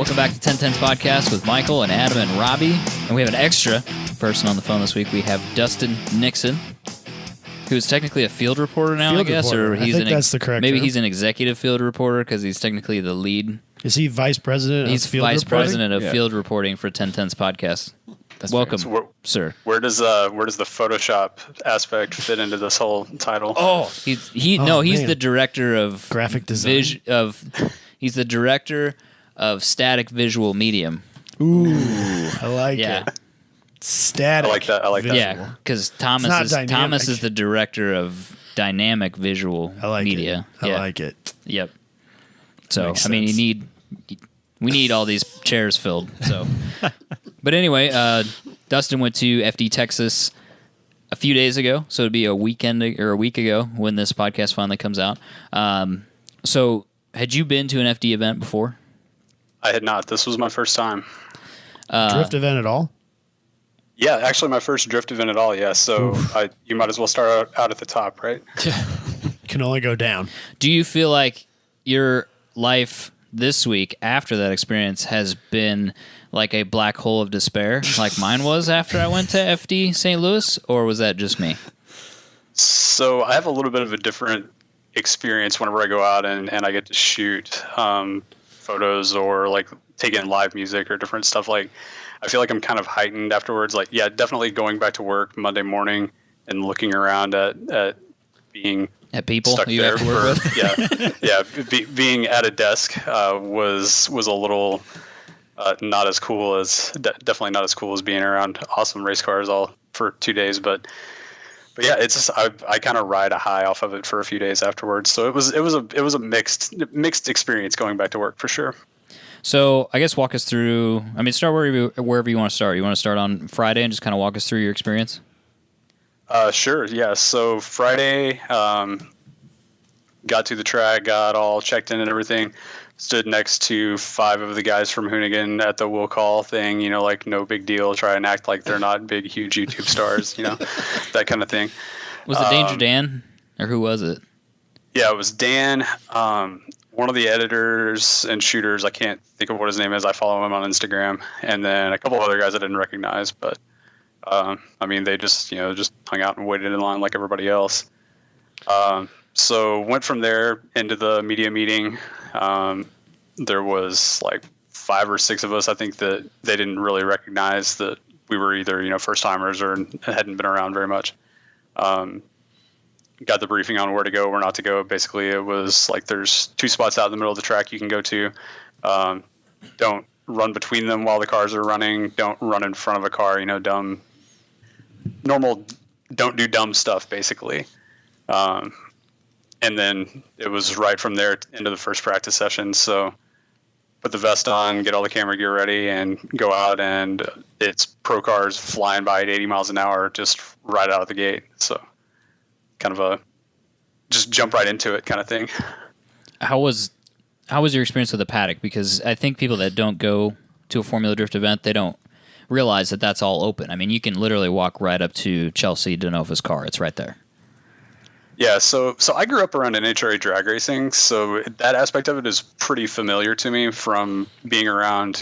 Welcome back to 1010's podcast with Michael and Adam and Robbie. And we have an extra person on the phone this week. We have Duston Nixon, who's technically a field reporter now, I guess. Reporter. Or he's that's the correct maybe term. he's an executive field reporter because he's technically the lead. Is he vice president He's of field vice reporting? president of field reporting for 1010's podcast. Welcome, sir. Where does the Photoshop aspect fit into this whole title? He's man. the director of Graphic design. He's the director of static visual medium. Ooh, I like Yeah. it. Static. I like that. Yeah, because Thomas is the director of dynamic visual media. I like it. Yep. So Makes I mean, sense. we need all these chairs filled. So, but anyway, Dustin went to FD Texas a few days ago, so it'd be a week ago when this podcast finally comes out. So, had you been to an FD event before? I had not. This was my first time. Drift event at all? Yeah, actually my first drift event at all, yeah. So you might as well start out at the top, right? Can only go down. Do you feel like your life this week after that experience has been like a black hole of despair like mine was after I went to FD St. Louis, or was that just me? So I have a little bit of a different experience whenever I go out and I get to shoot photos or like take in live music or different stuff. Like I feel like I'm kind of heightened afterwards. Like, yeah, definitely going back to work Monday morning and looking around at being At people stuck you there have to work with? being at a desk was a little not as cool as definitely not as cool as being around awesome race cars all for 2 days, but yeah, it's just I kind of ride a high off of it for a few days afterwards. So it was a mixed experience going back to work for sure. So I guess walk us through. I mean, start wherever you want to start. You want to start on Friday and just kind of walk us through your experience? Sure. Yeah. So Friday, got to the track, got all checked in and everything. Stood next to 5 of the guys from Hoonigan at the will call thing. You know, like no big deal. Try and act like they're not big, huge YouTube stars. You know, that kind of thing. Was it Danger Dan, or who was it? Yeah, it was Dan. One of the editors and shooters, I can't think of what his name is. I follow him on Instagram, and then a couple of other guys I didn't recognize. But I mean, they just hung out and waited in line like everybody else. So went from there into the media meeting. There was like 5 or 6 of us. I think that they didn't really recognize that we were either first timers or hadn't been around very much. Got the briefing on where to go, where not to go. Basically, it was like there's 2 spots out in the middle of the track you can go to. Don't run between them while the cars are running. Don't run in front of a car. Don't do dumb stuff, basically. And then it was right from there into the first practice session. So put the vest on, get all the camera gear ready, and go out. And it's pro cars flying by at 80 miles an hour just right out of the gate. So kind of just jump right into it kind of thing. How was your experience with the paddock? Because I think people that don't go to a Formula Drift event, they don't realize that that's all open. I mean, you can literally walk right up to Chelsea Denova's car. It's right there. Yeah, so I grew up around NHRA drag racing, so that aspect of it is pretty familiar to me from being around.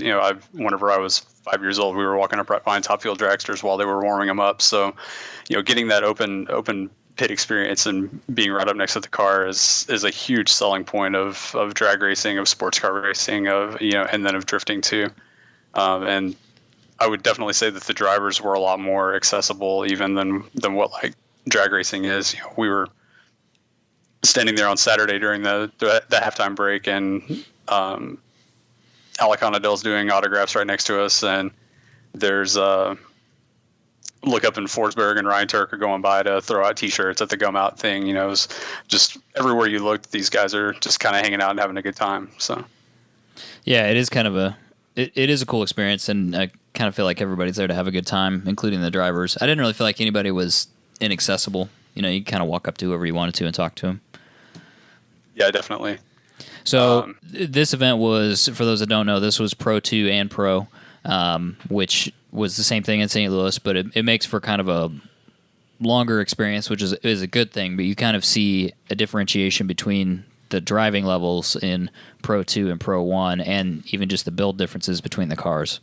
Whenever I was 5 years old, we were walking up right behind Top Fuel dragsters while they were warming them up. So, getting that open pit experience and being right up next to the car is a huge selling point of drag racing, of sports car racing, and then of drifting too. And I would definitely say that the drivers were a lot more accessible even than what like drag racing is. We were standing there on Saturday during the halftime break, and Alec Onadell's doing autographs right next to us, and there's look up in Forsberg and Ryan Turk are going by to throw out T-shirts at the Gum Out thing. It was just everywhere you looked, these guys are just kind of hanging out and having a good time. So yeah, it is kind of it is a cool experience, and I kind of feel like everybody's there to have a good time, including the drivers. I didn't really feel like anybody was inaccessible. You kind of walk up to whoever you wanted to and talk to them. Yeah, definitely. So this event was, for those that don't know, this was Pro 2 and Pro, which was the same thing in St. Louis, but it makes for kind of a longer experience, which is a good thing, but you kind of see a differentiation between the driving levels in Pro 2 and Pro 1, and even just the build differences between the cars.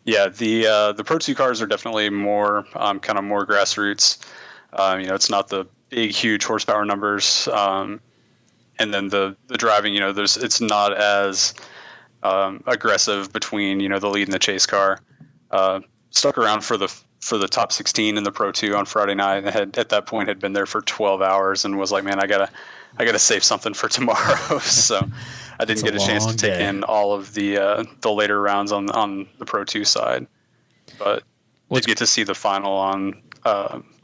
Yeah, the Pro 2 cars are definitely more kind of more grassroots. It's not the big, huge horsepower numbers. And then the driving, it's not as aggressive between, the lead and the chase car. Stuck around for the top 16 in the Pro 2 on Friday night. I had at that point had been there for 12 hours and was like, man, I gotta save something for tomorrow. So I didn't get a chance to take in all of the later rounds on the Pro 2 side, but did get to see the final on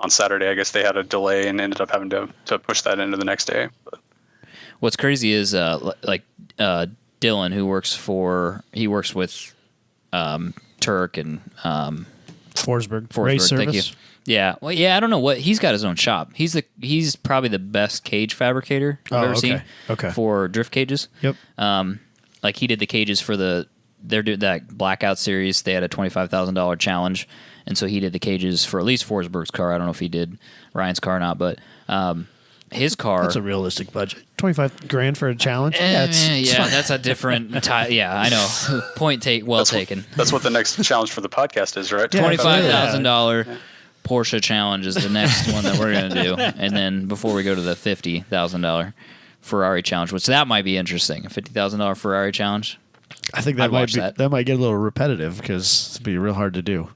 Saturday. I guess they had a delay and ended up having to push that into the next day. But what's crazy is Dylan, who works with Turk and Forsberg race thank you. service. Yeah, well, I don't know what he's got his own shop. He's probably the best cage fabricator I've ever seen. Okay. For drift cages. Yep. Like he did the cages for they're doing that Blackout series. They had a $25,000 challenge, and so he did the cages for at least Forsberg's car. I don't know if he did Ryan's car or not, but his car. That's a realistic budget. $25,000 for a challenge. That's a different. Yeah, I know. Point taken. That's what the next challenge for the podcast is, right? $25,000 Porsche challenge is the next one that we're going to do, and then before we go to the $50,000 Ferrari challenge, which that might be interesting. A $50,000 Ferrari challenge. I think that might get a little repetitive because it'd be real hard to do.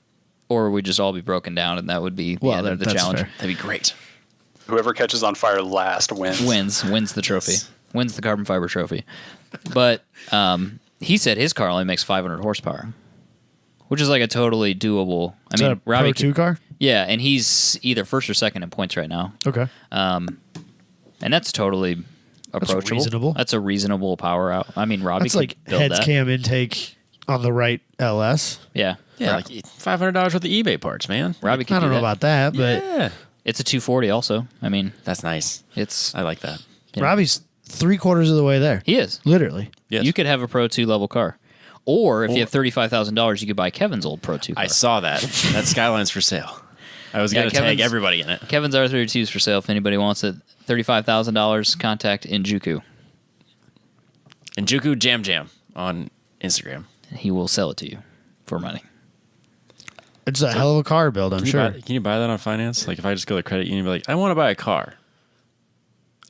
Or we just all be broken down, and that would be the end of the challenge. Fair. That'd be great. Whoever catches on fire last wins. Wins the trophy. Wins the carbon fiber trophy. But he said his car only makes 500 horsepower, which is like a totally doable. Is that a Pro 2 car? Yeah, and he's either first or second in points right now. Okay. And that's totally approachable. That's reasonable. That's a reasonable power out. I mean, Robbie That's could like build heads that. cam intake on the right LS. Yeah. Yeah, like $500 worth of eBay parts, man. Robbie could I don't do know that. about that, but Yeah, It's a 240 also. I mean, that's nice. I like that. Yeah. Robbie's 3/4 of the way there. He is. Literally. Yes. You could have a Pro 2 level car. Or if you have $35,000, you could buy Kevin's old Pro 2 car. I saw that. That Skyline's for sale. I was going to tag everybody in it. Kevin's R32 is for sale if anybody wants it. $35,000, contact Injuku. Injuku Jam Jam on Instagram. He will sell it to you for money. It's a hell of a car build, I'm sure. Can you buy that on finance? Like if I just go to the credit union and be like, I want to buy a car.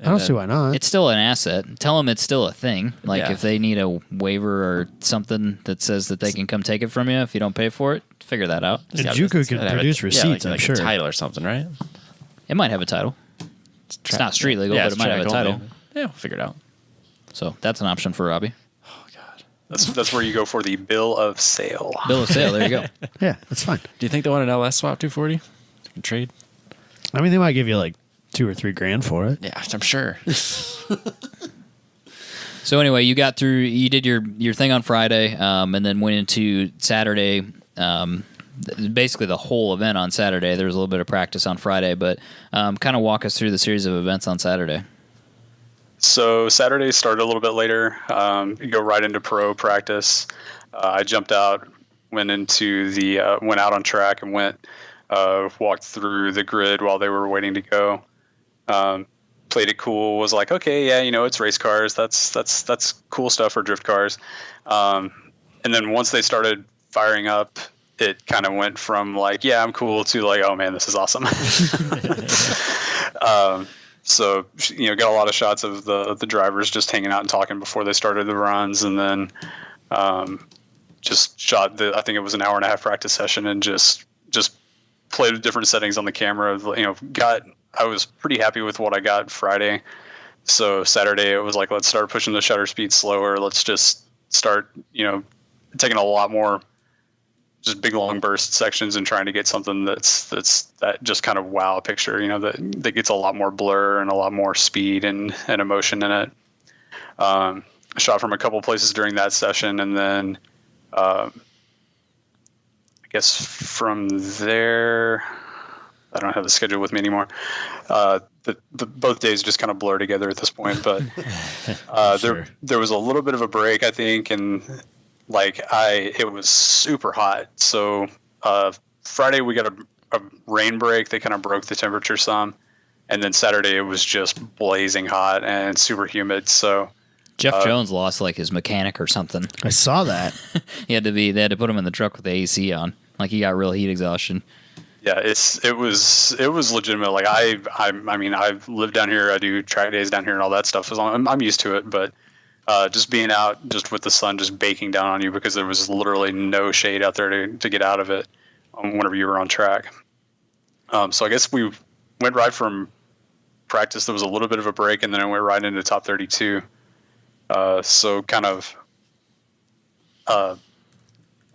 I don't see why not. It's still an asset. Tell them it's still a thing. Like Yeah. if they need a waiver or something that says that they can come take it from you if you don't pay for it, figure that out. And Juku can produce receipts, I'm like sure. a title or something, right? It might have a title. It's not street legal, but it might have a title. Yeah, we'll figure it out. So that's an option for Robbie. Oh, God. That's where you go for the bill of sale. Bill of sale. There you go. Yeah, that's fine. Do you think they want an LS swap 240? Trade? I mean, they might give you like $2,000 or $3,000 for it. Yeah, I'm sure. So anyway, you got through. You did your thing on Friday, and then went into Saturday. Basically, the whole event on Saturday. There was a little bit of practice on Friday, but kind of walk us through the series of events on Saturday. So Saturday started a little bit later. You go right into pro practice. I jumped out, went out on track and walked through the grid while they were waiting to go. Played it cool. Was like, okay, yeah, it's race cars. That's cool stuff for drift cars. And then once they started firing up, it kind of went from like, yeah, I'm cool to like, oh man, this is awesome. So, got a lot of shots of the drivers just hanging out and talking before they started the runs. And then just shot I think it was an hour and a half practice session and just played with different settings on the camera. I was pretty happy with what I got Friday. So Saturday it was like, let's start pushing the shutter speed slower. Let's just start, taking a lot more just big long burst sections and trying to get something that's that just kind of wow picture, that gets a lot more blur and a lot more speed and emotion in it. I shot from a couple places during that session, and then I guess from there, I don't have the schedule with me anymore. Both days just kind of blur together at this point, but Sure. there was a little bit of a break, I think, and it was super hot. So Friday we got a rain break that kind of broke the temperature some, And then Saturday it was just blazing hot and super humid. So Jeff Jones lost like his mechanic or something. I saw that. They had to put him in the truck with the AC on. Like he got real heat exhaustion. Yeah, it was legitimate. Like I mean, I've lived down here. I do track days down here and all that stuff. I'm used to it, but just being out just with the sun just baking down on you because there was literally no shade out there to get out of it whenever you were on track. So I guess we went right from practice. There was a little bit of a break, and then I went right into top 32. So kind of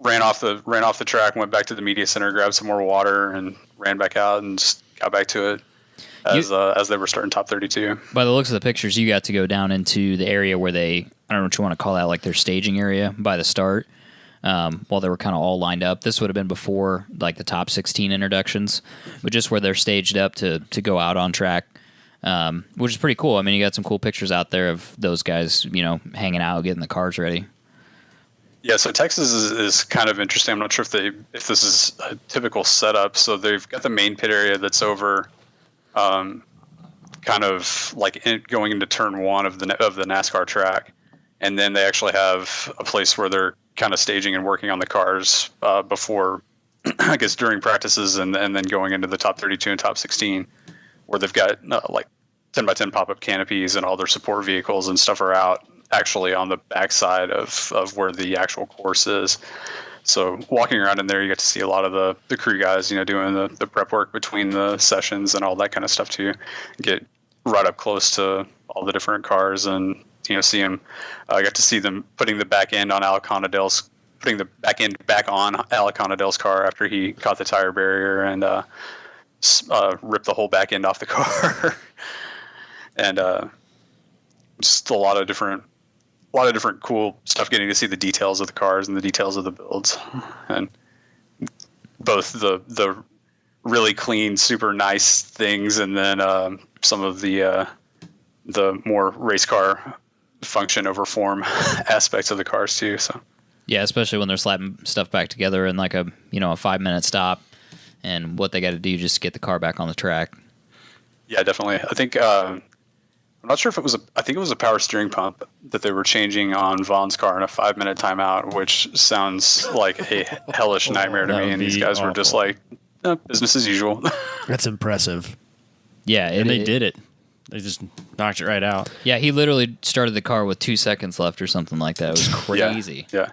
ran off the track, went back to the media center, grabbed some more water, and ran back out and just got back to it as they were starting top 32. By the looks of the pictures, you got to go down into the area where I don't know what you want to call that, like their staging area by the start, while they were kind of all lined up. This would have been before like the top 16 introductions, but just where they're staged up to go out on track. Which is pretty cool. I mean, you got some cool pictures out there of those guys, hanging out, getting the cars ready. Yeah, so Texas is kind of interesting. I'm not sure if this is a typical setup. So they've got the main pit area that's over, kind of like going into turn one of the NASCAR track, and then they actually have a place where they're kind of staging and working on the cars before, I guess, during practices, and then going into the top 32 and top 16, where they've got like 10x10 pop-up canopies and all their support vehicles and stuff are out actually on the backside of where the actual course is. So walking around in there, you get to see a lot of the crew guys, doing the prep work between the sessions and all that kind of stuff too. Get right up close to all the different cars and, see them. I got to see them putting the back end on Alec Conadale's car after he caught the tire barrier and ripped the whole back end off the car. And just a lot of different cool stuff, getting to see the details of the cars and the details of the builds, and both the really clean, super nice things, and then some of the more race car function over form aspects of the cars too. So yeah, especially when they're slapping stuff back together in like a 5-minute stop, and what they got to do just to get the car back on the track. Yeah, definitely. I think I'm not sure if it was I think it was a power steering pump that they were changing on Vaughn's car in a 5-minute timeout, which sounds like a hellish nightmare to me. And these guys were just like, business as usual. That's impressive. Yeah, and they did it. They just knocked it right out. Yeah, he literally started the car with 2 seconds left or something like that. It was crazy. Yeah.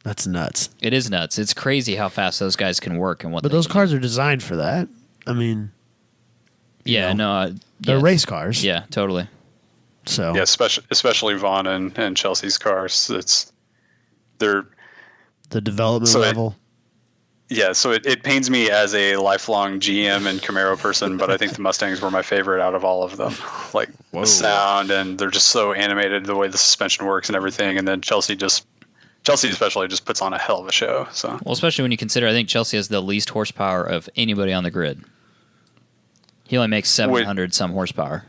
That's nuts. It is nuts. It's crazy how fast those guys can work and what. But those cars are designed for that. I mean, they're race cars. Yeah, totally. So yeah, especially Vaughn and Chelsea's cars. They're the development level. So it pains me as a lifelong GM and Camaro person, but I think the Mustangs were my favorite out of all of them. Like the sound, and they're just so animated, the way the suspension works and everything. And then Chelsea especially just puts on a hell of a show. So well, especially when you consider, I think Chelsea has the least horsepower of anybody on the grid. He only makes 700 some horsepower.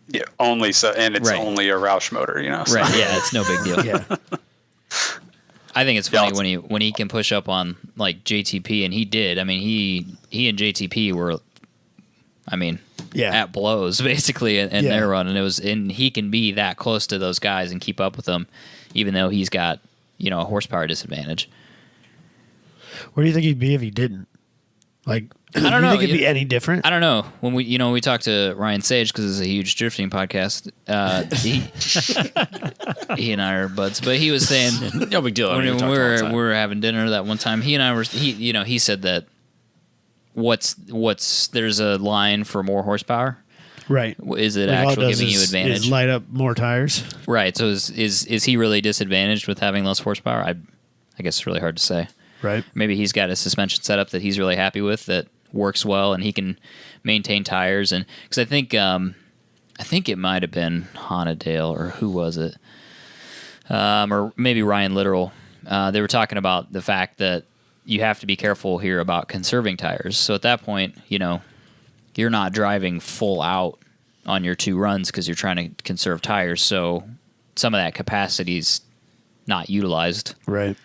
Yeah, only so, and it's only a Roush motor, So. Right? Yeah, it's no big deal. Yeah. I think it's funny when he can push up on like JTP, and he did. I mean, he and JTP were, at blows basically in their run, and he can be that close to those guys and keep up with them, even though he's got a horsepower disadvantage. Where do you think he'd be if he didn't? Like, I don't know. Do you think it'd be any different? I don't know. When we talked to Ryan Sage, because it's a huge drifting podcast. He and I are buds, but he was saying no big deal. When we were having dinner that one time, he and I were he said that there's a line for more horsepower. Right. Is it actually giving you advantage? Is light up more tires? Right. So is he really disadvantaged with having less horsepower? I guess it's really hard to say. Right. Maybe he's got a suspension setup that he's really happy with that works well, and he can maintain tires. And because I think it might have been Honadale, or who was it? Or maybe Ryan Littoral. They were talking about the fact that you have to be careful here about conserving tires. So at that point, you're not driving full out on your 2 runs because you're trying to conserve tires. So some of that capacity's not utilized. Right.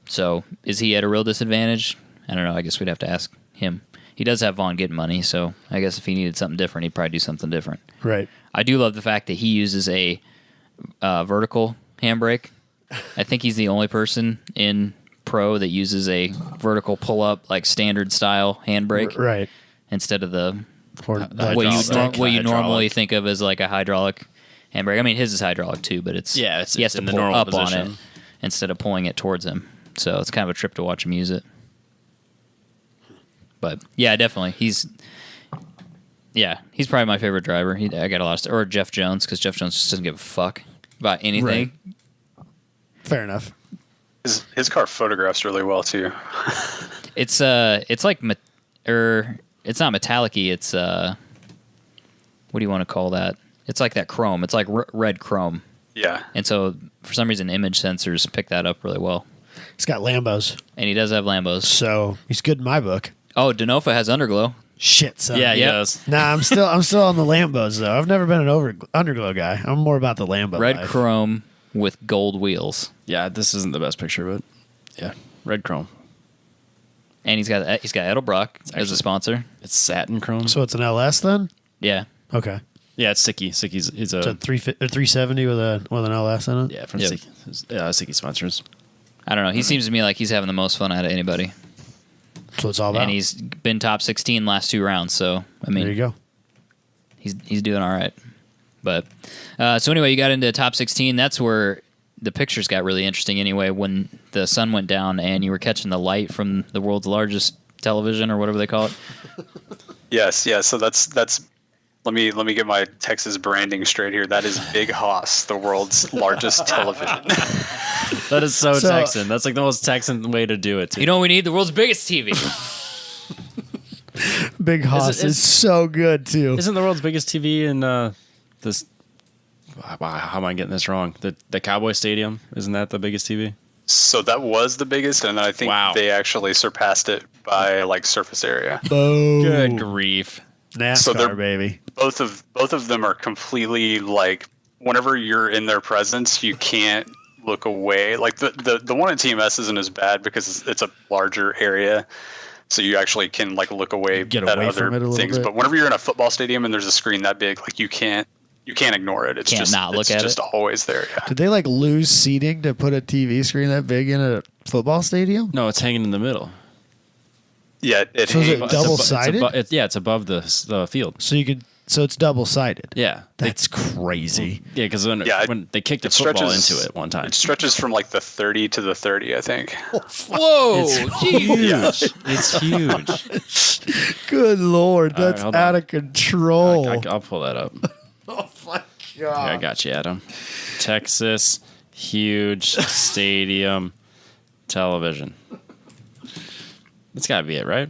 So is he at a real disadvantage? I don't know. I guess we'd have to ask him. he does have Vaughn Gittin money, so I guess if he needed something different, he'd probably do something different. Right. I do love the fact that he uses a vertical handbrake. I think he's the only person in Pro that uses a vertical pull-up, like standard style handbrake, Right. instead of the What you normally think of as like a hydraulic handbrake. I mean, his is hydraulic too, but it's he has to in the pull normal up position on it instead of pulling it towards him. So it's kind of a trip to watch him use it. But yeah, definitely, he's probably my favorite driver. I got a lot of or Jeff Jones, because Jeff Jones just doesn't give a fuck about anything. Right. Fair enough. His car photographs really well too. It's like it's not metallic-y. It's what do you want to call that? It's like that chrome. It's like red chrome. Yeah. And so for some reason, image sensors pick that up really well. He's got Lambos, And he does have Lambos. so he's good in my book. Oh, Denofa has underglow. Shit, son. Yeah, he Yep. does. Nah, I'm still on the Lambos though. I've never been an underglow guy. I'm more about the Lambo. Red life. chrome with gold wheels. Yeah, this isn't the best picture, but yeah, red chrome. And he's got Edelbrock as actually- a sponsor. It's satin chrome. So it's an LS then? Yeah. Okay. Yeah, it's Sicky. Sicky's he's So 370 with an LS in it. yeah from Yep. Sicky. Sicky sponsors. I don't know. He seems to me like he's having the most fun out of anybody. That's what it's all about. And he's been top 16 last 2 rounds. So, I mean, there you go. he's doing all right. But so anyway, you got into top 16. That's where the pictures got really interesting anyway, when the sun went down and you were catching the light from the world's largest television or whatever they call it. Yes, yeah. So that's let me get my Texas branding straight here. That is Big Hoss, the world's largest television. That is so Texan. That's like the most Texan way to do it, too. You know what we need? The world's biggest TV. Big Hoss is so good too. Isn't the world's biggest TV in this? How am I getting this wrong? The Cowboy Stadium, isn't that the biggest TV? So that was the biggest, and then I think they actually surpassed it by like surface area. Boom. Good grief! NASCAR, So they're- baby. Both of them are completely like, whenever you're in their presence, you can't look away. Like the one at TMS isn't as bad because it's a larger area, so you actually can like look away Get at away other from it a little things. bit. But whenever you're in a football stadium and there's a screen that big, like you can't ignore it. It's Can't just not look it's at just it. always there. Yeah. Did they like lose seating to put a TV screen that big in a football stadium? No, it's hanging in the middle. Yeah, it So is it hangs. double-sided? It's above the field. So it's double sided. Yeah, That's crazy. yeah. Because when they kicked the it football stretches- into it one time, It stretches from like the 30 to the 30, I think. Whoa! Yeah. it's huge. Good Lord, All right, that's hold out on. of control. I'll pull that up. Oh my Here, I God. got you, Adam. Texas huge stadium television. That's got to be it, right?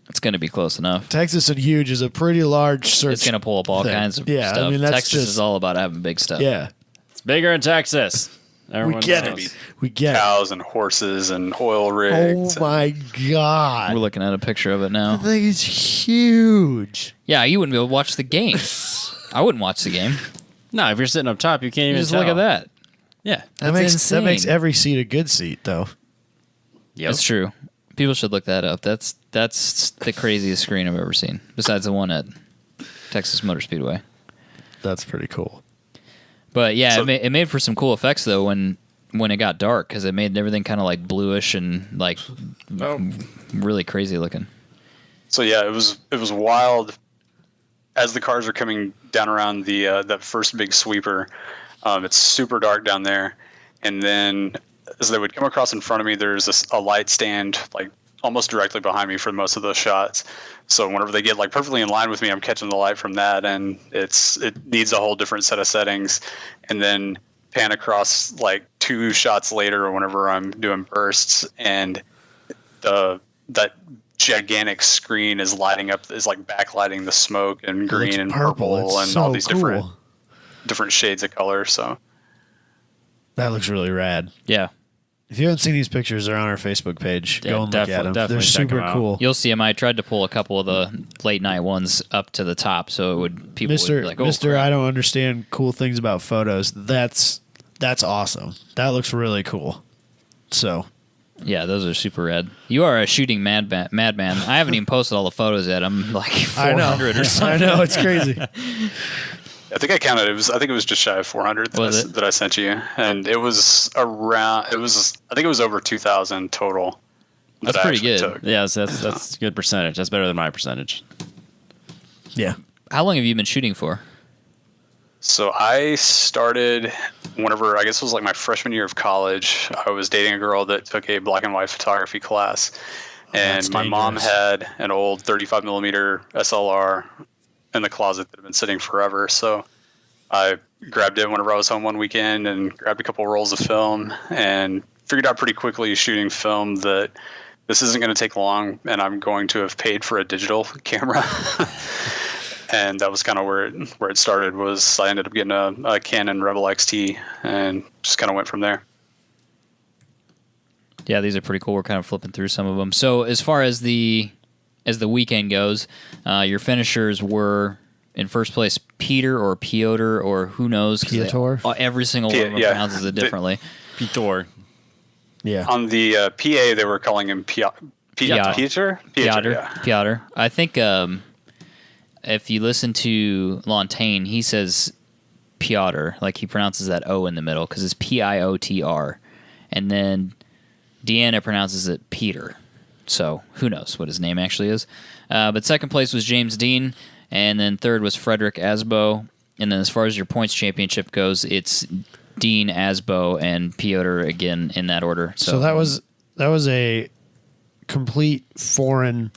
It's going to be close enough. Texas and huge is a pretty large search. It's going to pull up all thing. kinds of Yeah, I stuff. mean, that's Texas just- is all about having big stuff. Yeah, It's bigger in Texas. Everyone get knows. it. We get it. Cows and horses and oil Oh rigs. my God. We're looking at a picture of it That now. thing is huge. Yeah, you wouldn't be able to watch the game. I wouldn't watch the game. No, if you're sitting up top, you can't You even just tell. look at that. Yeah. That That's makes insane. every seat a good seat, though. Yep. That's true. People should look that up. That's the craziest screen I've ever seen, besides the one at Texas Motor Speedway. That's pretty cool. But yeah, So- it made for some cool effects though when it got dark, because it made everything kind of like bluish and like really crazy looking. So yeah, it was wild. As the cars are coming down around the that first big sweeper, it's super dark down there, and then as they would come across in front of me, there's a light stand like almost directly behind me for most of those shots. So whenever they get like perfectly in line with me, I'm catching the light from that, and it needs a whole different set of settings. And then pan across like 2 shots later, or whenever I'm doing bursts, and that gigantic screen is lighting up, is like backlighting the smoke and It green looks and purple. purple It's and so all these cool. different shades of color. So That looks really rad. Yeah, If you haven't seen these pictures, they're on our Facebook page. Yeah, Go and look at them. They're definitely check super them out. cool. you'll see them. I tried to pull a couple of the late night ones up to the top, so it would people would Mr. be like, "Oh, Mr. crap." I don't understand cool things about photos. That's awesome. That looks really cool. So Yeah, those are super rad. You are a shooting madman. I haven't even posted all the photos yet. I'm like 400 or something. I know, it's crazy. I think I counted. I think it was just shy of 400 that I sent you, and it was around. I think it was over 2,000 total. That's pretty good. Took. Yeah, that's a good percentage. That's better than my percentage. Yeah. How long have you been shooting for? So I started whenever, I guess it was like my freshman year of college. I was dating a girl that took a black and white photography class, and my mom had an old 35 millimeter SLR in the closet that had been sitting forever. So I grabbed it whenever I was home one weekend and grabbed a couple rolls of film and figured out pretty quickly shooting film that this isn't going to take long and I'm going to have paid for a digital camera. And that was kind of where it started. Was I ended up getting a Canon Rebel XT and just kind of went from there. Yeah, these are pretty cool. We're kind of flipping through some of them. So as far as the weekend goes, your finishers were in first place Peter or Piotr or who knows. Piotr. Every single one of them pronounces it differently. Piotr. Yeah. On the PA, they were calling him Piotr. Piotr. I think if you listen to Lontaine, he says Piotr, like he pronounces that O in the middle because it's Piotr. And then Deanna pronounces it Peter. So who knows what his name actually is. But second place was James Dean. And then third was Frederick Asbo. And then as far as your points championship goes, it's Dean, Asbo, and Piotr again in that order. So that was a complete foreign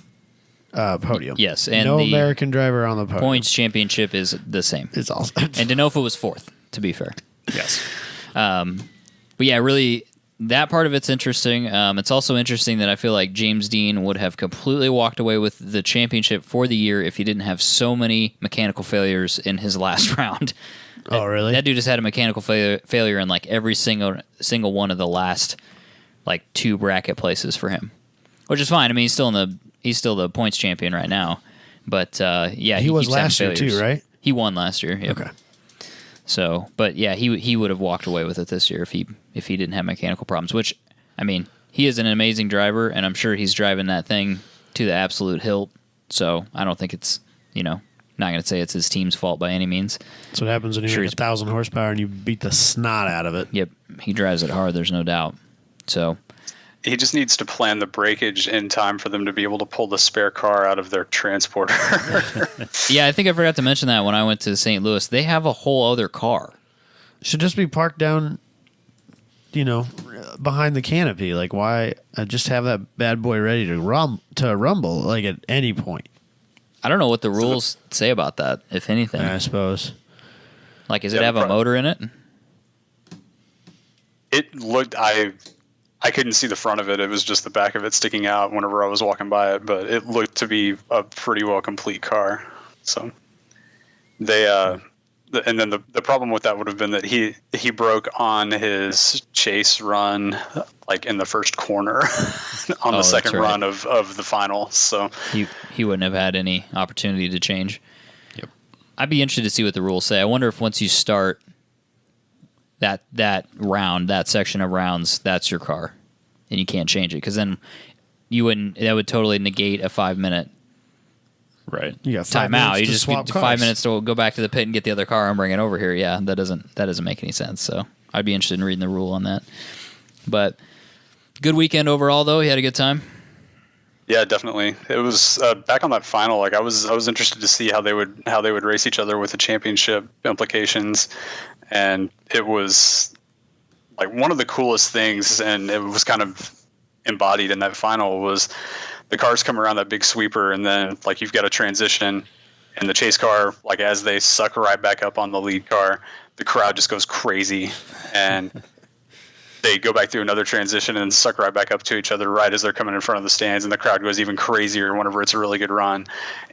podium. Yes. And no American driver on the podium. Points championship is the same. It's awesome. And Denofa was fourth, to be fair. Yes. But yeah, really, that part of it's interesting. It's also interesting that I feel like James Dean would have completely walked away with the championship for the year if he didn't have so many mechanical failures in his last round. Oh, really? That dude has had a mechanical failure in like every single one of the last like two bracket places for him, which is fine. I mean, he's still the points champion right now. But yeah, he was keeps having last year failures. too, right? He won last year. Yep. Okay. So, but yeah, he would have walked away with it this year if he didn't have mechanical problems. Which, I mean, he is an amazing driver, and I'm sure he's driving that thing to the absolute hilt. So I don't think it's not going to say it's his team's fault by any means. That's what happens when you're 1,000 horsepower and you beat the snot out of it. Yep, he drives it hard. There's no doubt. So he just needs to plan the breakage in time for them to be able to pull the spare car out of their transporter. Yeah, I think I forgot to mention that when I went to St. Louis. They have a whole other car. Should just be parked down, behind the canopy. Like, why just have that bad boy ready to rumble like at any point? I don't know what the rules say about that, if anything. I suppose. Like, does it have a motor in it? It looked, I couldn't see the front of it. It was just the back of it sticking out whenever I was walking by it, but it looked to be a pretty well complete car. So they, and then the problem with that would have been that he broke on his chase run, like in the first corner on the second run of the final. So he wouldn't have had any opportunity to change. Yep. I'd be interested to see what the rules say. I wonder if once you start that round, that section of rounds, that's your car, and you can't change it because then that would totally negate a 5-minute right. timeout. You just get 5 minutes to go back to the pit and get the other car and bring it over here. Yeah, that doesn't make any sense. So I'd be interested in reading the rule on that. But good weekend overall, though. You had a good time. Yeah, definitely. It was back on that final. Like I was interested to see how they would race each other with the championship implications, and it was like one of the coolest things, and it was kind of embodied in that final was the cars come around that big sweeper, and then like you've got a transition, and the chase car, like as they suck right back up on the lead car, the crowd just goes crazy, and they go back through another transition and suck right back up to each other right as they're coming in front of the stands, and the crowd goes even crazier whenever it's a really good run.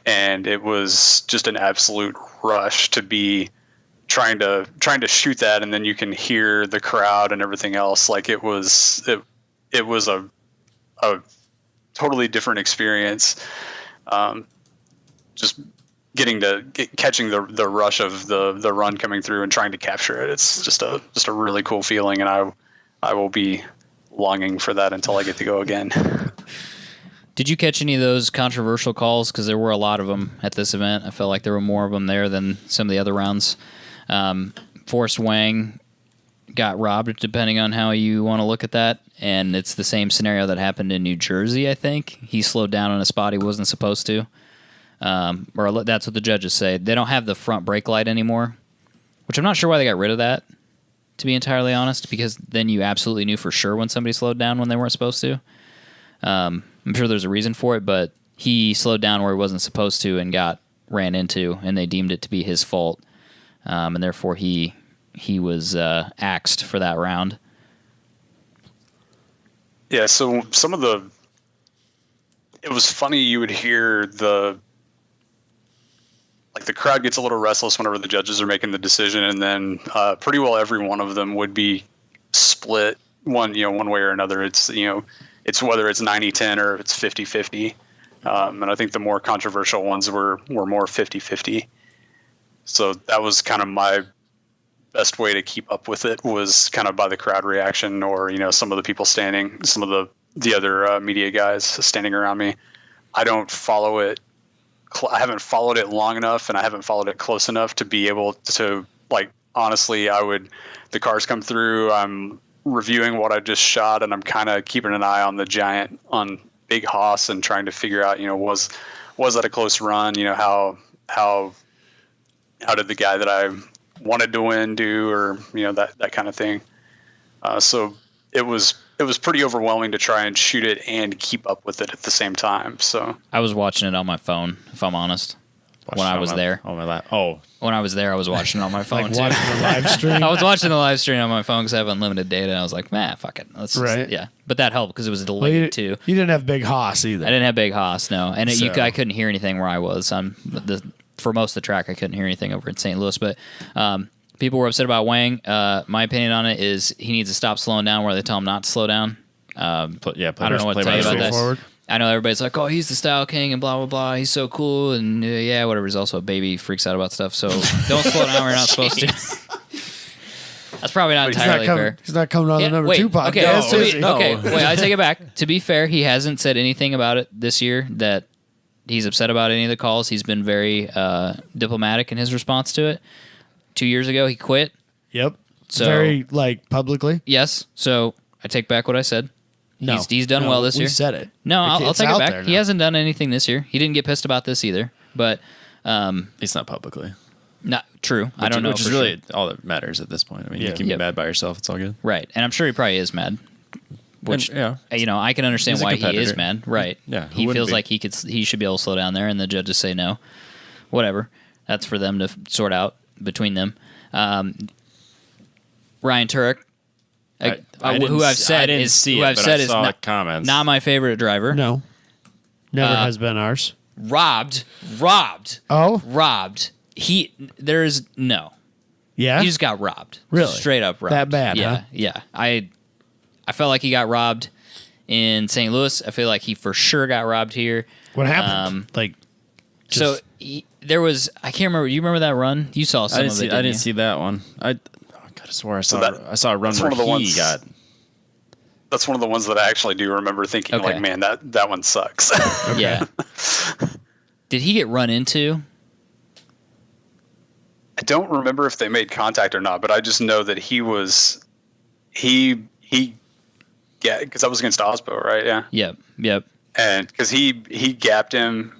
And it was just an absolute rush to be trying to shoot that, and then you can hear the crowd and everything else. Like it was a totally different experience. Just catching the rush of the run coming through and trying to capture it. It's just a really cool feeling, and I will be longing for that until I get to go again. Did you catch any of those controversial calls? Because there were a lot of them at this event. I felt like there were more of them there than some of the other rounds. Forrest Wang got robbed, depending on how you want to look at that. And it's the same scenario that happened in New Jersey, I think. He slowed down on a spot he wasn't supposed to. Or that's what the judges say. They don't have the front brake light anymore, which I'm not sure why they got rid of that, to be entirely honest, because then you absolutely knew for sure when somebody slowed down when they weren't supposed to. I'm sure there's a reason for it, but he slowed down where he wasn't supposed to and got ran into, and they deemed it to be his fault. And therefore he was axed for that round. Yeah, so it was funny, you would hear the crowd gets a little restless whenever the judges are making the decision, and then pretty well every one of them would be split one way or another. It's whether it's 90-10 or it's 50-50. And I think the more controversial ones were more 50-50. So that was kind of my best way to keep up with it, was kind of by the crowd reaction, or some of the people standing, some of the other media guys standing around me. I don't follow it. I haven't followed it long enough, and I haven't followed it close enough to be able to, honestly, the cars come through, I'm reviewing what I just shot, and I'm kind of keeping an eye on Big Hoss and trying to figure out, was that a close run? How did the guy that I wanted to win do, or that kind of thing. So it was pretty overwhelming to try and shoot it and keep up with it at the same time. So I was watching it on my phone, if I'm honest. When I was there. When I was there, I was watching it on my phone, too. Watching the live stream? I was watching the live stream on my phone because I have unlimited data. I was like, man, fuck it. Yeah. But that helped because it was delayed, too. You didn't have Big Hoss either. I didn't have Big Hoss, no. And I couldn't hear anything where I was. For most of the track, I couldn't hear anything over in St. Louis. But people were upset about Wang. My opinion on it is he needs to stop slowing down where they tell him not to slow down. I don't know what to tell you about that. I know everybody's like, oh, he's the style king and blah, blah, blah. He's so cool. And yeah, whatever. He's also a baby, freaks out about stuff. So don't slow down where you're not supposed to. That's probably not entirely fair. He's not coming on the number 2 podcast. Okay, wait, I take it back. To be fair, he hasn't said anything about it this year that he's upset about any of the calls. He's been very diplomatic in his response to it. 2 years ago, he quit. Yep. So, very, publicly. Yes. So I take back what I said. No, he's done well this year. We said it. No, I'll take it back. He hasn't done anything this year. He didn't get pissed about this either. But it's not publicly. Not true. I don't know. Which is really all that matters at this point. I mean, you can be mad by yourself. It's all good. Right, and I'm sure he probably is mad. Which I can understand why he is mad. Right. Yeah. He feels like he should be able to slow down there, and the judges say no. Whatever. That's for them to sort out between them. Ryan Turek. Who I've said is not my favorite driver. No, never has been ours. Robbed. Oh, robbed. There's no. Yeah, he just got robbed. Really, straight up robbed. That bad? Yeah, huh? yeah. I felt like he got robbed in St. Louis. I feel like he for sure got robbed here. What happened? There was. I can't remember. You remember that run? You saw some of it. I didn't see that one. I could have swore I saw a run where he got. That's one of the ones that I actually do remember thinking, man, that one sucks. Yeah. Did he get run into? I don't remember if they made contact or not, but I just know that because that was against Osbo, right? Yeah. Yep. And because he gapped him,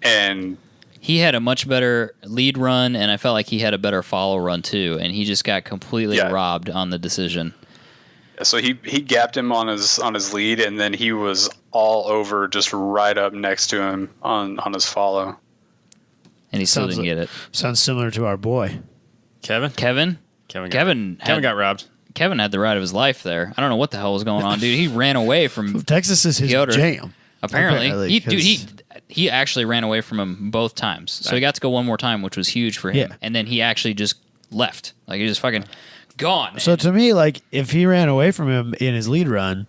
and he had a much better lead run, and I felt like he had a better follow run too, and he just got completely robbed on the decision. So he gapped him on his lead, and then he was all over, just right up next to him on his follow. And he still didn't get it. Sounds similar to our boy Kevin got robbed. Kevin had the ride of his life there. I don't know what the hell was going on, dude. He ran away from Texas is his Piotr. jam. Apparently, he actually ran away from him both times. So he got to go one more time, which was huge for him. Yeah. And then he actually just left. Like, he just fucking gone, man. So to me, if he ran away from him in his lead run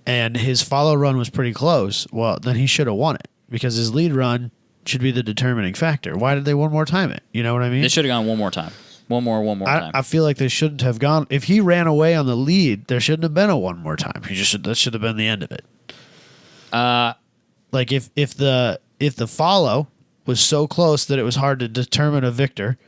and his follow run was pretty close, well, then he should have won it, because his lead run should be the determining factor. Why did they one more time it? You know what I mean? They should have gone one more time. One more time. I feel like they shouldn't have gone. If he ran away on the lead, there shouldn't have been a one more time. That should have been the end of it. Like if the follow was so close that it was hard to determine a victor,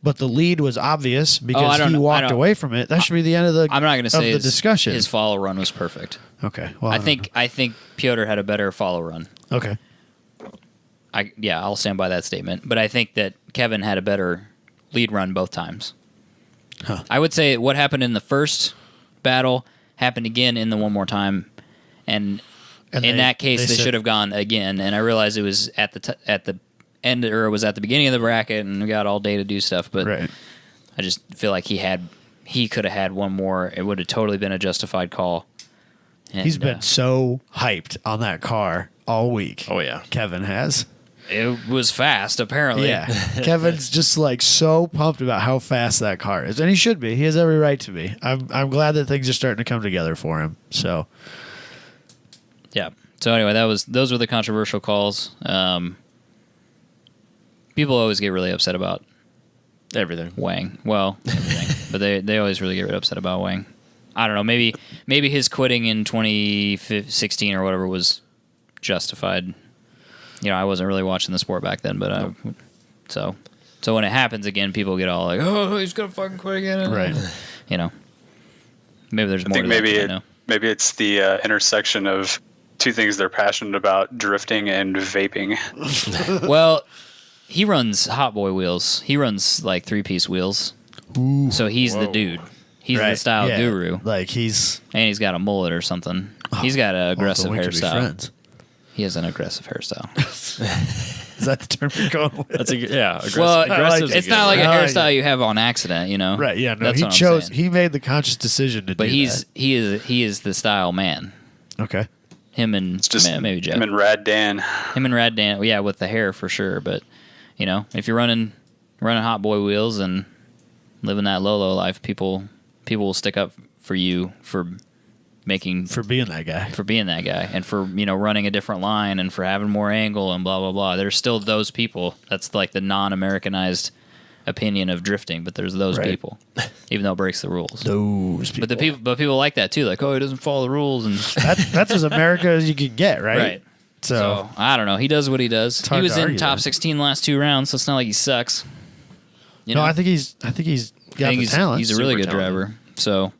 but the lead was obvious because he walked away from it, that should be the end of the. I'm not going to say the discussion. His follow run was perfect. Okay. Well, I think Piotr had a better follow run. Okay. I'll stand by that statement. But I think that Kevin had a better lead run both times. Huh. I would say what happened in the first battle happened again in the one more time, and in that case they should have gone again. And I realized it was at the end, or it was at the beginning of the bracket, and we got all day to do stuff. But right. I just feel like he could have had one more. It would have totally been a justified call. And, he's been so hyped on that car all week. Oh yeah, Kevin has. It was fast, apparently. Yeah. Kevin's just like so pumped about how fast that car is. And he should be. He has every right to be. I'm glad that things are starting to come together for him. So yeah. So anyway, those were the controversial calls. People always get really upset about everything. Wang. Well, everything. But they always really get upset about Wang. I don't know. Maybe his quitting in 2016 or whatever was justified. I wasn't really watching the sport back then, but so when it happens again, people get all like, "Oh, he's gonna fucking quit again," right? Maybe there's more. I think maybe it's the intersection of two things they're passionate about: drifting and vaping. Well, he runs hot boy wheels. He runs like 3-piece wheels. Ooh, so he's the dude. He's the style guru. Like he's got a mullet or something. He's got an aggressive hairstyle. He has an aggressive hairstyle. Is that the term you're going with? That's aggressive. Well, it's not like a hairstyle you have on accident, Right? Yeah. No, that's he made the conscious decision to do that. But he is the style man. Okay. Him and maybe Jeff. Him and Rad Dan. Well, yeah, with the hair for sure. But if you're running hot boy wheels and living that low life, people will stick up for you for being that guy and for running a different line and for having more angle and blah blah blah. There's still those people. That's like the non-Americanized opinion of drifting, but there's those people, even though it breaks the rules. Those people. But people like that too. Like, he doesn't follow the rules, and that's as America as you can get, right? Right. So I don't know. He does what he does. He was in top 16 last 2 rounds, so it's not like he sucks. No, I think he's got the talent. He's a really good driver. So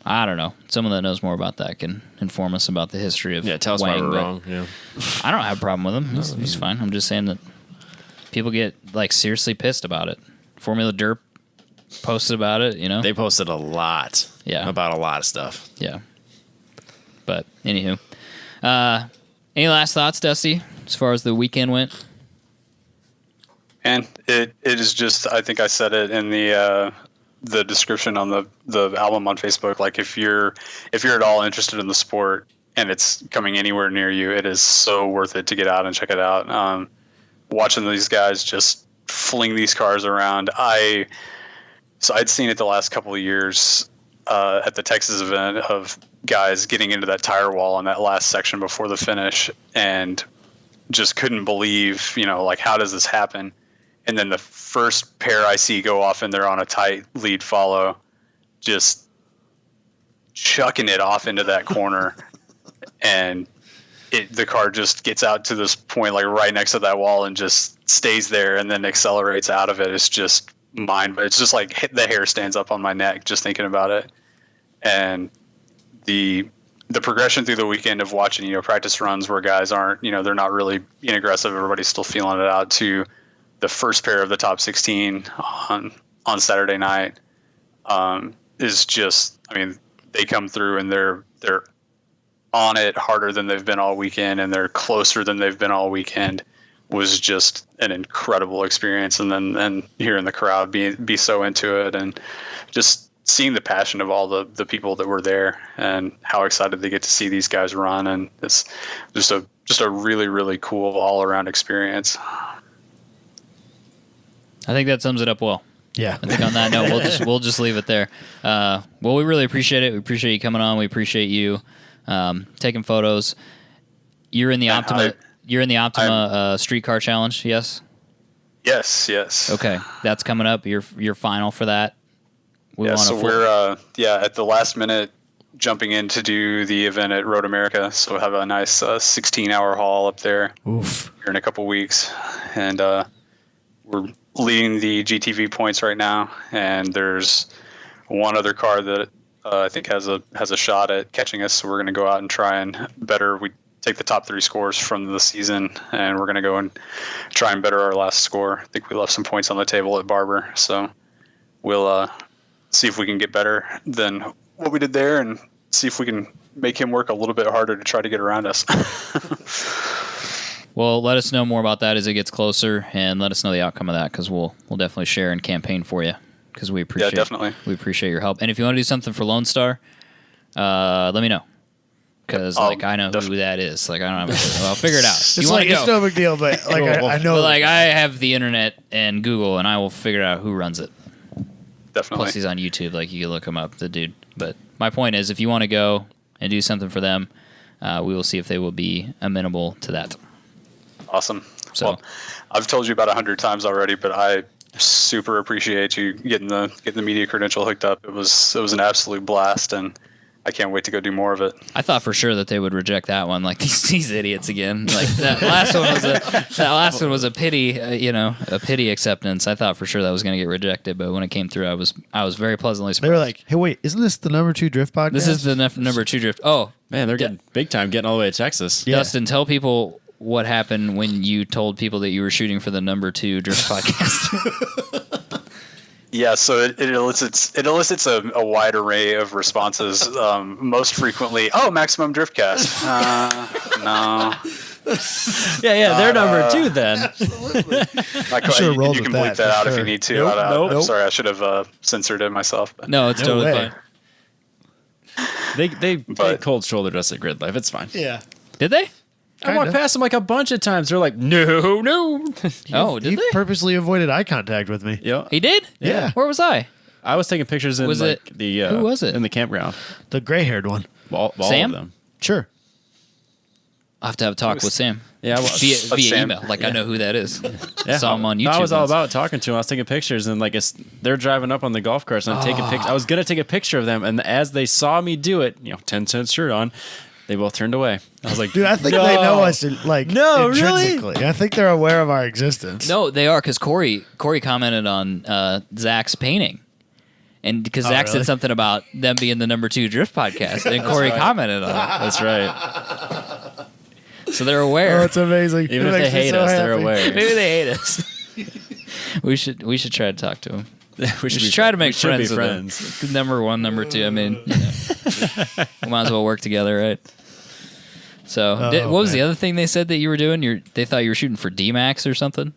I don't know. Someone that knows more about that can inform us about the history of tell us Wang, why we're wrong. Yeah. I don't have a problem with him. He's fine. I'm just saying that people get like seriously pissed about it. Formula Derp posted about it, They posted a lot about a lot of stuff. Yeah. But anywho. Any last thoughts, Dusty, as far as the weekend went? And it is just, I think I said it in the description on the album on Facebook. Like if you're at all interested in the sport and it's coming anywhere near you, it is so worth it to get out and check it out. Watching these guys just fling these cars around. So I'd seen it the last couple of years at the Texas event of guys getting into that tire wall on that last section before the finish and just couldn't believe, like, how does this happen? And then the first pair I see go off and they're on a tight lead follow, just chucking it off into that corner. And the car just gets out to this point, like right next to that wall, and just stays there and then accelerates out of it. It's just it's just like the hair stands up on my neck just thinking about it. And the progression through the weekend of watching, practice runs where guys aren't, they're not really being aggressive. Everybody's still feeling it out, to the first pair of the top 16 on Saturday night is just, they come through and they're on it harder than they've been all weekend, and they're closer than they've been all weekend. Was just an incredible experience. And then hearing the crowd be so into it, and just seeing the passion of all the people that were there and how excited they get to see these guys run. And it's just a really, really cool all around experience. I think that sums it up well. Yeah. I think on that note, we'll just leave it there. Well, we really appreciate it. We appreciate you coming on. We appreciate you taking photos. You're in the Optima streetcar challenge, yes? Yes. Okay, that's coming up. Your final for that. We're at the last minute jumping in to do the event at Road America. So we'll have a nice 16-hour haul up there. Oof. Here in a couple weeks, and we're leading the GTV points right now. And there's one other car that I think has a shot at catching us. So we're going to go out and try and we take the top 3 scores from the season, and we're going to go and try and better our last score. I think we left some points on the table at Barber, so we'll see if we can get better than what we did there, and see if we can make him work a little bit harder to try to get around us. Well, let us know more about that as it gets closer, and let us know the outcome of that, because we'll definitely share and campaign for you, because we appreciate we appreciate your help. And if you want to do something for Lone Star, let me know, because I know who that is. Like, I don't have I'll figure it out. It's no big deal, but I know. But I have the internet and Google, and I will figure out who runs it. Definitely. Plus, he's on YouTube. Like, you can look him up, the dude. But my point is, if you want to go and do something for them, we will see if they will be amenable to that. Awesome. So, well, I've told you about 100 times already, but I super appreciate you getting the media credential hooked up. It was an absolute blast, and I can't wait to go do more of it. I thought for sure that they would reject that one, like these idiots again. Like that last one was a pity, a pity acceptance. I thought for sure that was going to get rejected, but when it came through, I was very pleasantly surprised. They were like, "Hey, wait, isn't this the number 2 drift podcast?" This is the number 2 drift. Oh man, they're getting big time, getting all the way to Texas. Yeah. Dustin, tell people what happened when you told people that you were shooting for the number 2 drift podcast. Yeah, so it elicits a wide array of responses. Most frequently, Maximum Driftcast. No. Yeah, they're number 2 then. Absolutely. You can bleep that out if you need to. Nope. I'm sorry, I should have censored it myself. But. No, it's totally fine. They cold shouldered us at Grid Life. It's fine. Yeah. Did they? I walked past them like a bunch of times. They're like, no. Did he they? purposely avoided eye contact with me. Yeah. He did? Yeah. Where was I? I was taking pictures in who was it? In the campground. The gray-haired one. All Sam? of them. Sure. I'll have to have a talk with Sam. Yeah, via email. I know who that is. Yeah. Saw him on YouTube. I was all about talking to him. I was taking pictures, and they're driving up on the golf carts, and I'm taking pictures. I was gonna take a picture of them, and as they saw me do it, 10-cent shirt on, they both turned away. I was like, dude, I think they know us intrinsically. Really? I think they're aware of our existence. No, they are, because Corey commented on Zach's painting. And because Zach said something about them being the number 2 drift podcast, and Corey commented on it. That's right. So they're aware. Oh, it's amazing. Even if they hate us, they're aware. Maybe they hate us. We should try to talk to them. We should try to make friends with them. Number 1, number 2. I mean, we might as well work together, right? So, what was the other thing they said that you were doing? They thought you were shooting for D-Max or something?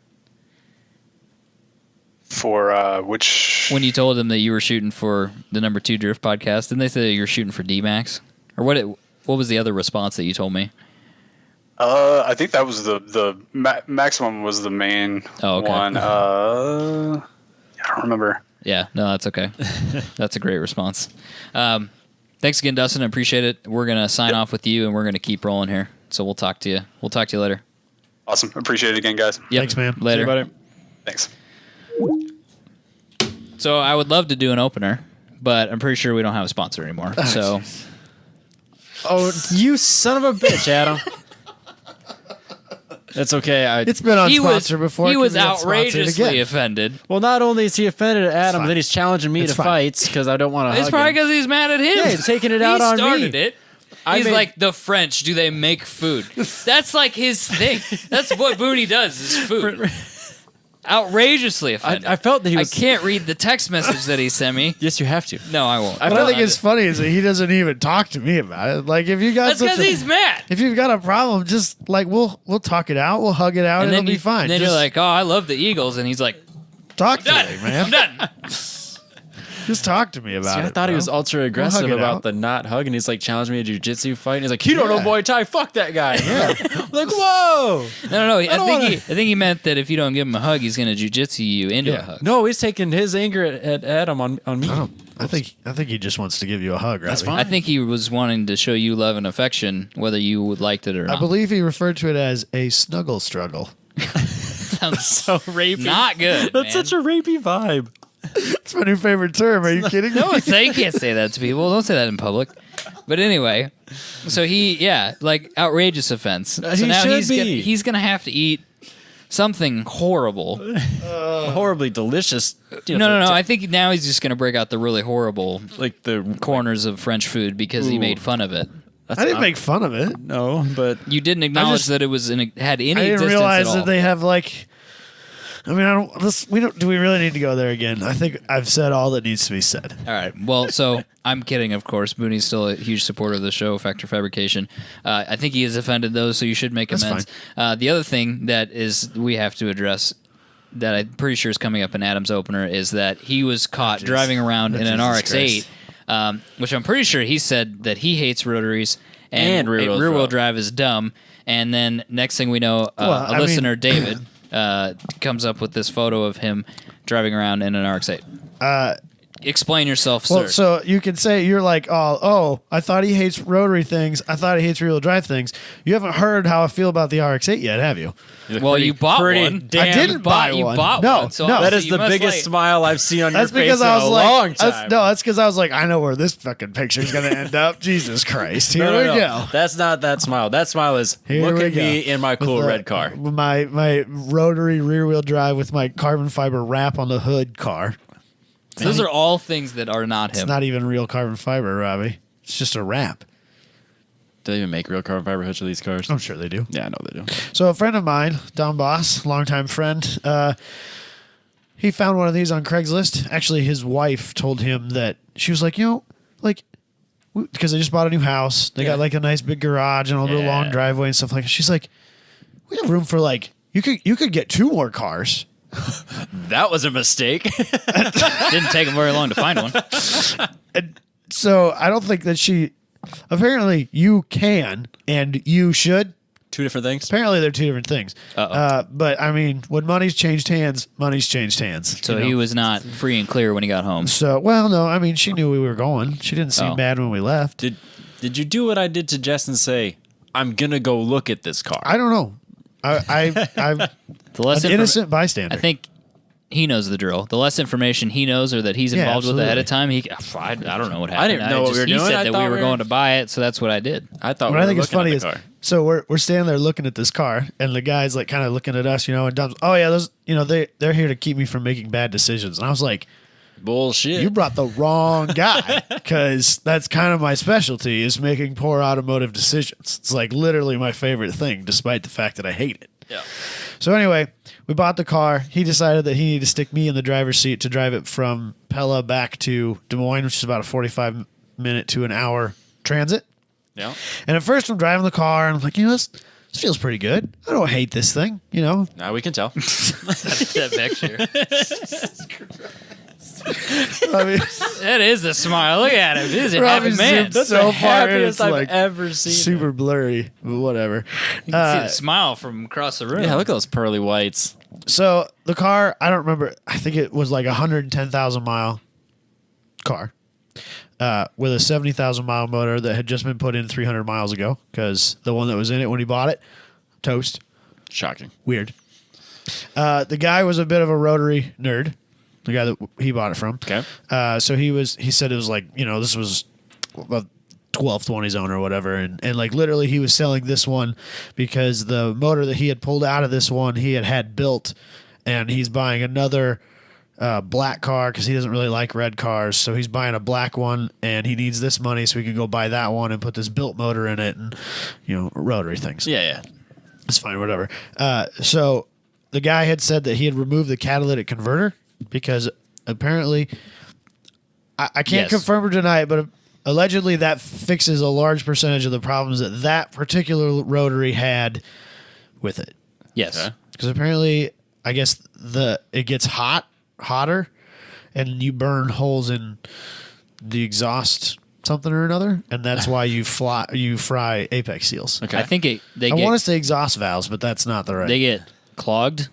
For which? When you told them that you were shooting for the number 2 drift podcast, didn't they say that you were shooting for D-Max? Or what was the other response that you told me? I think that was the Maximum was the main one. I don't remember. Yeah, no, that's okay. That's a great response. Thanks again, Dustin. I appreciate it. We're going to sign off with you, and we're going to keep rolling here. So we'll talk to you. We'll talk to you later. Awesome. Appreciate it again, guys. Yep. Thanks, man. Later. See you, buddy. Thanks. So I would love to do an opener, but I'm pretty sure we don't have a sponsor anymore. So, you son of a bitch, Adam. That's okay. It's been on sponsor before. He was outrageously offended. Well, not only is he offended at Adam, but then he's challenging me to fights because I don't want to. It's probably because he's mad at him. Yeah, he's taking it out on me. He started it. He's like, the French, do they make food? That's like his thing. That's what Booney does, is food. Outrageously offended. I felt that he was... I can't read the text message that he sent me. Yes, you have to. No, I won't. What I think is funny is that he doesn't even talk to me about it. Like, if you got That's because he's mad. If you've got a problem, just we'll talk it out. We'll hug it out, and it'll be fine. And then you're like, I love the Eagles, and he's like, talk to me, man. I'm done. Just talk to me about it. I thought he was ultra aggressive about the not hugging. He's like challenging me to jiu-jitsu fight. And he's like, you don't know Muay Thai. Fuck that guy. Yeah. Like, whoa. No. I think he meant that if you don't give him a hug, he's going to jiu-jitsu you into a hug. No, he's taking his anger at Adam on me. I think he just wants to give you a hug. That's fine. I think he was wanting to show you love and affection, whether you liked it or not. I believe he referred to it as a snuggle struggle. sounds so rapey. not good. That's man. such a rapey vibe. It's my new favorite term. Are you kidding me? No, you can't say that to people. Don't say that in public. But anyway, so outrageous offense. So He now should be. he's gonna have to eat something horrible. Horribly delicious. No. I think now he's just gonna break out the really horrible Like the corners of French food because he made fun of it. I didn't make fun of it. No, but You didn't acknowledge that it was had any. I didn't existence realize at all. that they have like. I mean, I don't. We don't. Do we really need to go there again? I think I've said all that needs to be said. All right. Well, so I'm kidding, of course. Booney's still a huge supporter of the show, Factor Fabrication. I think he has offended those, so you should make amends. The other thing that we have to address that I'm pretty sure is coming up in Adam's opener is that he was caught driving around in an RX-8, which I'm pretty sure he said that he hates rotaries and rear-wheel drive is dumb. And then next thing we know, listener, David... comes up with this photo of him driving around in an RX-8. Explain yourself, sir. Well, so you can say you're like, oh, I thought he hates rotary things. I thought he hates rear-wheel drive things. You haven't heard how I feel about the RX-8 yet, have you? Well, you bought one. I didn't buy one. You bought no, one. So no. that is the biggest smile I've seen on your face in a long time. That's because I was like, I know where this fucking picture is going to end up. Jesus Christ. Here we go. That's not that smile. That smile is, look at me in my cool red car. My rotary rear-wheel drive with my carbon fiber wrap on the hood car. So those are all things that are not him. It's not even real carbon fiber, Robbie. It's just a wrap. Do they even make real carbon fiber hoods for these cars? I'm sure they do. Yeah, I know they do. So a friend of mine, Don Boss, longtime friend, he found one of these on Craigslist. Actually, his wife told him that she was like, because they just bought a new house. They got like a nice big garage and a little long driveway and stuff like that. She's like, we have room for you could get 2 more cars. That was a mistake. Didn't take him very long to find one. And so I don't think that apparently you can and you should. 2 different things? Apparently they're 2 different things. But I mean, when money's changed hands, money's changed hands. So he was not free and clear when he got home. So, well, no, I mean, she knew we were going. She didn't seem mad when we left. Did you do what I did to Jess and say, I'm going to go look at this car? I don't know. I'm an innocent bystander. I think he knows the drill. The less information he knows or that he's involved with ahead of time, I don't know what happened. I didn't know what we were doing. He said that we were going to buy it, so that's what I did. I thought what I think is funny is, car. so we're standing there looking at this car, and the guy's like kind of looking at us, and Dom's, oh yeah, those, they're here to keep me from making bad decisions. And I was like, bullshit. You brought the wrong guy, because that's kind of my specialty, is making poor automotive decisions. It's like literally my favorite thing, despite the fact that I hate it. Yeah. So anyway, we bought the car. He decided that he needed to stick me in the driver's seat to drive it from Pella back to Des Moines, which is about a 45-minute to an hour transit. Yeah. And at first I'm driving the car, and I'm like, this feels pretty good. I don't hate this thing, Now we can tell. That picture. I mean, That is the smile. Look at him. This is a happy Robbie's man. zoomed That's so far in, it's I've like ever seen. super blurry, but whatever. you can see the smile from across the room. Yeah, look at those pearly whites. So the car, I don't remember. I think it was like a 110,000 mile car with a 70,000 mile motor that had just been put in 300 miles ago, because the one that was in it when he bought it, toast. Shocking. Weird. The guy was a bit of a rotary nerd. The guy that he bought it from. Okay. So he said it was like, this was a 12th one he's owned or whatever. And like literally he was selling this one because the motor that he had pulled out of this one, he had built, and he's buying another black car because he doesn't really like red cars. So he's buying a black one, and he needs this money so he can go buy that one and put this built motor in it and, rotary things. Yeah. It's fine, whatever. So the guy had said that he had removed the catalytic converter, because apparently, I can't confirm or deny it, but allegedly that fixes a large percentage of the problems that particular rotary had with it. Yes. Because apparently, I guess it gets hotter, and you burn holes in the exhaust something or another, and that's why you fry apex seals. Okay. I think I want to say exhaust valves, but that's not the right. They get clogged,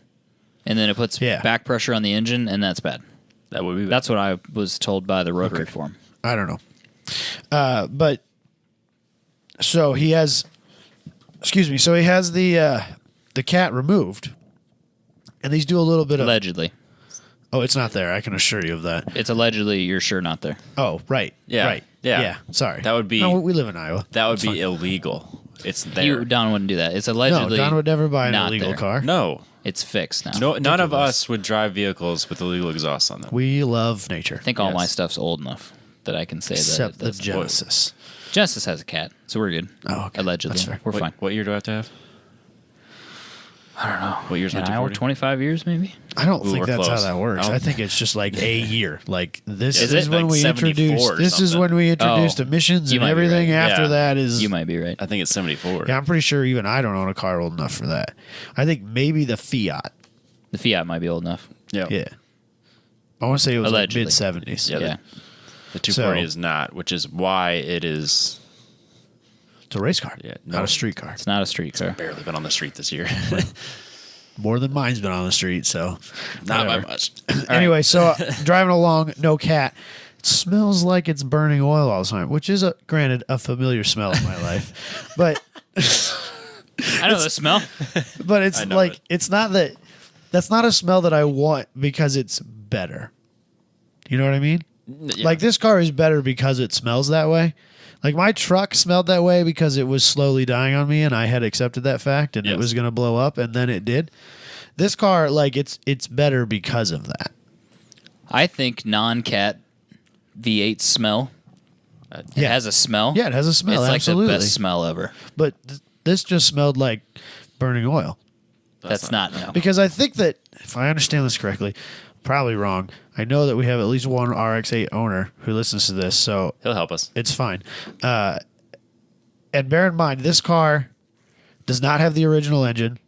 and then it puts back pressure on the engine, and that's bad. That would be bad. That's what I was told by the rotary form. I don't know. But so he has, the cat removed, And these do a little bit of. Allegedly. Oh, it's not there. I can assure you of that. It's allegedly. You're sure not there. Oh, right. Yeah. Right. Yeah. Sorry. That would be- No, we live in Iowa. That would It's be fine. illegal. It's there. Don wouldn't do that. It's No, allegedly. Don would never buy an not illegal there. car. No. It's fixed now. No, none of us would drive vehicles with illegal exhaust on them. We love nature. I think all my Yes. stuff's old enough that I can say Except that. the It doesn't. Genesis. Genesis has a cat, so we're good. Oh, okay. Allegedly, That's fair. we're fine. What year do I have to have? I don't know. What year's my An 240? 25 years, maybe. I don't Ooh, think we're that's close. how that works. Oh. I think it's just like a year. Like this Is is it when like we 74 introduced. or This is something? when we introduced Oh, emissions you and might be everything right. after Yeah. that is. You might be right. I think it's 74. Yeah, I'm pretty sure even I don't own a car old enough for that. I think maybe the Fiat. The Fiat might be old enough. Yeah. Yeah. I want to say it was like Allegedly. mid 70s. Yeah. Yeah. The 240 So- is not, which is why it is It's a race car. Yeah, Not no. a street car. It's not a street car. barely been on the street this year. More than mine's been on the street, so Not by whatever. much. Anyway, so driving along, no cat. It smells like it's burning oil all the time, which is granted a familiar smell in my life, but I know the smell. it's I know like it. it's not that. That's not a smell that I want because it's better. You know what I mean? Yeah. Like this car is better because it smells that way. Like my truck smelled that way because it was slowly dying on me, and I had accepted that fact, and it Yes. was going to blow up, and then it did. This car, like it's better because of that. I think non-cat V8 smell. It Yeah. has a smell. Yeah, it has a smell. It's absolutely. like the best smell ever. But this just smelled like burning oil. That's not no. Because I think that, if I understand this correctly, probably wrong. I know that we have at least one RX-8 owner who listens to this, so He'll help us. it's fine. And bear in mind, this car does not have the original engine.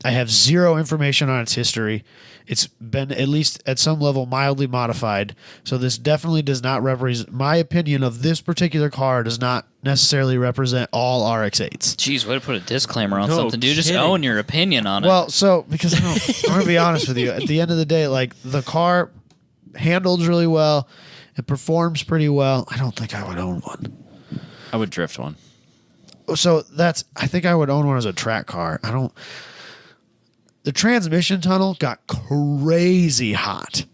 I have zero information on its history. It's been at least at some level mildly modified. So this definitely does not represent, my opinion of this particular car does not necessarily represent all RX-8s. Jeez, way to put a disclaimer on No something, dude. Just kidding. own your opinion on it. Well, so because I'm going to be honest with you, at the end of the day, like the car handles really well, it performs pretty well. I don't think I would own one. I would drift one. So I think I would own one as a track car. The transmission tunnel got crazy hot.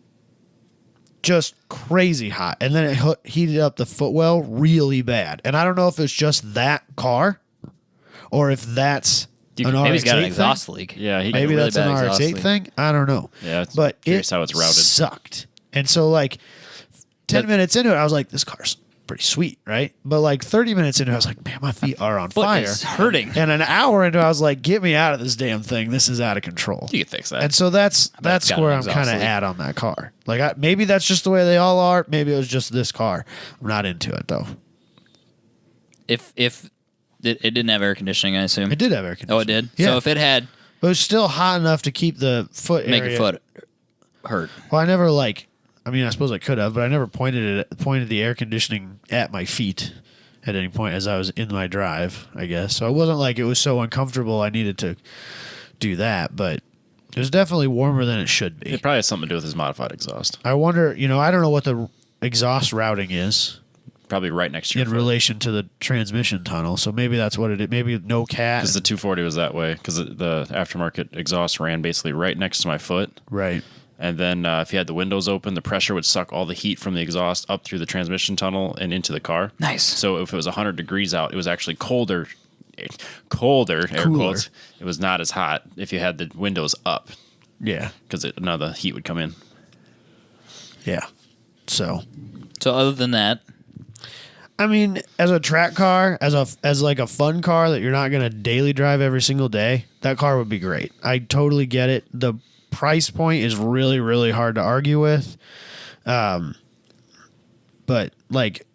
Just crazy hot. And then it heated up the footwell really bad. And I don't know if it's just that car or if that's an maybe he's got an RX-8 exhaust thing. leak. Yeah, he Maybe really that's an bad exhaust RX-8 leak. thing. I don't know. Yeah, it's but curious it how it's routed. sucked. And so like 10 But- minutes into it, I was like, this car's pretty sweet, right? But like 30 minutes into it, I was like, man, my feet are on Foot fire. is hurting. And an hour into it, I was like, get me out of this damn thing. This is out of control. You could fix that. And so that's it's got where an I'm exhaust kind of leak. at on that car. Like maybe that's just the way they all are. Maybe it was just this car. I'm not into it though. If it didn't have air conditioning, I assume. It did have air conditioning. Oh, it did. Yeah. So if it had, But it was still hot enough to keep the foot make area. your foot hurt. Well, I never I suppose I could have, but I never pointed the air conditioning at my feet at any point as I was in my drive, I guess. So it wasn't like it was so uncomfortable I needed to do that, but it was definitely warmer than it should be. It probably has something to do with his modified exhaust. I wonder, I don't know what the exhaust routing is Probably right next to your in foot. relation to the transmission tunnel. So maybe that's what it is. Maybe no cat. Because the 240 was that way. Because the aftermarket exhaust ran basically right next to my foot. Right. And then if you had the windows open, the pressure would suck all the heat from the exhaust up through the transmission tunnel and into the car. Nice. So if it was 100 degrees out, it was actually colder, air quotes. It was not as hot if you had the windows up Yeah. because now the heat would come in. Yeah. So, So other than that, I mean, as a track car, as like a fun car that you're not going to daily drive every single day, that car would be great. I totally get it. The price point is really, really hard to argue with. But like,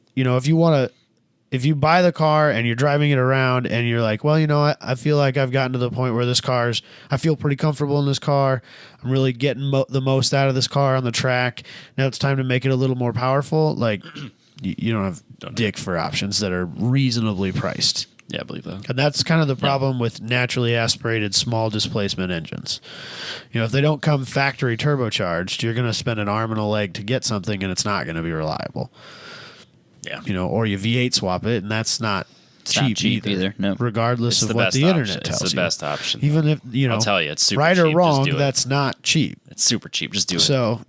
if you buy the car and you're driving it around and you're like, well, I feel like I've gotten to the point where I feel pretty comfortable in this car. I'm really getting the most out of this car on the track. Now it's time to make it a little more powerful. Like, you don't have dick for options that are reasonably priced. Yeah, I believe that. And that's kind of the problem with naturally aspirated small displacement engines. If they don't come factory turbocharged, you're going to spend an arm and a leg to get something and it's not going to be reliable. Yeah. Or you V8 swap it and that's not It's not cheap either. No. Regardless It's of the what best the option. internet tells you. It's the best option. Even if, I'll tell you, it's super right cheap. or wrong, Just do it. that's not cheap. It's super cheap. Just do it. So,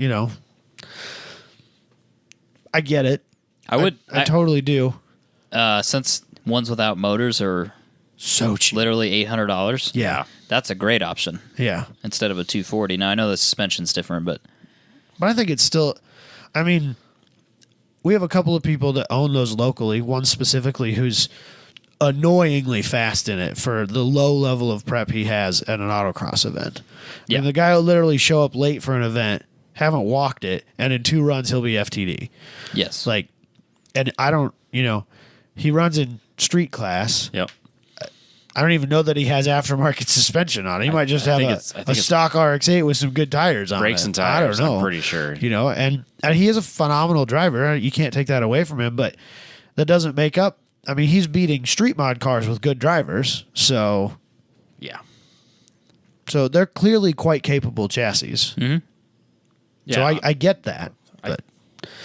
I get it. I totally do. since ones without motors are So cheap. literally $800. Yeah. That's a great option Yeah. instead of a 240. Now I know the suspension's different, but But I think it's still, I mean, we have a couple of people that own those locally, one specifically who's annoyingly fast in it for the low level of prep he has at an autocross event. Yeah. And the guy will literally show up late for an event, haven't walked it, and in 2 runs he'll be FTD. yes. Like, and I don't, he runs in street class. Yep. I don't even know that he has aftermarket suspension on it. He might just I have think a it's stock RX-8 with some good tires on Brakes it. and tires. I don't know. I'm pretty sure. And he is a phenomenal driver. You can't take that away from him, but that doesn't make up. I mean, he's beating street mod cars with good drivers, so Yeah. they're clearly quite capable chassis. Mm-hmm. Yeah. So I get that. But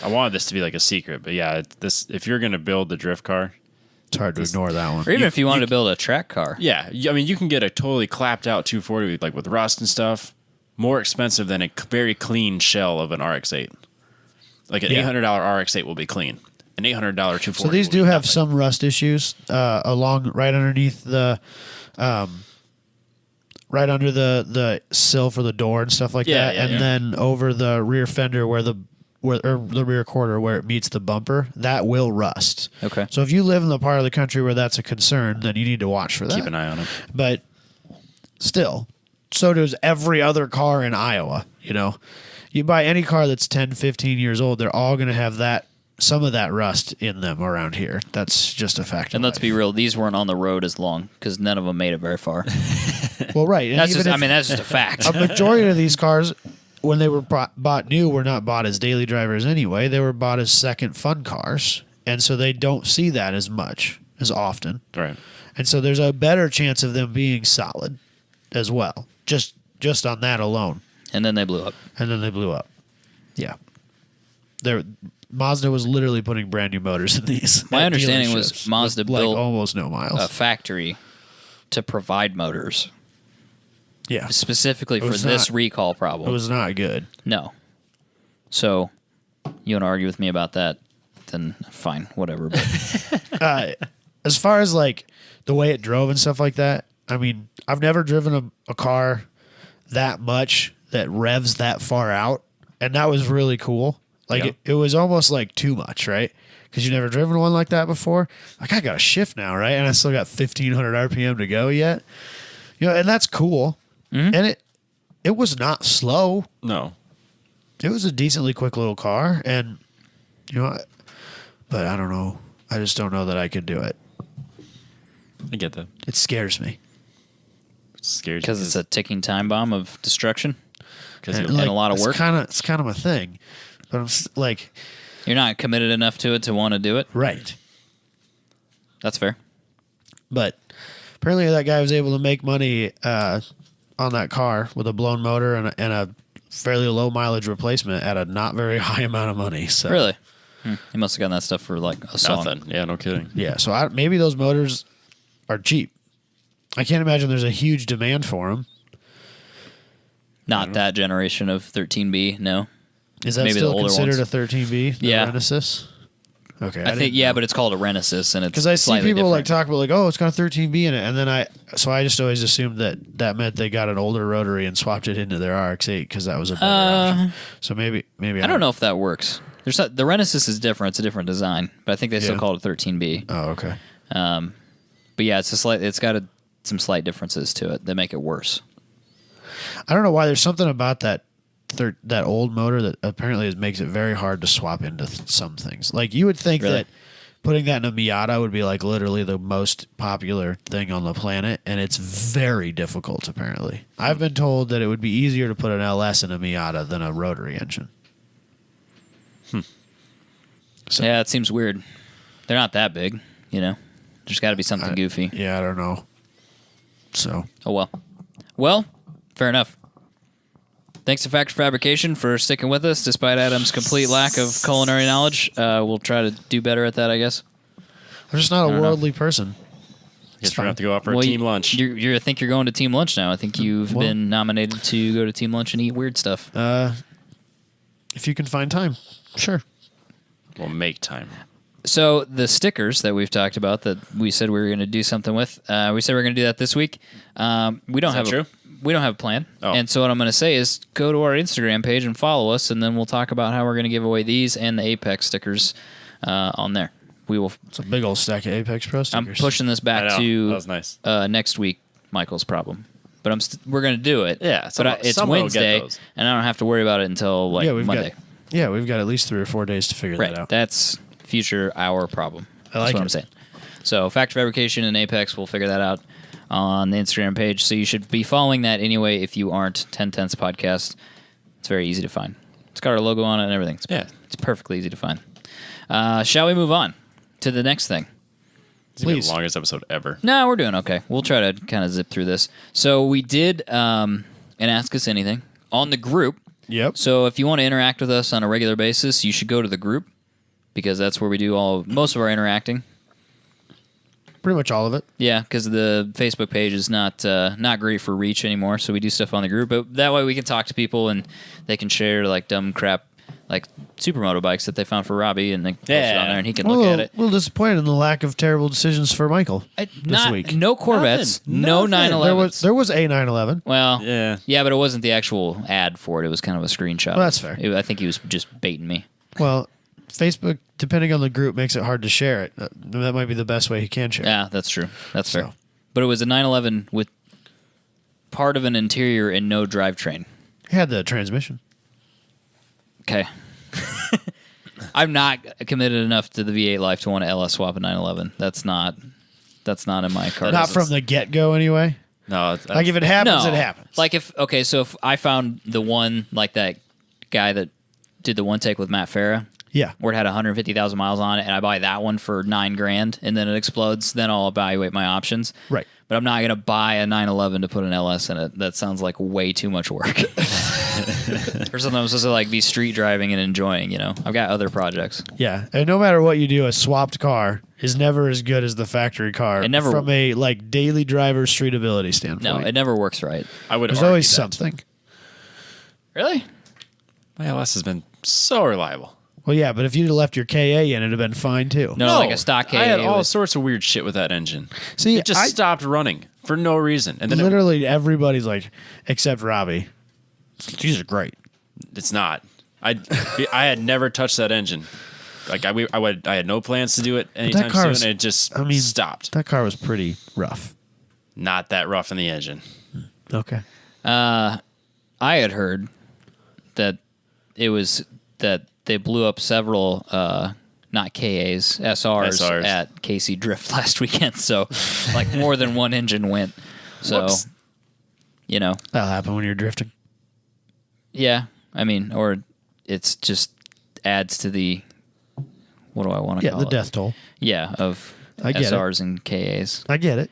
I wanted this to be like a secret, but yeah, if you're gonna build the drift car, it's hard to ignore that one. Or even if you wanted to build a track car. yeah, I mean, you can get a totally clapped out 240 like with rust and stuff, more expensive than a very clean shell of an RX-8. Like an $800 RX-8 will be clean. An $800 240. So these will do be have nothing. some rust issues along right underneath the, right under the sill for the door and stuff like Yeah, that, yeah, and yeah. then over the rear fender or the rear quarter where it meets the bumper, that will rust. Okay. So if you live in the part of the country where that's a concern, then you need to watch for that. Keep an eye on it. But still, so does every other car in Iowa. You buy any car that's 10, 15 years old, they're all going to have some of that rust in them around here. That's just a fact. And let's be real, these weren't on the road as long because none of them made it very far. well, right. And That's even just, if that's just a fact. a majority of these cars, when they were bought new, were not bought as daily drivers anyway. They were bought as second fun cars, and so they don't see that as much as often. Right. And so there's a better chance of them being solid as well, just on that alone. And then they blew up. And then they blew up. Yeah. Mazda was literally putting brand new motors in these. My at understanding was dealerships Mazda with, built almost no miles. a factory to provide motors yeah. specifically for was this not- recall problem. It was not good. No. So, you want to argue with me about that? Then fine, whatever. But As far as like the way it drove and stuff like that, I mean, I've never driven a car that much that revs that far out, and that was really cool. Like Yeah. it was almost like too much, right? Because you never driven one like that before. Like I got a shift now, right? And I still got 1,500 RPM to go yet. And that's cool. Mm-hmm. And it was not slow. No. It was a decently quick little car, and but I don't know. I just don't know that I could do it. I get that. It scares me. It's scary because it's a ticking time bomb of destruction because and a lot of work. It's kind of my thing, but I'm like, You're not committed enough to it to want to do it. right. That's fair. But apparently that guy was able to make money on that car with a blown motor and a fairly low mileage replacement at a not very high amount of money. So Really? He must have gotten that stuff for like a song. nothing. Yeah, no kidding. yeah, so maybe those motors are cheap. I can't imagine there's a huge demand for them. Not that generation of 13B, no. Is that Maybe the still older considered ones. a 13B? The Yeah. Renesis? Okay. I think, yeah, but it's called a Renesis, and it's because I see slightly people like different. talk about like, oh, it's got a 13B in it, and then I just always assumed that meant they got an older rotary and swapped it into their RX-8 because that was a better option. So maybe I don't know if that works. The Renesis is different; it's a different design, but I think they still Yeah. call it 13B. Oh, okay. But yeah, it's got some slight differences to it that make it worse. I don't know why. There's something about that old motor that apparently makes it very hard to swap into some things. Like you would think Really? that putting that in a Miata would be like literally the most popular thing on the planet, and it's very difficult. Apparently, I've been told that it would be easier to put an LS in a Miata than a rotary engine. So- Yeah, it seems weird. They're not that big, There's got to be something goofy. Yeah, I don't know. So Oh well. Well, fair enough. Thanks to Factor Fabrication for sticking with us despite Adam's complete lack of culinary knowledge. We'll try to do better at that, I guess. I'm just not a don't know. worldly person. Guess we're gonna have to go out for a team lunch. I think you're going to team lunch now. I think you've been nominated to go to team lunch and eat weird stuff. If you can find time, sure. We'll make time. So the stickers that we've talked about that we said we were going to do something with, we said we are going to do that this week. We don't have true? We don't have a plan. Oh. And so what I'm going to say is go to our Instagram page and follow us, and then we'll talk about how we're going to give away these and the Apex stickers on there. We will. It's a big old stack of Apex Pro stickers. I'm pushing this I back know. to That was nice. Next week, Michael's problem. But we're going to do it. Yeah, but it's someone will get Wednesday, those. and I don't have to worry about it until Monday. We've got at least 3 or 4 days to figure that out. That's future our problem. I like That's what it. I'm saying. So Factor Fabrication and Apex, we'll figure that out on the Instagram page. So you should be following that anyway if you aren't 10 Tenths Podcast. It's very easy to find. It's got our logo on it and everything. It's perfectly easy to find. Shall we move on to the next thing? It's gonna be Please. the longest episode ever. No, we're doing okay. We'll try to kind of zip through this. So we did an Ask Us Anything on the group. Yep. So if you want to interact with us on a regular basis, you should go to the group because that's where we do most of our interacting. Pretty much all of it. Yeah, because the Facebook page is not great for reach anymore, so we do stuff on the group. But that way we can talk to people and they can share like dumb crap, like supermoto bikes that they found for Robbie, and they post it on there and he can look at it. A little disappointed in the lack of terrible decisions for Michael this week. No Corvettes, no Nothing. 911s. There was a 911. Well, Yeah. but it wasn't the actual ad for it. It was kind of a screenshot. Well, that's fair. I think he was just baiting me. Well, Facebook, depending on the group, makes it hard to share it. That might be the best way he can share it. Yeah, that's true. That's fair. So. But it was a 911 with part of an interior and no drivetrain. He had the transmission. Okay. I'm not committed enough to the V8 life to want to LS swap a 911. That's not in my card. Not from the get-go, anyway. No, Like, if it happens, no. it happens. Like if I found the one, like that guy that did the one take with Matt Farah, Yeah. where it had 150,000 miles on it, and I buy that one for $9,000, and then it explodes, then I'll evaluate my options. Right. But I'm not going to buy a 911 to put an LS in it. That sounds like way too much work. Or something I'm supposed to like be street driving and enjoying, you know? I've got other projects. Yeah. And no matter what you do, a swapped car is never as good as the factory car It never- from a like daily driver streetability standpoint. No, it never works right. I would There's argue always that. something. Really? My LS has been so reliable. Well, yeah, but if you'd have left your KA in, it'd have been fine too. No, like a stock KA. I had all with- sorts of weird shit with that engine. See, It just stopped running for no reason, and then literally everybody's like, except Robbie. These are great. it's not. I had never touched that engine. Like I had no plans to do it anytime car soon. was- And it just stopped. That car was pretty rough. Not that rough in the engine. Okay. I had heard that it was that they blew up several, not KAs, SRs at KC Drift last weekend. So, like, more than one engine went. So, Whoops. you know, That'll happen when you're drifting. yeah. I mean, or it's just adds to the, what do I want to Yeah, call the it? death toll. Yeah, of I get SRs and KAs. I get it.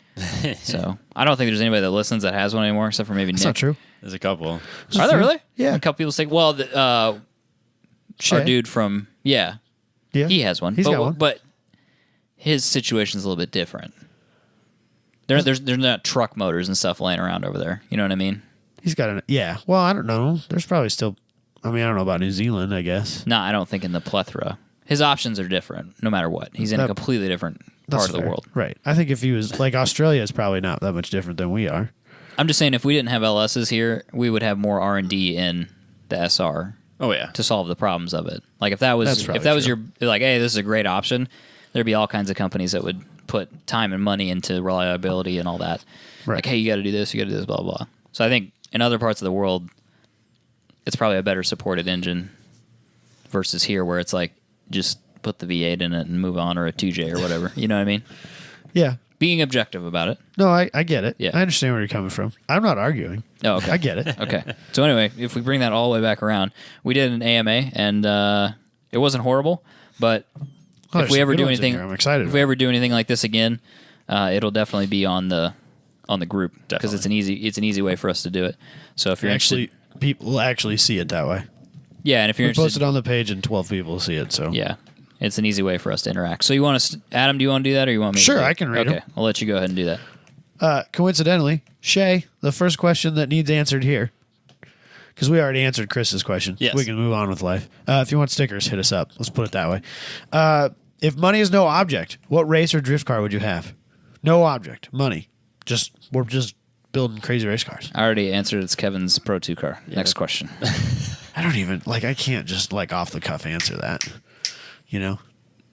So, I don't think there's anybody that listens that has one anymore, except for maybe It's Nick. not true. There's a couple. Are there really? Yeah. A couple people say, well, our Shay. dude from, yeah, Yeah. he has one. He's got one. But his situation's a little bit different. There's not truck motors and stuff laying around over there. You know what I mean? He's got an. Yeah. Well, I don't know. There's probably still. I mean, I don't know about New Zealand, I guess. No, I don't think in the plethora. His options are different no matter what. He's in a That- completely different That's part of the fair. world. Right. I think if he was. Like, Australia is probably not that much different than we are. I'm just saying if we didn't have LSs here, we would have more R&D in the SR Oh yeah. to solve the problems of it. Like if that was That's probably your like, hey, this is a great option, there'd be all kinds of companies that would put time and money into reliability and all that. Right. Like, hey, you got to do this, you got to do this, blah blah blah. So I think in other parts of the world, it's probably a better supported engine versus here where it's like just put the V8 in it and move on, or a 2J or whatever. You know what I mean? Yeah. Being objective about it. No, I get it. Yeah. I understand where you're coming from. I'm not arguing. Oh, okay. I get it. Okay. So anyway, if we bring that all the way back around, we did an AMA and it wasn't horrible, but Oh, if there's we some ever good do ones in anything, here. I'm excited. if we ever do anything like this again, it'll definitely be on the group because it's an easy way for us to do it. So if you're actually, interested, people will actually see it that way. yeah, and if you're We post interested, it on the page and 12 people will see it. So yeah, It's an easy way for us to interact. So you want to, Adam? Do you want to do that, or you want me? Sure, to do it? I can read 'em. Okay, I'll let you go ahead and do that. Coincidentally, Shay, the first question that needs answered here, because we already answered Chris's question. Yes. We can move on with life. If you want stickers, hit us up. Let's put it that way. If money is no object, what race or drift car would you have? No object, money. We're just building crazy race cars. I already answered. It's Kevin's Pro 2 car. Next question. I don't even I can't just off the cuff answer that. You know,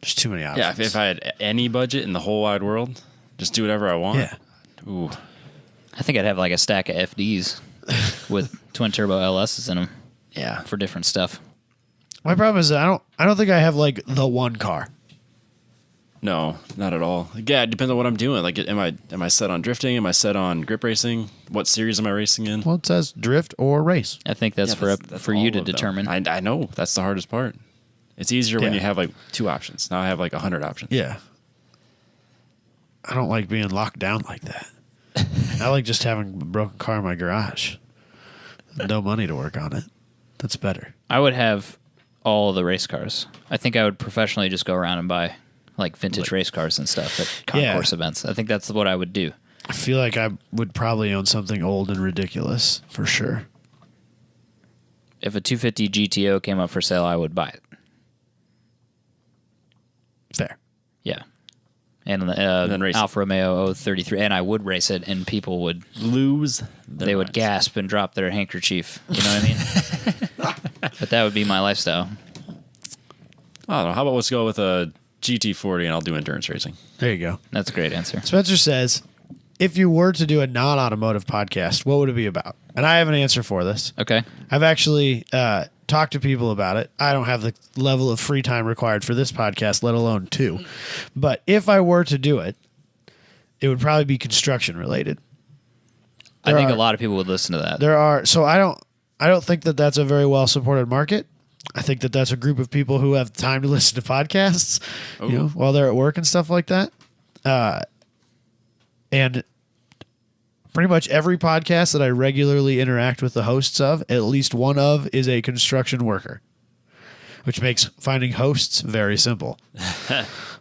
there's too many options. Yeah, if I had any budget in the whole wide world, just do whatever I want. Yeah. Ooh. I think I'd have like a stack of FDs with twin turbo LSs in them Yeah. for different stuff. My problem is that I don't think I have the one car. No, not at all. Yeah, it depends on what I'm doing. Like, am I set on drifting? Am I set on grip racing? What series am I racing in? Well, it says drift or race. I think that's Yeah, for you all to of them. determine. I know that's the hardest part. It's easier when Yeah. you have 2 options. Now I have 100 options. Yeah. I don't like being locked down like that. I like just having a broken car in my garage. No money to work on it. That's better. I would have all of the race cars. I think I would professionally just go around and buy vintage race cars and stuff at concourse events. I think that's what I would do. I feel like I would probably own something old and ridiculous for sure. If a 250 GTO came up for sale, I would buy it. Fair. Yeah. And then race Alfa Romeo 033, and I would race it, and people would Lose. they would gasp and drop their handkerchief. You know what I mean? But that would be my lifestyle. I don't know. How about let's go with a GT40 and I'll do endurance racing. There you go. That's a great answer. Spencer says, if you were to do a non-automotive podcast, what would it be about? And I have an answer for this. Okay. I've actually talked to people about it. I don't have the level of free time required for this podcast, let alone 2. But if I were to do it, it would probably be construction related. I think a lot of people would listen to that. So I don't think that that's a very well supported market. I think that that's a group of people who have time to listen to podcasts, while they're at work and stuff like that. And pretty much every podcast that I regularly interact with the hosts of, at least one of, is a construction worker, which makes finding hosts very simple.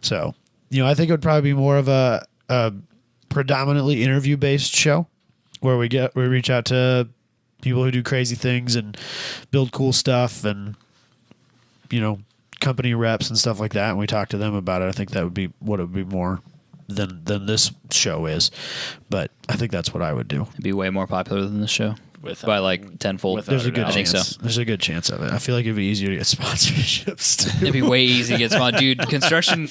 So, I think it would probably be more of a predominantly interview-based show where we reach out to people who do crazy things and build cool stuff and, company reps and stuff like that. And we talk to them about it. I think that would be what it would be more than this show is. But I think that's what I would do. It'd be way more popular than this show by tenfold. There's a good I think chance. so. There's a good chance of it. I feel like it'd be easier to get sponsorships too. It'd be way easy to get small, dude. Construction,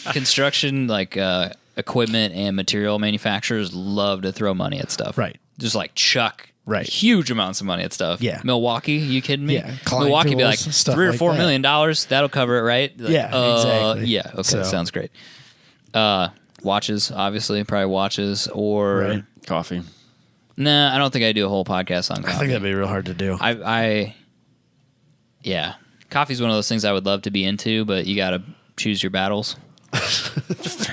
equipment and material manufacturers love to throw money at stuff. Right. Just chuck Right. huge amounts of money at stuff. Yeah. Milwaukee, you kidding me? Yeah. Klein Milwaukee be tools, stuff $3 or like $4 that. million. That'll cover it, right? Exactly. Yeah. Okay. So- Sounds great. Watches, obviously, probably watches or Right. Coffee. nah. I don't think I do a whole podcast on coffee. I think that'd be real hard to do. Yeah, coffee's one of those things I would love to be into, but you got to choose your battles.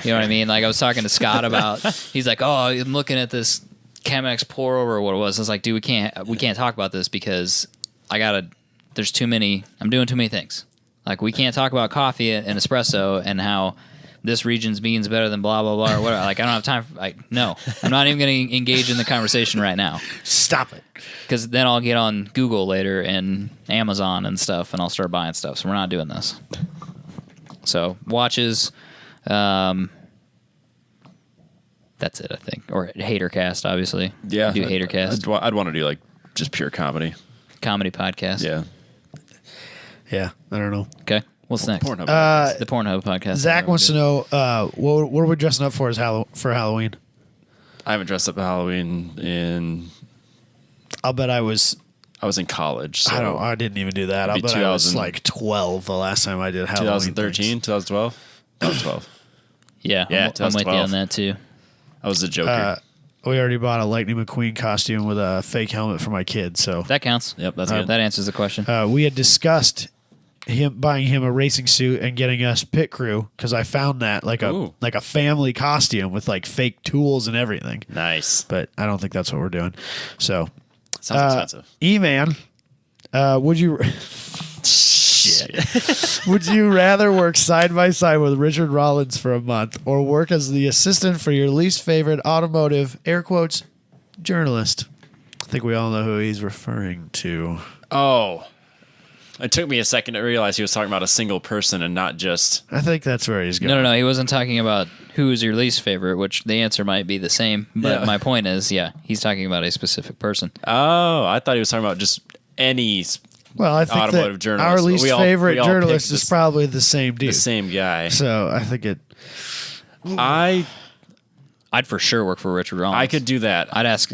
You know what I mean? I was talking to Scott about. He's like, "Oh, I'm looking at this Chemex pour over or what it was." I was like, "Dude, we can't talk about this because there's too many. I'm doing too many things. We can't talk about coffee and espresso and how this region's beans better than blah blah blah or whatever. I don't have time. No, I'm not even going to engage in the conversation right now. Stop it. Because then I'll get on Google later and Amazon and stuff, and I'll start buying stuff. So we're not doing this. So watches, that's it, I think. Or Hatercast, obviously. Yeah. Do Hatercast. I'd want to do just pure comedy. Comedy podcast. Yeah. Yeah, I don't know. Okay. What's next? Pornhub. The Pornhub podcast. Zach wants to know what are we dressing up for for Halloween? I haven't dressed up for Halloween in. I'll bet I was. I was in college. So I didn't even do that. I'll Maybe bet I was 2000 12 the last time I did Halloween. 2013, 2012. That was 12. Yeah, Yeah, I'm with you 2012. on that too. I was the Joker. We already bought a Lightning McQueen costume with a fake helmet for my kid. So That counts. Yep, that's good. That answers the question. we had discussed buying him a racing suit and getting us pit crew because I found that Ooh. a family costume with fake tools and everything. Nice. But I don't think that's what we're doing. So Sounds expensive. E-Man, would you Shit. Would you rather work side by side with Richard Rollins for a month or work as the assistant for your least favorite automotive, air quotes, journalist? I think we all know who he's referring to. Oh. It took me a second to realize he was talking about a single person and not just... I think that's where he's going. No. He wasn't talking about who is your least favorite, which the answer might be the same. But Yeah. my point is, he's talking about a specific person. Oh, I thought he was talking about just any Well, I think automotive that journalist. our least We all favorite picked journalist is this- probably the same dude. the same guy. So I think it. I I'd for sure work for Richard Rollins. could do that. I'd ask,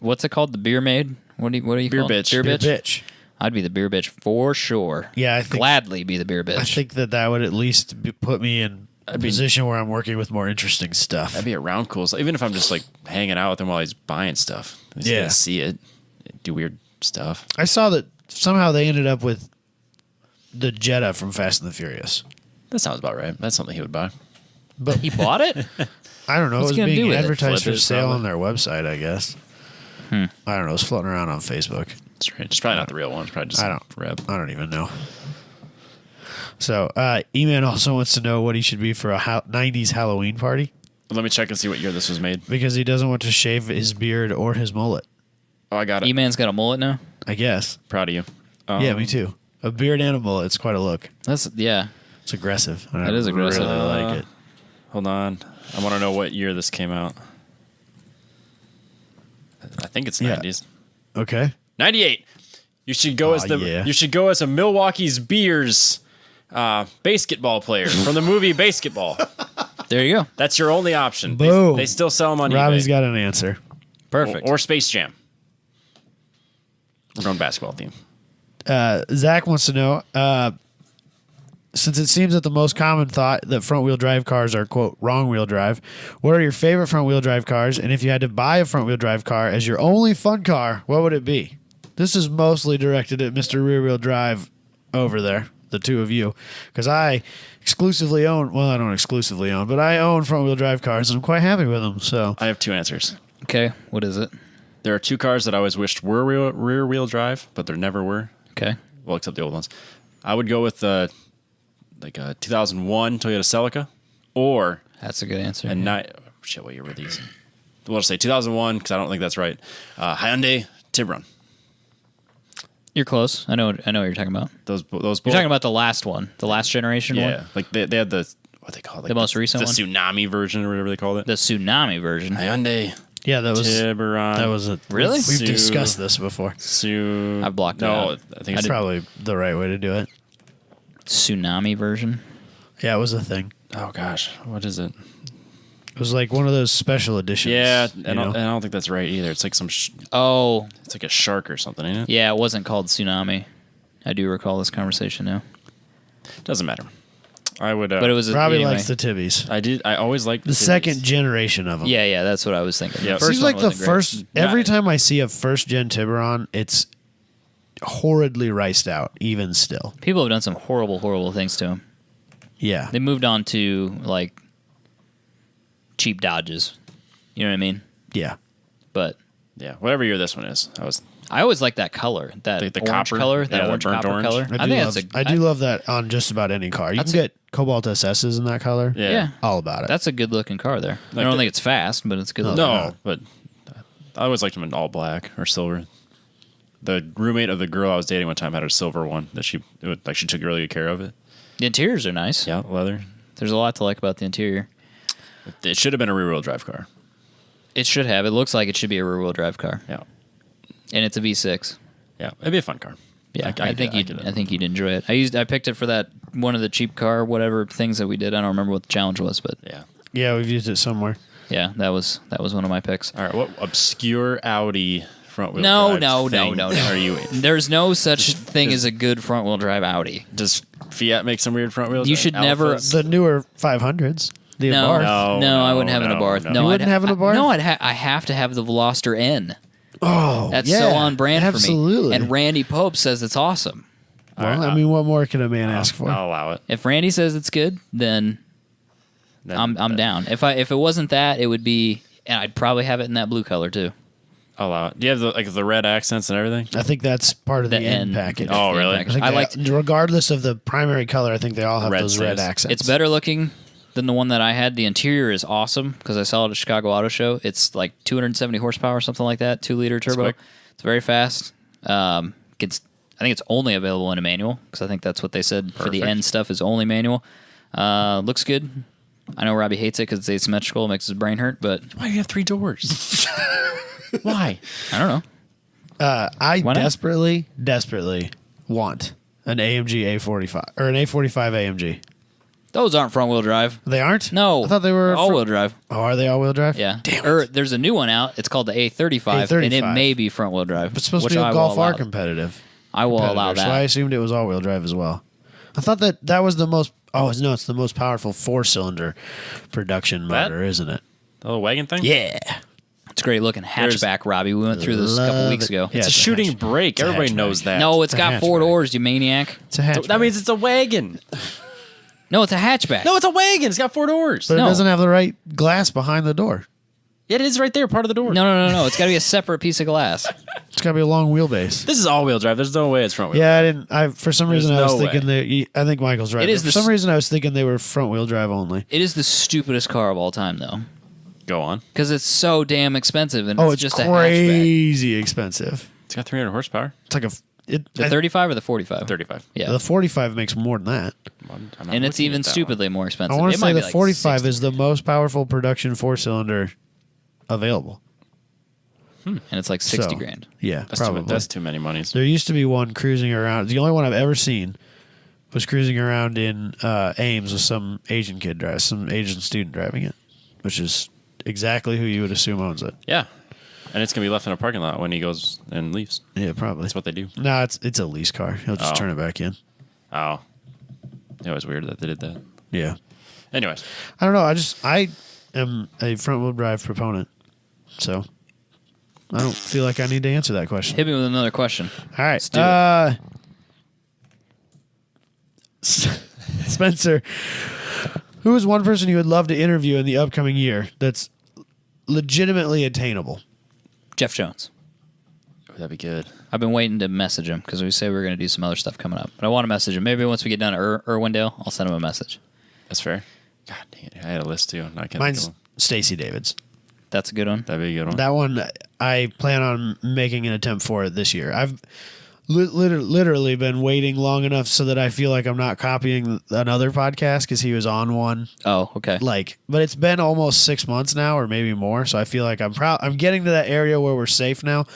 what's it called? The beer maid? What do you Beer call it? bitch. Beer Beer bitch? bitch. I'd be the beer bitch for sure. Yeah, I think. Gladly be the beer bitch. I think that would at least put me in a position where I'm working with more interesting stuff. That'd be around cool. So even if I'm just like hanging out with him while he's buying stuff, I just Yeah. gotta see it, do weird stuff. I saw that somehow they ended up with the Jetta from Fast and the Furious. That sounds about right. That's something he would buy. But he bought it? I don't know. What's it he was gonna do being with it? advertised Flip for it, sale probably. on their website, I guess. I don't know. It was floating around on Facebook. That's right. It's probably not the real one. It's probably just I don't. rep. I don't even know. So, E-Man also wants to know what he should be for a 90s Halloween party Let me check and see what year this was made. because he doesn't want to shave his beard or his mullet, Oh, I got it. E-Man's got a mullet now? I guess. Proud of you. Yeah, me too. A beard and a mullet. It's quite a look. Yeah. It's aggressive. That is aggressive. I really like it. Hold on. I want to know what year this came out. I think it's Yeah. 90s. Okay. 98. You should go as the. yeah. You should go as a Milwaukee's Beers basketball player from the movie Basketball. There you go. That's your only option. Boom. They still sell them on Robbie's eBay. got an answer. Perfect. Or Space Jam. We're going basketball theme. Zach wants to know, since it seems that the most common thought that front-wheel drive cars are, quote, wrong-wheel drive, what are your favorite front-wheel drive cars? And if you had to buy a front-wheel drive car as your only fun car, what would it be? This is mostly directed at Mr. Rear-Wheel Drive over there, the two of you, because I exclusively own, well, I don't exclusively own, but I own front-wheel drive cars, and I'm quite happy with them, so. I have two answers. Okay. What is it? There are two cars that I always wished were rear-wheel drive, but there never were. Okay. Well, except the old ones. I would go with like a 2001 Toyota Celica or That's a good answer. a what year were these? We'll just say 2001 because I don't think that's right. Hyundai Tiburon. You're close. I know what you're talking about. Those You're both. talking about the last one, the last generation Yeah, one? like they had the what they call it, like The most recent the one? tsunami version or whatever they called it. The tsunami version. Hyundai Yeah, that was Tiburon. a Really? We've discussed this before. I've blocked it no, out. I think it's Probably the right way to do it. Tsunami version. Yeah, it was a thing. oh gosh, what is it? It was like one of those special editions. Yeah, you I know? don't think that's right either. It's like Oh, it's like a shark or something, ain't it? yeah, it wasn't called Tsunami. I do recall this conversation now. Doesn't matter. I would. But it was Robbie anyway. likes the Tibbies. I always liked The second generation of them. Yeah, that's what I was thinking. Yeah. The first Seems one like the wasn't great. first. Every time I see a first gen Tiburon, it's horridly riced out. Even still. People have done some horrible things to him. Yeah. They moved on to like cheap Dodges. You know what I mean? Yeah. But Yeah, whatever year this one is, I always like that color, that The orange copper? color, Yeah, that the orange burnt copper orange. color. I do love that on just about any car. You can That's get Cobalt SSs in that color. Yeah. Yeah, All about it. that's a good looking car there. I Like don't the- think it's fast, but it's good. looking. No, but I always liked them in all black or silver. The roommate of the girl I was dating one time had a silver one that she took really good care of it. The interiors are nice. Yeah, leather. There's a lot to like about the interior. It should have been a rear-wheel drive car. It should have. It looks like it should be a rear-wheel drive car, Yeah, and it's a V6. yeah, it'd be a fun car. Yeah, I I think you'd enjoy it. I picked it for that one of the cheap car whatever things that we did. I don't remember what the challenge was, but Yeah. yeah, we've used it somewhere. yeah, that was one of my picks. All right, what obscure Audi front-wheel No, drive no, thing no. are you? There's no such thing as a good front-wheel drive Audi. Does Fiat make some weird front-wheel drive? You should never- Alphas? The newer 500s. The No, Abarth. no, I wouldn't have an no, Abarth. no. No, You I'd wouldn't have an Abarth? No, I have to have the Veloster N. Oh, That's yeah, so on brand for me. absolutely. And Randy Pope says it's awesome. Well, I mean, what more can a man ask for? I'll allow it. If Randy says it's good, then I'm down. If it wasn't that, it would be, and I'd probably have it in that blue color too. I'll allow it. Do you have the red accents and everything? I think that's part of the end package. Oh, really? I think I regardless of the primary color, I think they all have Red those red stays. accents. It's better looking than the one that I had. The interior is awesome because I saw it at Chicago Auto Show. It's like 270 horsepower or something like that, 2-liter turbo. quick. It's very fast. I think it's only available in a manual because I think that's what they said for the Perfect. end stuff is only manual. Looks good. I know Robbie hates it because it's asymmetrical. It makes his brain hurt, but Why do you have 3 doors? Why? I don't know. I Why not? desperately want an AMG A45 or an A45 AMG. Those aren't front-wheel drive. They aren't? No. I thought they were all-wheel drive. Oh, are they all-wheel drive? Yeah. Damn Or it. there's a new one out. It's called the A35, and it A35. may be front-wheel drive. It's supposed which to be I a will Golf allow. R competitive. I will allow competitor, So I that. assumed it was all-wheel drive as well. I thought that was the most. Oh no, it's the most powerful 4-cylinder production That? motor, isn't it? The little wagon thing? Yeah. It's a great looking hatchback, Robbie. We went through this a couple Love weeks it. ago. Yeah, It's a it's a shooting hatch- brake. it's a Everybody hatchback. knows that. No, it's a got 4 hatchback. doors, you maniac. It's a hatchback. That means it's a wagon. No, it's a hatchback. No, it's a wagon. It's got 4 doors. But No. it doesn't have the right glass behind the door. It is right there, part of the door. No. It's got to be a separate piece of glass. It's got to be a long wheelbase. This is all-wheel drive. There's no way it's front-wheel. Yeah, for some reason I There's was no thinking I think Michael's right. It is For the some s- reason I was thinking they were front wheel drive only. It is the stupidest car of all time, though, Go on. because it's so damn expensive, and Oh, it's it's just a hatchback. crazy expensive. It's got 300 horsepower. It's like The 35 or the 45? 35. Yeah, the 45 makes more than that. I'm not and it's looking even at that stupidly more expensive. I want It to might say be the like 45 60, is the most powerful production 4-cylinder available. and it's like 60 So, grand. Yeah, That's probably. that's too many monies. There used to be one cruising around. The only one I've ever seen was cruising around in Ames with some Asian student driving it, which is exactly who you would assume owns it. Yeah. And it's going to be left in a parking lot when he goes and leaves. Yeah, probably. That's what they do. No, it's a lease car. He'll just Oh. turn it back in. Oh. It was weird that they did that. Yeah. Anyways. I don't know. I am a front wheel drive proponent, so I don't feel like I need to answer that question. Hit me with another question. All right, do it. Spencer, who is one person you would love to interview in the upcoming year that's legitimately attainable? Jeff Jones. Oh, that'd be good. I've been waiting to message him because we say we're going to do some other stuff coming up. But I want to message him. Maybe once we get down to Irwindale, I'll send him a message. That's fair. God dang it. I had a list too. And I can't think Mine's of one. Stacey Davids. That's a good one. That'd be a good one. That one, I plan on making an attempt for it this year. I've literally been waiting long enough so that I feel like I'm not copying another podcast because he was on one. Oh, okay. But it's been almost 6 months now, or maybe more. So I feel like I'm getting to that area where we're safe now,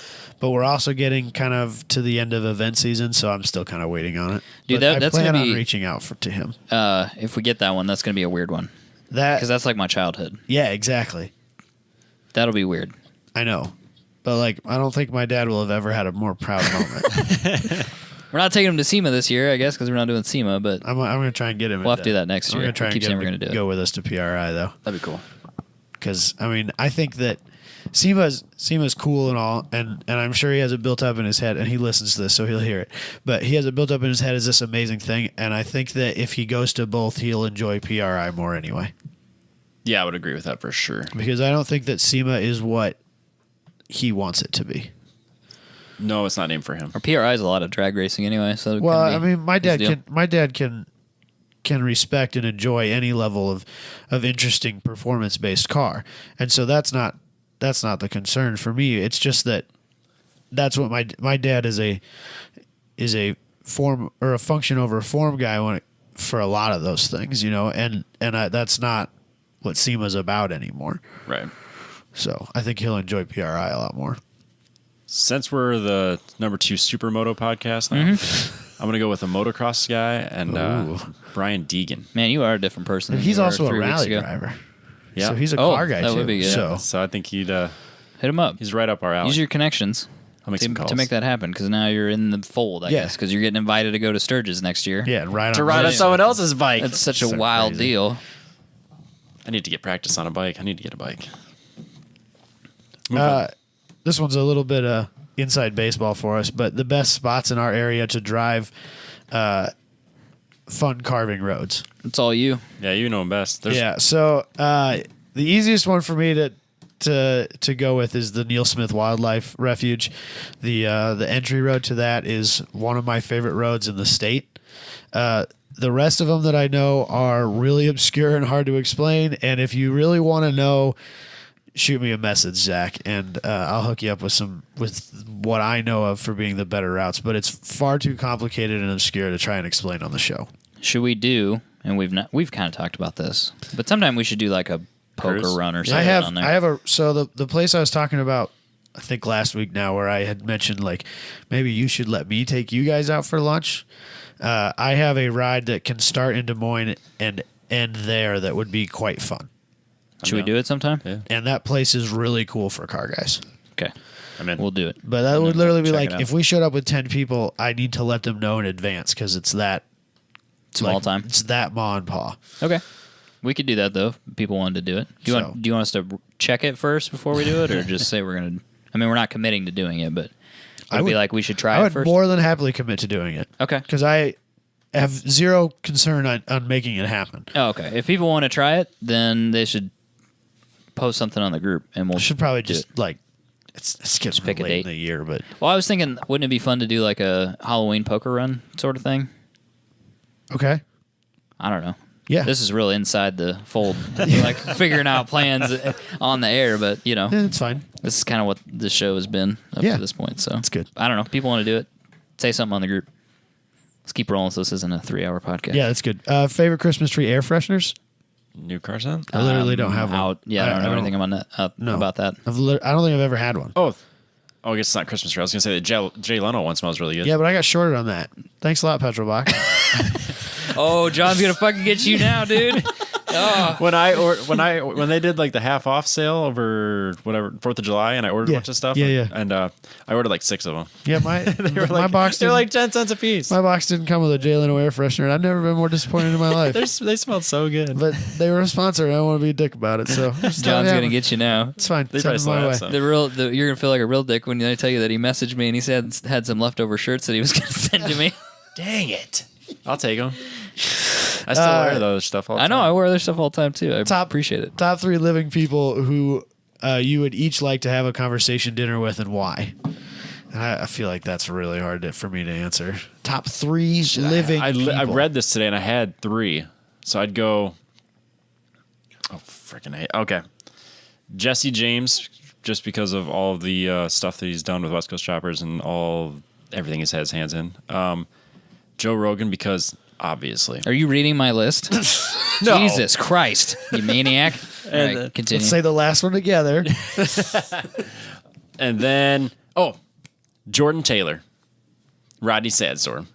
but we're also getting kind of to the end of event season. So I'm still kind of waiting on it. Dude, But that's I plan gonna on be- reaching out to him. If we get that one, that's going to be a weird one That because that's like my childhood. yeah, exactly. That'll be weird. I know, but I don't think my dad will have ever had a more proud moment. We're not taking him to SEMA this year, I guess, because we're not doing SEMA, but I'm going to try and get him. we'll have to do that next I'm year. going to try We and keep get saying him we're to going to do go it. with us to PRI though, That'd be cool. because I think that SEMA's cool and all, and I'm sure he has it built up in his head, and he listens to this, so he'll hear it. But he has it built up in his head as this amazing thing, and I think that if he goes to both, he'll enjoy PRI more anyway. Yeah, I would agree with that for sure. Because I don't think that SEMA is what he wants it to be. No, it's not named for him. Our PRI is a lot of drag racing anyway, so it Well, can I be mean, my his dad deal. can respect and enjoy any level of interesting performance based car, and so that's not the concern for me. It's just that's what my dad is a form or a function over form guy for a lot of those things, and that's not what SEMA's about anymore. Right. So I think he'll enjoy PRI a lot more. Since we're the number 2 supermoto podcast now, I'm going to go with a motocross guy and Ooh. Brian Deegan. Man, you are a different person. And than he's you were also a 3 weeks rally ago. driver. Yeah. So he's a Oh, car guy that too. would be good. So So I think Hit him up. he's right up our alley. Use your connections I'll make some calls. to make that happen because now you're in the fold, I Yeah. guess, because you're getting invited to go to Sturgis next year. yeah, and ride to on ride on those. someone else's bike. That's such a So wild crazy. deal. I need to get practice on a bike. I need to get a bike. Move on. This one's a little bit inside baseball for us, but the best spots in our area to drive fun carving roads. It's all you. Yeah, you know him best. There's, Yeah, so the easiest one for me to to go with is the Neil Smith Wildlife Refuge. The entry road to that is one of my favorite roads in the state. The rest of them that I know are really obscure and hard to explain. And if you really want to know, shoot me a message, Zach, and I'll hook you up with what I know of for being the better routes. But it's far too complicated and obscure to try and explain on the show. Should we do? And we've kind of talked about this, but sometime we should do like a poker Cruise? run or something on there. So the place I was talking about, I think last week now, where I had mentioned like maybe you should let me take you guys out for lunch. I have a ride that can start in Des Moines and end there that would be quite fun. Should we do it sometime? Yeah. And that place is really cool for car guys. Okay. I'm in. We'll do it. But that would literally be check like, it out. if we showed up with 10 people, I need to let them know in advance because it's that Small time. It's that ma and pa. Okay. We could do that though. If people wanted to do it. Do you want us to check it first before we do it, or just say we're gonna? I mean, we're not committing to doing it, but would be like we should try I it would first. more than happily commit to doing it. Okay. Because I have zero concern on making it happen. Oh, okay. If people want to try it, then they should post something on the group, and we'll I should probably do just it. like it's getting pick a late date. in the year, but Well, I was thinking, wouldn't it be fun to do like a Halloween poker run sort of thing? okay. I don't know. Yeah. This is really inside the fold, like figuring out plans on the air. But Yeah, it's fine. this is kind of what the show has been up Yeah. to this point. So It's good. I don't know. People want to do it. Say something on the group. Let's keep rolling. So this isn't a 3-hour podcast. Yeah, that's good. Favorite Christmas tree air fresheners? New car sound? I literally don't have one. Out. Yeah, I don't know anything about that. No. About that. I don't think I've ever had one. Oh, I guess it's not Christmas tree. I was gonna say the Jay Leno one smells really good. Yeah, but I got shorted on that. Thanks a lot, Petrolbach. Oh, John's gonna fucking get you now, dude. Oh. When they did like the half off sale over whatever 4th of July, and I ordered a bunch of stuff. Yeah. And I ordered like 6 of them. Yeah, my box. They're Didn't, like 10 cents a piece. my box didn't come with a Jay Leno air freshener. And I've never been more disappointed in my life. They smelled so good. But they were a sponsor, and I don't want to be a dick about it. So John's gonna get you now. It's fine. They Send probably it my still way. have some. You're gonna feel like a real dick when they tell you that he messaged me and he said had some leftover shirts that he was gonna send to me. Dang it! I'll take them. I still wear those stuff all the I know time. I wear their stuff all the time too. I appreciate it. Top 3 living people who you would each like to have a conversation dinner with, and why? And I feel like that's really hard for me to answer. Top 3 living people. I read this today and I had 3, so I'd go. Oh freaking okay! Jesse James, just because of all of the stuff that he's done with West Coast Choppers and everything he's had his hands in. Joe Rogan, because obviously. Are you reading my list? No. Jesus Christ, you maniac! All And, right, continue. Let's say the last one together. And then Jordan Taylor, Rodney Sadstorm.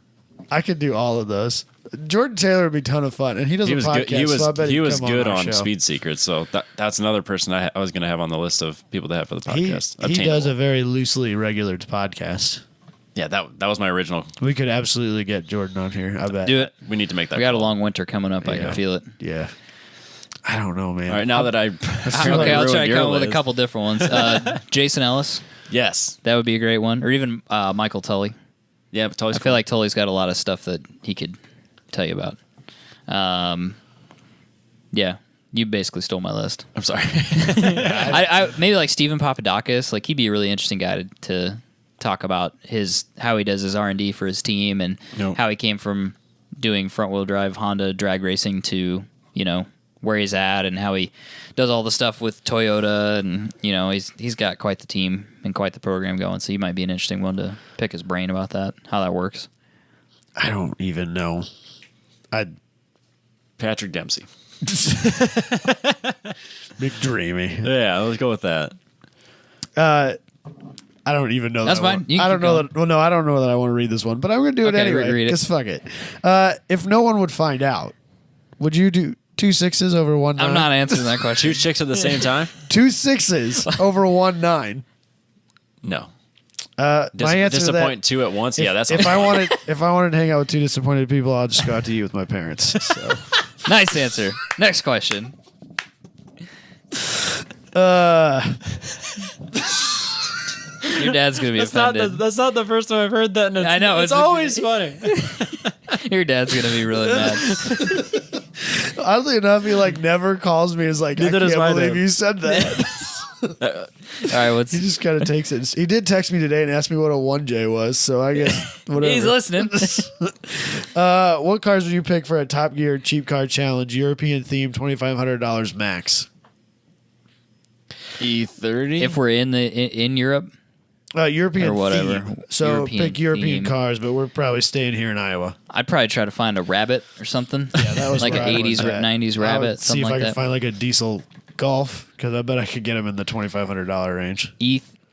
I could do all of those. Jordan Taylor would be a ton of fun, and he does He a was podcast. good. So I bet He he'd was come good our on show. Speed Secrets. So that's another person I was going to have on the list of people to have for the podcast. He does Obtainable. a very loosely regular podcast. Yeah, that was my original. We could absolutely get Jordan on here. I bet. Do it. We need to make that. We got a call. long winter coming up. I Yeah. can feel it. Yeah. I don't know, man. All right, now that I Okay, I'll try to come up with a couple different ones. Jason Ellis, Yes. that would be a great one, or even Michael Tully. Yeah, but Tully's I feel like Tully's got a lot of stuff that he could tell you about. Yeah, you basically stole my list. I'm sorry. I maybe like Stephen Papadakis. Like he'd be a really interesting guy to talk about how he does his R&D for his team and how he came from doing front wheel drive Honda drag racing to where he's at and how he does all the stuff with Toyota and he's got quite the team and quite the program going. So he might be an interesting one to pick his brain about that, how that works. I don't even know. Patrick Dempsey. Big dreamy. Yeah, let's go with that. I don't even know. That's that I fine. want- You I can don't keep know going. that. Well, no, I don't know that I want to read this one, but I'm going to do it Okay, anyway. read it. Just fuck it. If no one would find out, would you do 2 6s over 1 9? I'm not answering that question. 2 chicks at the same time? 2 6s over 1 9. No. My answer to that, Disappoint 2 at once? Yeah, that's if I wanted to hang out with 2 disappointed people, I'll just go out to eat with my parents. So. Nice answer. Next question. Your dad's gonna be offended. That's not the first time I've heard that. And I know, It's it's- always funny. Your dad's gonna be really mad. Oddly enough, he never calls me. He's like, Neither I does can't my believe dad. you said that. All right, what's He just kind of takes it. He did text me today and asked me what a 1J was, so I guess whatever. he's listening. What cars would you pick for a Top Gear Cheap Car Challenge European theme $2,500 max? E30. If we're in Europe, European or whatever. theme. So European pick European theme. cars, but we're probably staying here in Iowa. I'd probably try to find a Rabbit or something. Yeah, that was like an where I went 80s, with that. 90s I Rabbit, would something see if like I could that. find like a diesel Golf, because I bet I could get him in the $2,500 range.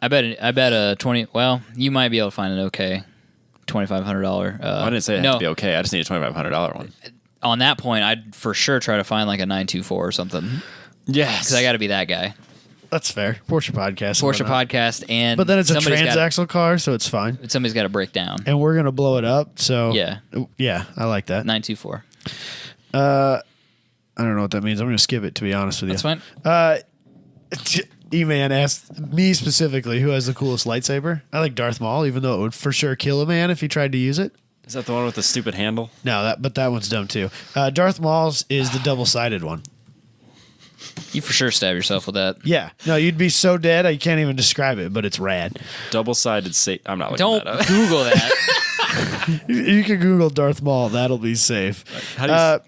I bet a 20. Well, you might be able to find an okay $2,500. I didn't say it had to be okay. I just need a $2,500 one. On that point, I'd for sure try to find like a 924 or something Yes. because I got to be that guy. That's fair. Porsche podcast. Porsche and whatnot. podcast, and But then it's a somebody's transaxle car, so it's fine. somebody's got to break down. And we're gonna blow it up. So Yeah. yeah, I like that. 924. I don't know what that means. I'm gonna skip it, to be honest with you. That's fine. E-Man asked me specifically who has the coolest lightsaber. I like Darth Maul, even though it would for sure kill a man if he tried to use it. Is that the one with the stupid handle? No, but that one's dumb too. Darth Maul's is the double-sided one. You for sure stab yourself with that. Yeah. No, you'd be so dead I can't even describe it, but it's rad. Double-sided I'm not looking Don't that up. Google that. You can Google Darth Maul. That'll be safe. How do you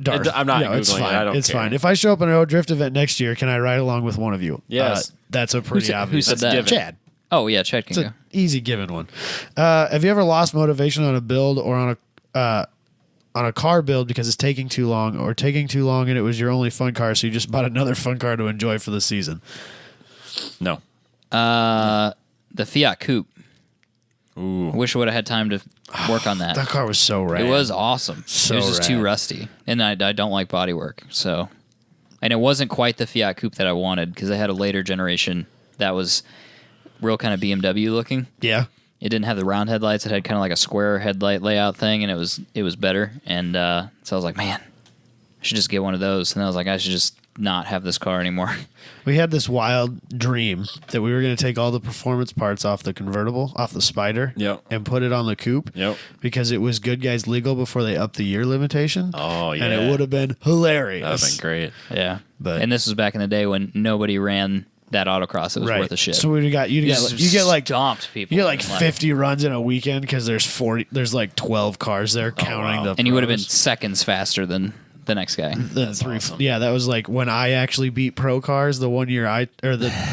Darth. I'm not No, Googling it's it. fine. I don't It's care. fine. If I show up at an O Drift event next year, can I ride along with one of you? Yes. That's a pretty who obvious. said That's that? given. Chad. Oh yeah, Chad It's can go. an easy given one. Have you ever lost motivation on a build or on a car build because it's taking too long, or taking too long and it was your only fun car, so you just bought another fun car to enjoy for the season? No. The Fiat Coupe. Ooh. Wish I would have had time to work on that. That car was so rad. It was awesome. So it was just too rad. rusty, and I don't like bodywork. So, and it wasn't quite the Fiat Coupe that I wanted because they had a later generation that was real kind of BMW looking. Yeah. It didn't have the round headlights. It had kind of like a square headlight layout thing, and it was better. And so I was like, man, I should just get one of those. And I was like, I should just not have this car anymore. We had this wild dream that we were going to take all the performance parts off the convertible, off the Spider, Yep. and put it on the coupe. Yep. Because it was Good Guys legal before they upped the year limitation. Oh, yeah. And it would have been hilarious. That would have been great. Yeah, But- and this was back in the day when nobody ran that autocross. It was worth a shit. So you get like stomped people. you get like and, 50 runs in a weekend because there's like 12 cars there counting wow. the and you would have been pros. seconds faster than the next guy. The three, yeah, that was like when I actually beat pro cars. The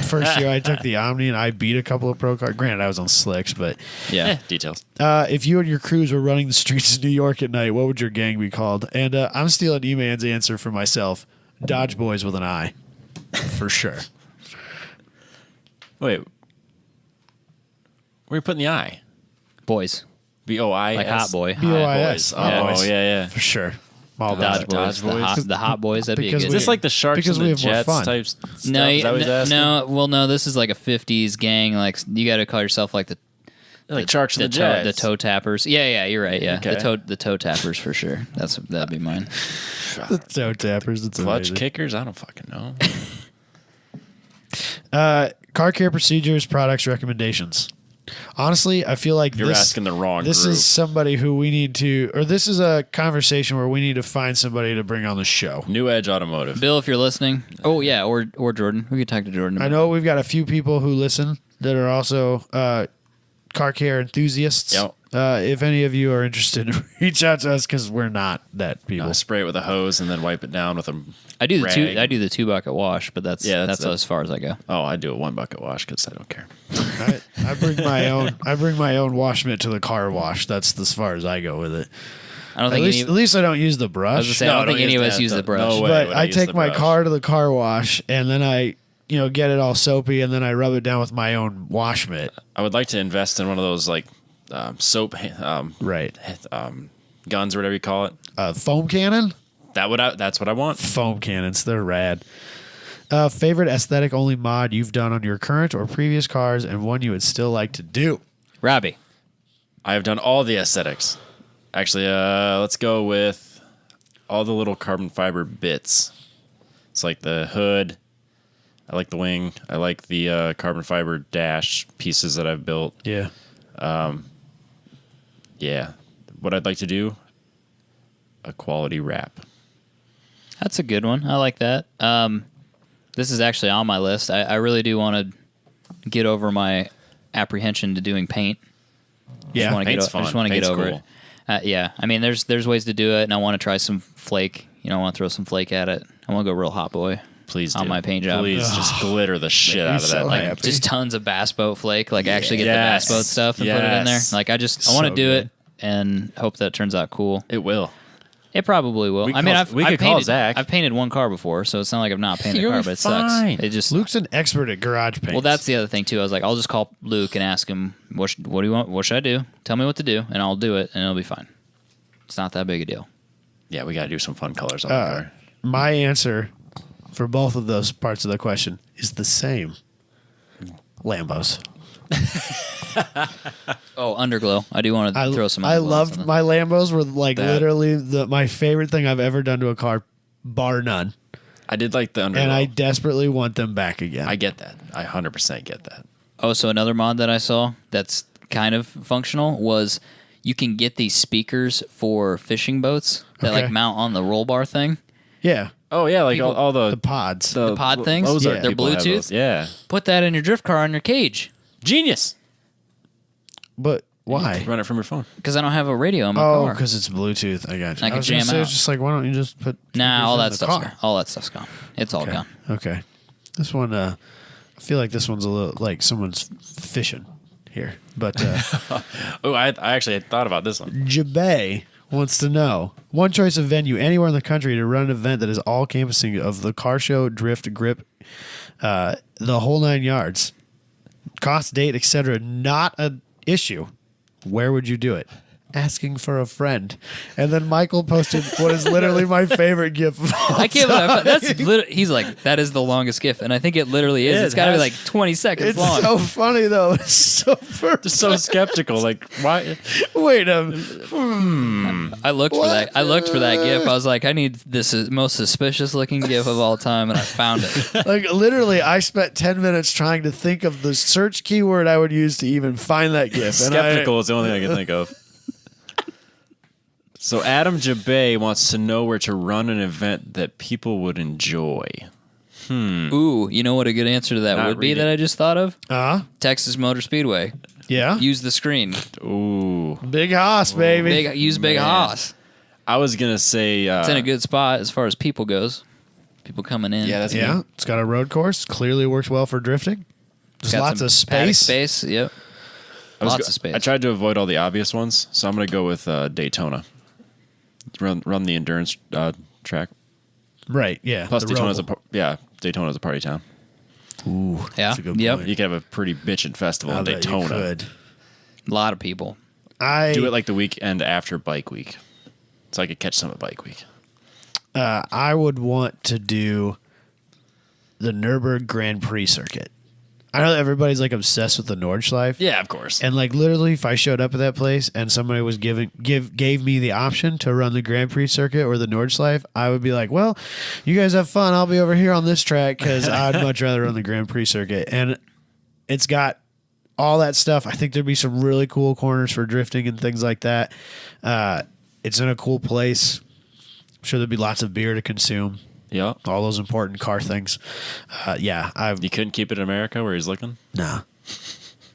first year I took the Omni and I beat a couple of pro cars. Granted, I was on slicks, but Yeah. Details. if you and your crews were running the streets of New York at night, what would your gang be called? And I'm stealing E-Man's answer for myself. Dodge Boys with an I, for sure. Wait. Where are you putting the I? Boys. B-O-I? Like Hot Boy. B-O-I-S. Oh, Yeah. yeah. For sure. All about Dodge it. Boys. Boys. The hot boys. That'd be a Because good. Is this like the Sharks Because and we the have more Jets fun. type stuff? No, Is that what he's asking? no. Well, no. This is like a '50s gang. Like you got to call yourself like the Like Sharks and the toe, Jets. the toe tappers. Yeah, you're right. Yeah, Okay. the toe tappers for sure. That'd be mine. The toe tappers. It's Clutch amazing. kickers? I don't fucking know. Car care procedures, products, recommendations. Honestly, I feel like You're this, asking the wrong This group. is somebody who we need to, or this is a conversation where we need to find somebody to bring on the show. New Edge Automotive. Bill, if you're listening. Oh yeah, or Jordan. We could talk to Jordan. I know we've got a few people who listen that are also car care enthusiasts. Yep. If any of you are interested, reach out to us because we're not that people. Spray it with a hose and then wipe it down with a I do the rag. I do the 2 bucket wash, but that's as far as I go. Oh, I do a 1 bucket wash because I don't care. I bring my own. I bring my own wash mitt to the car wash. That's as far as I go with it. I don't At think least, at least I don't use the brush. I was gonna say, I don't think any of us use the brush. No way But would I use take the my brush. car to the car wash and then I, get it all soapy and then I rub it down with my own wash mitt. I would like to invest in one of those like soap Right. guns or whatever you call it. Foam cannon? That's what I want. Foam cannons. They're rad. Favorite aesthetic only mod you've done on your current or previous cars and one you would still like to do? Robbie. I have done all the aesthetics. Actually, let's go with all the little carbon fiber bits. It's like the hood. I like the wing. I like the carbon fiber dash pieces that I've built. Yeah. Yeah. What I'd like to do, a quality wrap. That's a good one. I like that. This is actually on my list. I really do want to get over my apprehension to doing paint. Yeah, I just want to get over it. Yeah, I mean, there's ways to do it, and I want to try some flake. I want to throw some flake at it. I want to go real hot boy. Please on do. my paint job. Please just glitter the shit out of that. Like, just tons of bass boat flake. Like actually get the bass boat stuff and put it in there. Like I want to do it and hope that it turns out cool. It will. It probably will. I've painted Zach. I've painted one car before, so it's not like I've not painted a car, but it fine. sucks. It just Luke's an expert at garage paint. Well, that's the other thing too. I was like, I'll just call Luke and ask him, what do you want? What should I do? Tell me what to do, and I'll do it, and it'll be fine. It's not that big a deal. Yeah, we got to do some fun colors on the car. My answer for both of those parts of the question is the same. Lambos. Oh, underglow. I do want to throw some. I underglow on loved something. my Lambos were like That- literally my favorite thing I've ever done to a car, bar none. I did like the underglow. And I desperately want them back again. I get that. I 100% get that. Oh, so another mod that I saw that's kind of functional was you can get these speakers for fishing boats that Okay. like mount on the roll bar thing. Yeah, Oh, yeah, like People- all the the pods. The pod things? Ozark Yeah. They're people have Bluetooth? those. Yeah. Put that in your drift car on your cage Genius. But why? Run it from your phone. because I don't have a radio in my Oh, car. because it's Bluetooth. I got you. I can was gonna jam say, out. it's just like, why don't you just put Nah, all speakers that in the stuff's car? gone. All that stuff's gone. It's all Okay. gone. Okay. This one, I feel like this one's a little like someone's fishing here. But Oh, I actually had thought about this one. Jabay wants to know one choice of venue anywhere in the country to run an event that is all campusing of the car show, drift, grip, the whole 9 yards, cost, date, etc. Not an issue. Where would you do it? Asking for a friend. And then Michael posted what is literally my favorite GIF of all I can't time. believe that's he's like, that is the longest GIF. And I think it literally is. Yeah, It's it got to be has- like 20 seconds It's long. so funny though. It's so perfect. Just so skeptical. Like, why? Wait a I looked for that. I looked for that GIF. I was like, I need this most suspicious looking GIF of all time, and I found it. like literally I spent 10 minutes trying to think of the search keyword I would use to even find that GIF. And Skeptical is the only thing I can think of. So Adam Jabay wants to know where to run an event that people would enjoy. Ooh, you know what a good answer to that Not would be reading. that I just thought of? Texas Motor Speedway. Yeah. Use the screen. Ooh. Big Hoss, baby. Use Big Man. Hoss. I was going to say... It's in a good spot as far as people goes. People coming in. Yeah, that's Yeah. me. It's got a road course. Clearly works well for drifting. There's Got lots some of paddock space. Space. Yep. I was Lots go- of space. I tried to avoid all the obvious ones, so I'm going to go with Daytona. Run the endurance track. Right. Yeah. Plus, the Daytona's Roval. Daytona's a party town. Ooh. Yeah. That's a good Yep. point. You could have a pretty bitchin' festival I in bet you Daytona. could. A lot of people. Do it like the weekend after Bike Week, so I could catch some at Bike Week. I would want to do the Nürburgring Grand Prix circuit. I know that everybody's like obsessed with the Nordschleife. Yeah, of course. And like literally, if I showed up at that place and somebody was gave me the option to run the Grand Prix circuit or the Nordschleife, I would be like, well, you guys have fun. I'll be over here on this track because I'd much rather run the Grand Prix circuit. And it's got all that stuff. I think there'd be some really cool corners for drifting and things like that. It's in a cool place. I'm sure there'd be lots of beer to consume. Yeah. All those important car things. Yeah, You couldn't keep it in America where he's looking? nah.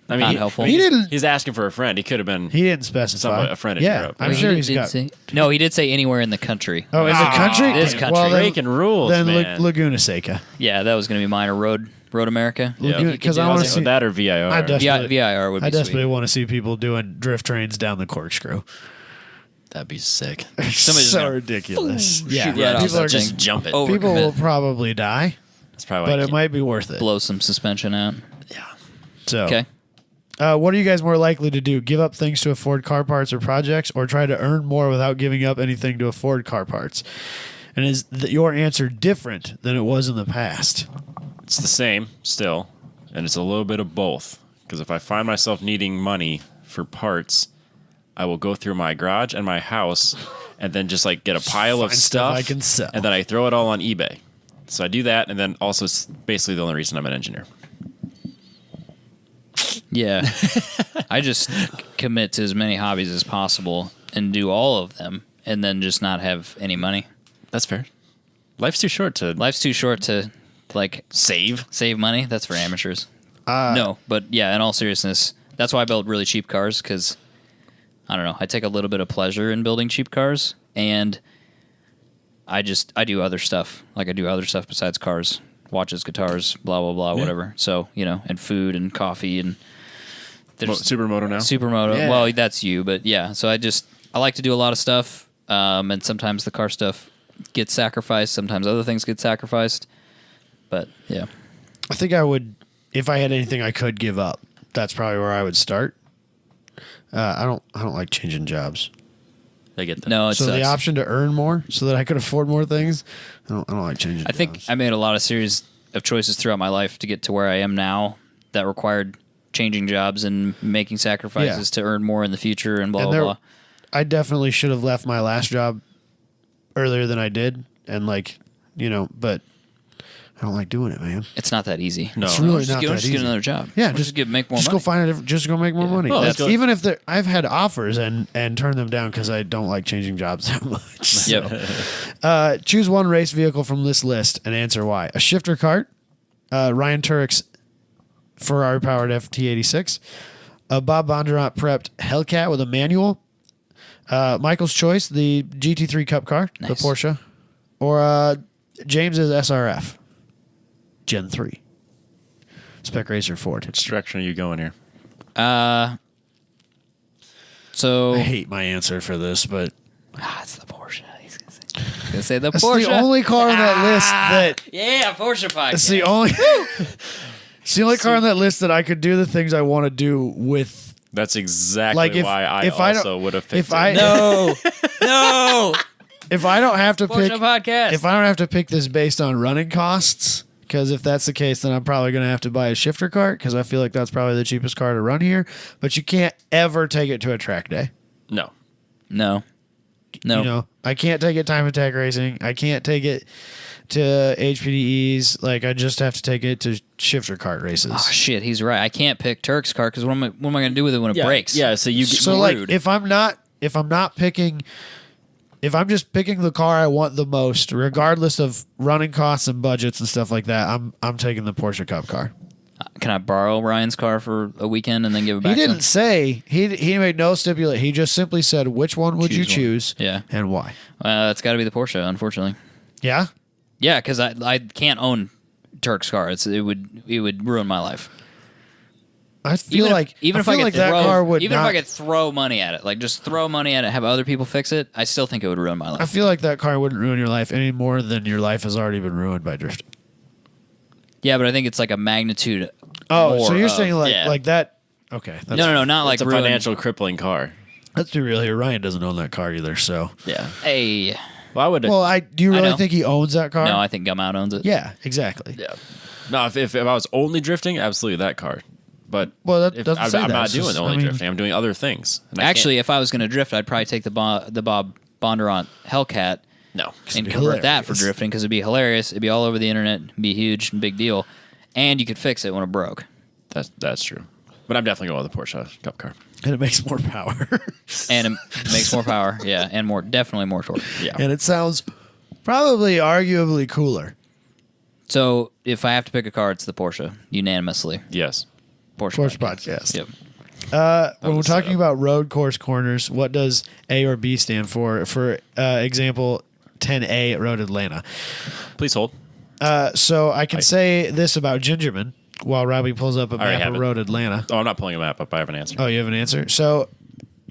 I mean, Not helpful. He didn't. He's asking for a friend. He could have been. He didn't specify. Somebody- a friend in yeah, Europe. I'm Wait, sure he he's did got. say- no, he did say anywhere in the country. Oh, in the country? This country. Well, then, Breaking rules, then man. Laguna Seca. Yeah, that was going to be mine. Or Road America. Yeah. Laguna- You could 'cause do I it. wanna Yeah, see- that or VIR. I desperately- VIR would be I desperately sweet. want to see people doing drift trains down the corkscrew. That'd be sick. Somebody's just so gonna ridiculous. shoot Yeah, right Yeah, off people that are thing. just just jump it. Over- people will Overcommit. probably die, That's probably. but why I it might be worth it. Blow some suspension out. Yeah. So, Okay. What are you guys more likely to do? Give up things to afford car parts or projects, or try to earn more without giving up anything to afford car parts? And is your answer different than it was in the past? It's the same still, and it's a little bit of both. Because if I find myself needing money for parts, I will go through my garage and my house, and then just like get a pile of Find stuff stuff I can sell. and then I throw it all on eBay. So I do that, and then also it's basically the only reason I'm an engineer. Yeah. I just commit to as many hobbies as possible and do all of them and then just not have any money. That's fair. Life's too short to. Life's too short to like Save. save money. That's for amateurs. No, but yeah, in all seriousness, that's why I build really cheap cars because I don't know. I take a little bit of pleasure in building cheap cars, and I do other stuff. Like I do other stuff besides cars, watches, guitars, blah blah blah, whatever. So and food and coffee and there's Supermoto now. Supermoto. Yeah. Well, that's you, but yeah. So I like to do a lot of stuff, and sometimes the car stuff gets sacrificed. Sometimes other things get sacrificed. But yeah, I think I would, if I had anything I could give up, that's probably where I would start. I don't like changing jobs. I get that. no, it So the sucks. option to earn more so that I could afford more things, I don't like changing I think jobs. I made a lot of series of choices throughout my life to get to where I am now that required changing jobs and making sacrifices to earn more in the future and blah And blah there- blah. I definitely should have left my last job earlier than I did. And but I don't like doing it, man. It's not that easy. No. It's really just not get, that just easy. get another job. Yeah, Or just make more Just money. go find it. Just go make more money. Oh, let's go. Even if I've had offers and turn them down because I don't like changing jobs that much. Yep. Choose one race vehicle from this list and answer why. A shifter kart, Ryan Turek's Ferrari powered FT86, a Bob Bondurant prepped Hellcat with a manual, Michael's choice, the GT3 Cup car, the Nice. Porsche, or James's SRF Gen 3 Spec Racer Ford. Which direction are you going here? So I hate my answer for this, but it's the Porsche. He's gonna say the it's Porsche. the only car on that list that Yeah, Porsche podcast. it's the only it's the only car on that list that I could do the things I want to do with. That's exactly Like why I if I also don't- would have picked if I it. No, no. if I don't have to Porsche pick podcast. if I don't have to pick this based on running costs, because if that's the case, then I'm probably going to have to buy a shifter cart because I feel like that's probably the cheapest car to run here. But you can't ever take it to a track day. No. no. I can't take it time attack racing. I can't take it to HPDEs. Like I just have to take it to shifter cart races. Oh shit, he's right. I can't pick Turk's car because what am I going to do with it when it breaks? Yeah, so you So screwed. like if I'm not picking, if I'm just picking the car I want the most, regardless of running costs and budgets and stuff like that, I'm taking the Porsche Cup car. Can I borrow Ryan's car for a weekend and then give it back? He to didn't him? say he made no stipulate. He just simply said which one would you Choose one. choose, Yeah. and why. It's got to be the Porsche, unfortunately. Yeah, Yeah, because I can't own Turk's car. It would ruin my life. I feel like even I if feel I could like throw, that car would even not, if I could throw money at it, like just throw money at it, have other people fix it, I still think it would ruin my I life. feel like that car wouldn't ruin your life any more than your life has already been ruined by drifting. Yeah, but I think it's like a magnitude. Oh, so more you're of- saying like yeah. like that? Okay, that's, No, not like It's a ruin. financial crippling car. Let's be real here. Ryan doesn't own that car either. So, Yeah. Hey, Well, I would. well, do you I really know. think he owns that car? no, I think Gumout owns it. Yeah, exactly. yeah. No, if I was only drifting, absolutely that car. But Well, that if doesn't I'm, say I'm that. not It's doing just- only I mean- drifting. I'm doing other things. And I can't- Actually, if I was going to drift, I'd probably take the Bob Bondurant Hellcat no. and be convert that for hilarious. drifting because it'd be hilarious. It'd be all over the internet, it'd be huge, big deal, and you could fix it when it broke. That's true. But I'm definitely going with the Porsche Cup car. And it makes more power. And it makes more power, yeah, and definitely more torque. Yeah. And it sounds probably arguably cooler. So if I have to pick a car, it's the Porsche unanimously. Yes. Porsche podcast. Yep. When we're was talking set up. about road course corners, what does A or B stand for? For example, 10A at Road Atlanta. Please hold. So I can say this about Gingerman while Robbie pulls up a already map have of it. Road Atlanta. Oh, I'm not pulling a map up. I have an answer. Oh, you have an answer? So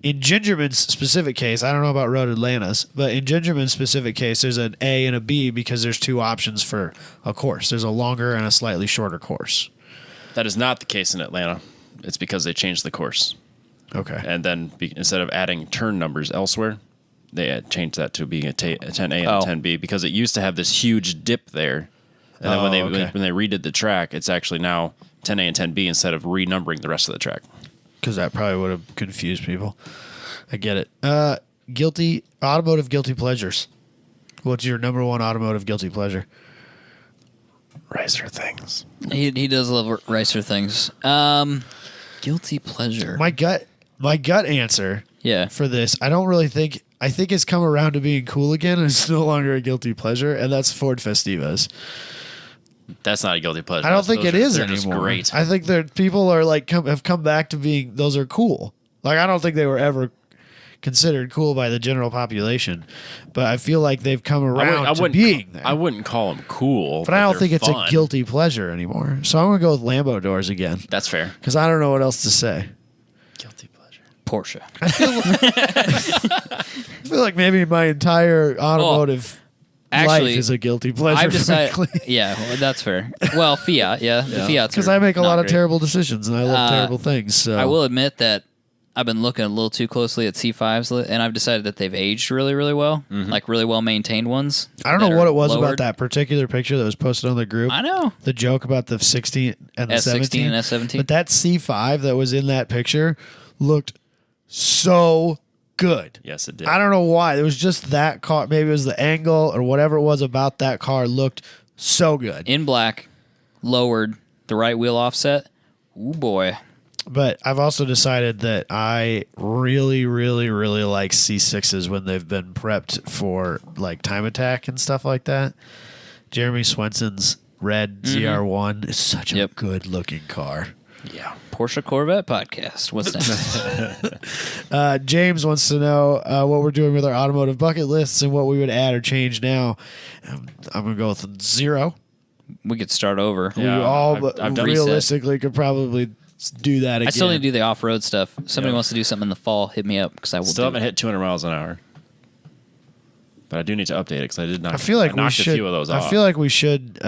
in Gingerman's specific case, I don't know about Road Atlanta's, but in Gingerman's specific case, there's an A and a B because there's two options for a course. There's a longer and a slightly shorter course. That is not the case in Atlanta. It's because they changed the course. Okay. And then instead of adding turn numbers elsewhere, they had changed that to being a 10A and Oh. a 10B because it used to have this huge dip there. And then when Oh, okay. they redid the track, it's actually now 10A and 10B instead of renumbering the rest of the track. Because that probably would have confused people. I get it. Automotive guilty pleasures. What's your number one automotive guilty pleasure? Racer things. He does love racer things. Guilty pleasure. My gut answer Yeah. for this, I think it's come around to being cool again and it's no longer a guilty pleasure, and that's Ford Festivas. That's not a guilty pleasure. I don't think it is they're anymore. Just great. I think that people are like have come back to being those are cool. Like I don't think they were ever considered cool by the general population, but I feel like they've come around to being there. I wouldn't call them cool, but I don't think it's fun. a guilty pleasure anymore. So I'm gonna go with Lambo doors again That's fair. because I don't know what else to say. Guilty pleasure. Porsche. I feel like maybe my entire automotive Actually, life is a guilty pleasure. I've decided. frankly. Yeah, well, that's fair. Well, Fiat, yeah, the Fiat's Because I make a not lot of great. terrible decisions and I love terrible things. So I will admit that I've been looking a little too closely at C5s, and I've decided that they've aged really, really well, like really well maintained ones. I don't that know are what it was about lowered. that particular picture that was posted on the group. I know. The joke about the 16 and the S16 17 and S17. But that C5 that was in that picture looked so good. Yes, it did. I don't know why. It was just that car. Maybe it was the angle or whatever it was about that car looked so good. In black, lowered, the right wheel offset. Ooh, boy. But I've also decided that I really, really, really like C6s when they've been prepped for like time attack and stuff like that. Jeremy Swenson's red ZR1 is such a good looking car. Yeah. Porsche Corvette podcast. What's next? James wants to know what we're doing with our automotive bucket lists and what we would add or change now. I'm going to go with 0. We could start over. Yeah. We all I've done realistically could probably do that again. I still need to do the off-road stuff. If somebody wants to do something in the fall, hit me up because I will Still do haven't it. hit 200 miles an hour. But I do need to update it because I did not. I feel like we knocked should. a few of those off. I feel like we should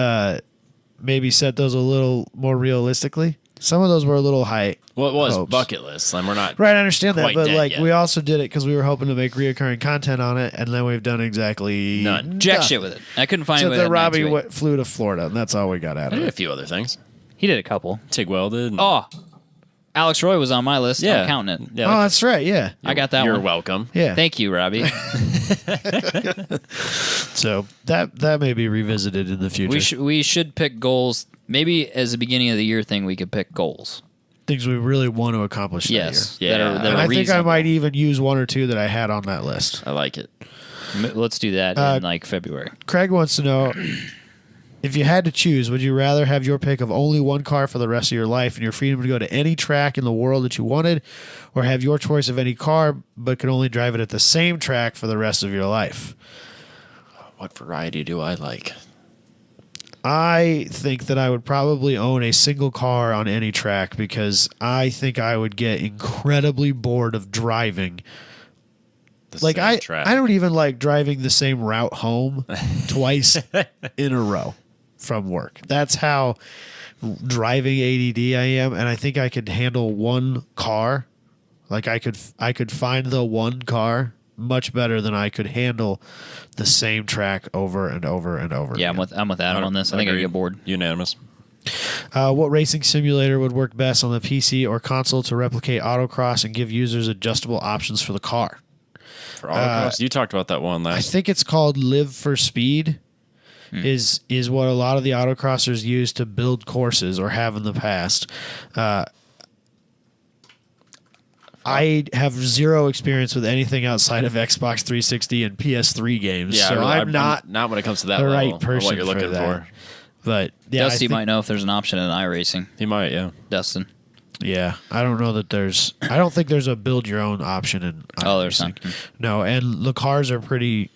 maybe set those a little more realistically. Some of those were a little high. Well, it was hopes. bucket list, and we're not. Right, I understand that, quite but dead like yet. we also did it because we were hoping to make reoccurring content on it, and then we've done exactly None. Jack nothing. shit with it. I couldn't find Except it. that Robbie flew to Florida, and that's all we got out I of did a it. few other things. He did a couple. Tigwell did. and- Oh, Alex Roy was on my list. yeah, I'm counting it. Yeah, Oh, that's right. Yeah, I got that You're one. welcome. yeah. Thank you, Robbie. So that may be revisited in the future. we should pick goals. Maybe as a beginning of the year thing, we could pick goals. Things we really want to accomplish. that Yes. year. Yeah. That are And I think I reasonable. might even use one or two that I had on that list. I like it. Let's do that in like February. Craig wants to know if you had to choose, would you rather have your pick of only one car for the rest of your life and your freedom to go to any track in the world that you wanted, or have your choice of any car but could only drive it at the same track for the rest of your life? What variety do I like? I think that I would probably own a single car on any track because I think I would get incredibly bored of driving. The Like same track. I don't even like driving the same route home twice in a row from work. That's how driving ADD I am, and I think I could handle one car. Like I could find the one car much better than I could handle the same track over and over and over. Yeah, again. I'm with Adam on this. I think I agree. get bored. Unanimous. What racing simulator would work best on the PC or console to replicate autocross and give users adjustable options for the car? For autocross, you talked about that one I last. think it's called Live for Speed. Is what a lot of the autocrossers use to build courses or have in the past. I have zero experience with anything outside of Xbox 360 and PS3 games, Yeah, so I'm not not when it comes to that the level right of person what you're looking for that. for. But yeah, I Dusty think- might know if there's an option in iRacing. He might, yeah. Dustin. Yeah, I don't know that there's. I don't think there's a build your own option in. Oh, there's iRacing. not. No, and the cars are pretty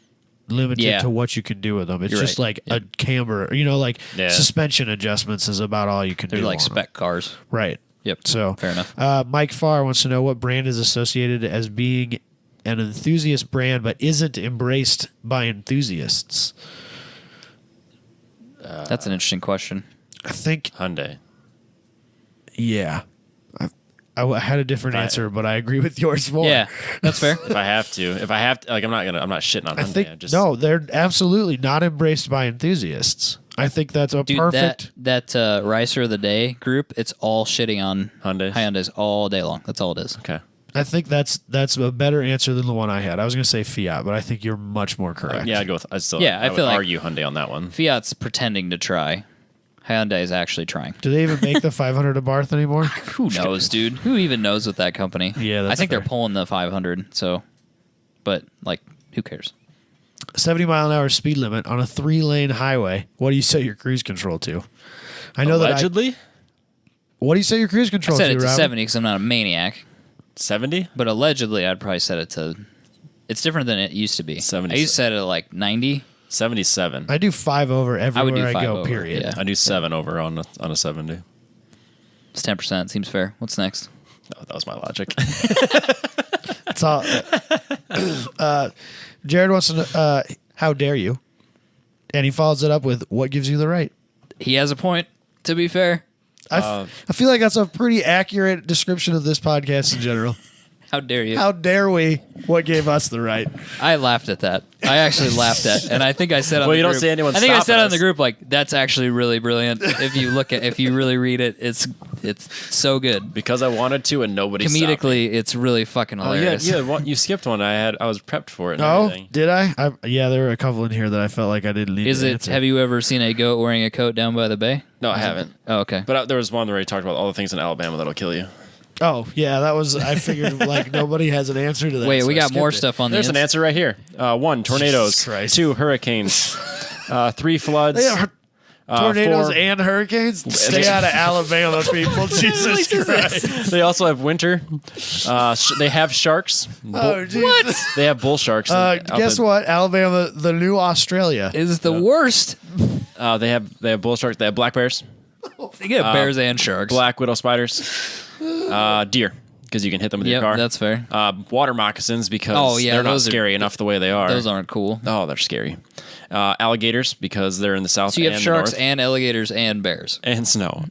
limited Yeah. to what you can do with them. It's You're just right. like a camber, like Yeah. suspension adjustments is about all you can They're do. like on 'em. spec cars. Right. Yep. So Fair enough. Mike Farr wants to know what brand is associated as being an enthusiast brand but isn't embraced by enthusiasts. That's an interesting question. I think, Hyundai. yeah. I had a different answer, but I agree with yours more. Yeah, that's fair. If I have to, like, I'm not shitting on I Hyundai. think no, they're absolutely not embraced by enthusiasts. I think that's a Dude, perfect. that Ricer of the Day group, it's all shitting on Hyundais all day long. That's all it is. Okay. I think that's a better answer than the one I had. I was going to say Fiat, but I think you're much more correct. Yeah, I'd go with. I I would feel like- argue Hyundai on that one. Fiat's pretending to try. Hyundai is actually trying. Do they even make the 500 of Barth anymore? Who knows, dude? Who even knows with that company? Yeah, that's I think fair. they're pulling the 500. So, but like, who cares? 70-mile-an-hour speed limit on a 3-lane highway, what do you set your cruise control to? I know Allegedly? What do you set your cruise I control set to, it to Robin? 70 because I'm not a maniac. 70? But allegedly, I'd probably set it to. It's different than it used to be. 70. I used to set it at like 90. 77. I do 5 over everywhere I, 5 go, over, period. yeah. I do 7 over on a 70. It's 10%. Seems fair. What's next? Oh, that was my logic. It's all, Jared wants to know, how dare you? And he follows it up with, what gives you the right? He has a point, to be fair. I feel like that's a pretty accurate description of this podcast in general. How dare you? How dare we? What gave us the right? I laughed at that. I actually laughed at, and I think I said on Well, the you don't group, see anyone I think I stopping said on us. the group like that's actually really brilliant. If you really read it, it's so good. Because I wanted to and nobody stopped me. Comedically, it's really fucking Oh, hilarious. you skipped one. I was prepped for it and Oh, everything. did I? Yeah, there were a couple in here that I felt like I didn't need Is to it? answer. Have you ever seen a goat wearing a coat down by the bay? No, I haven't. Oh, okay. But there was one where he talked about all the things in Alabama that'll kill you. Oh, yeah, that was, I figured like nobody has an answer to that. Wait, so we I got more skipped it. stuff on There's an the answer right here. 1, tornadoes. Jesus Christ. 2, hurricanes. 3, floods. They are tornadoes 4, and hurricanes? Stay out of Alabama, people. Jesus Christ. they also have winter. They have sharks. Oh, Jesus. They have bull sharks. Guess what? Alabama, the new Australia. is the worst. They have bull sharks. They have black bears, They get bears and sharks. black widow spiders, deer because you can hit them with your Yep, car. that's fair. Water moccasins because Oh, yeah, they're not those are- scary enough the way they are. Those aren't cool. Oh, they're scary. Alligators because they're in the south So you have and the sharks north. and alligators and bears. And snow.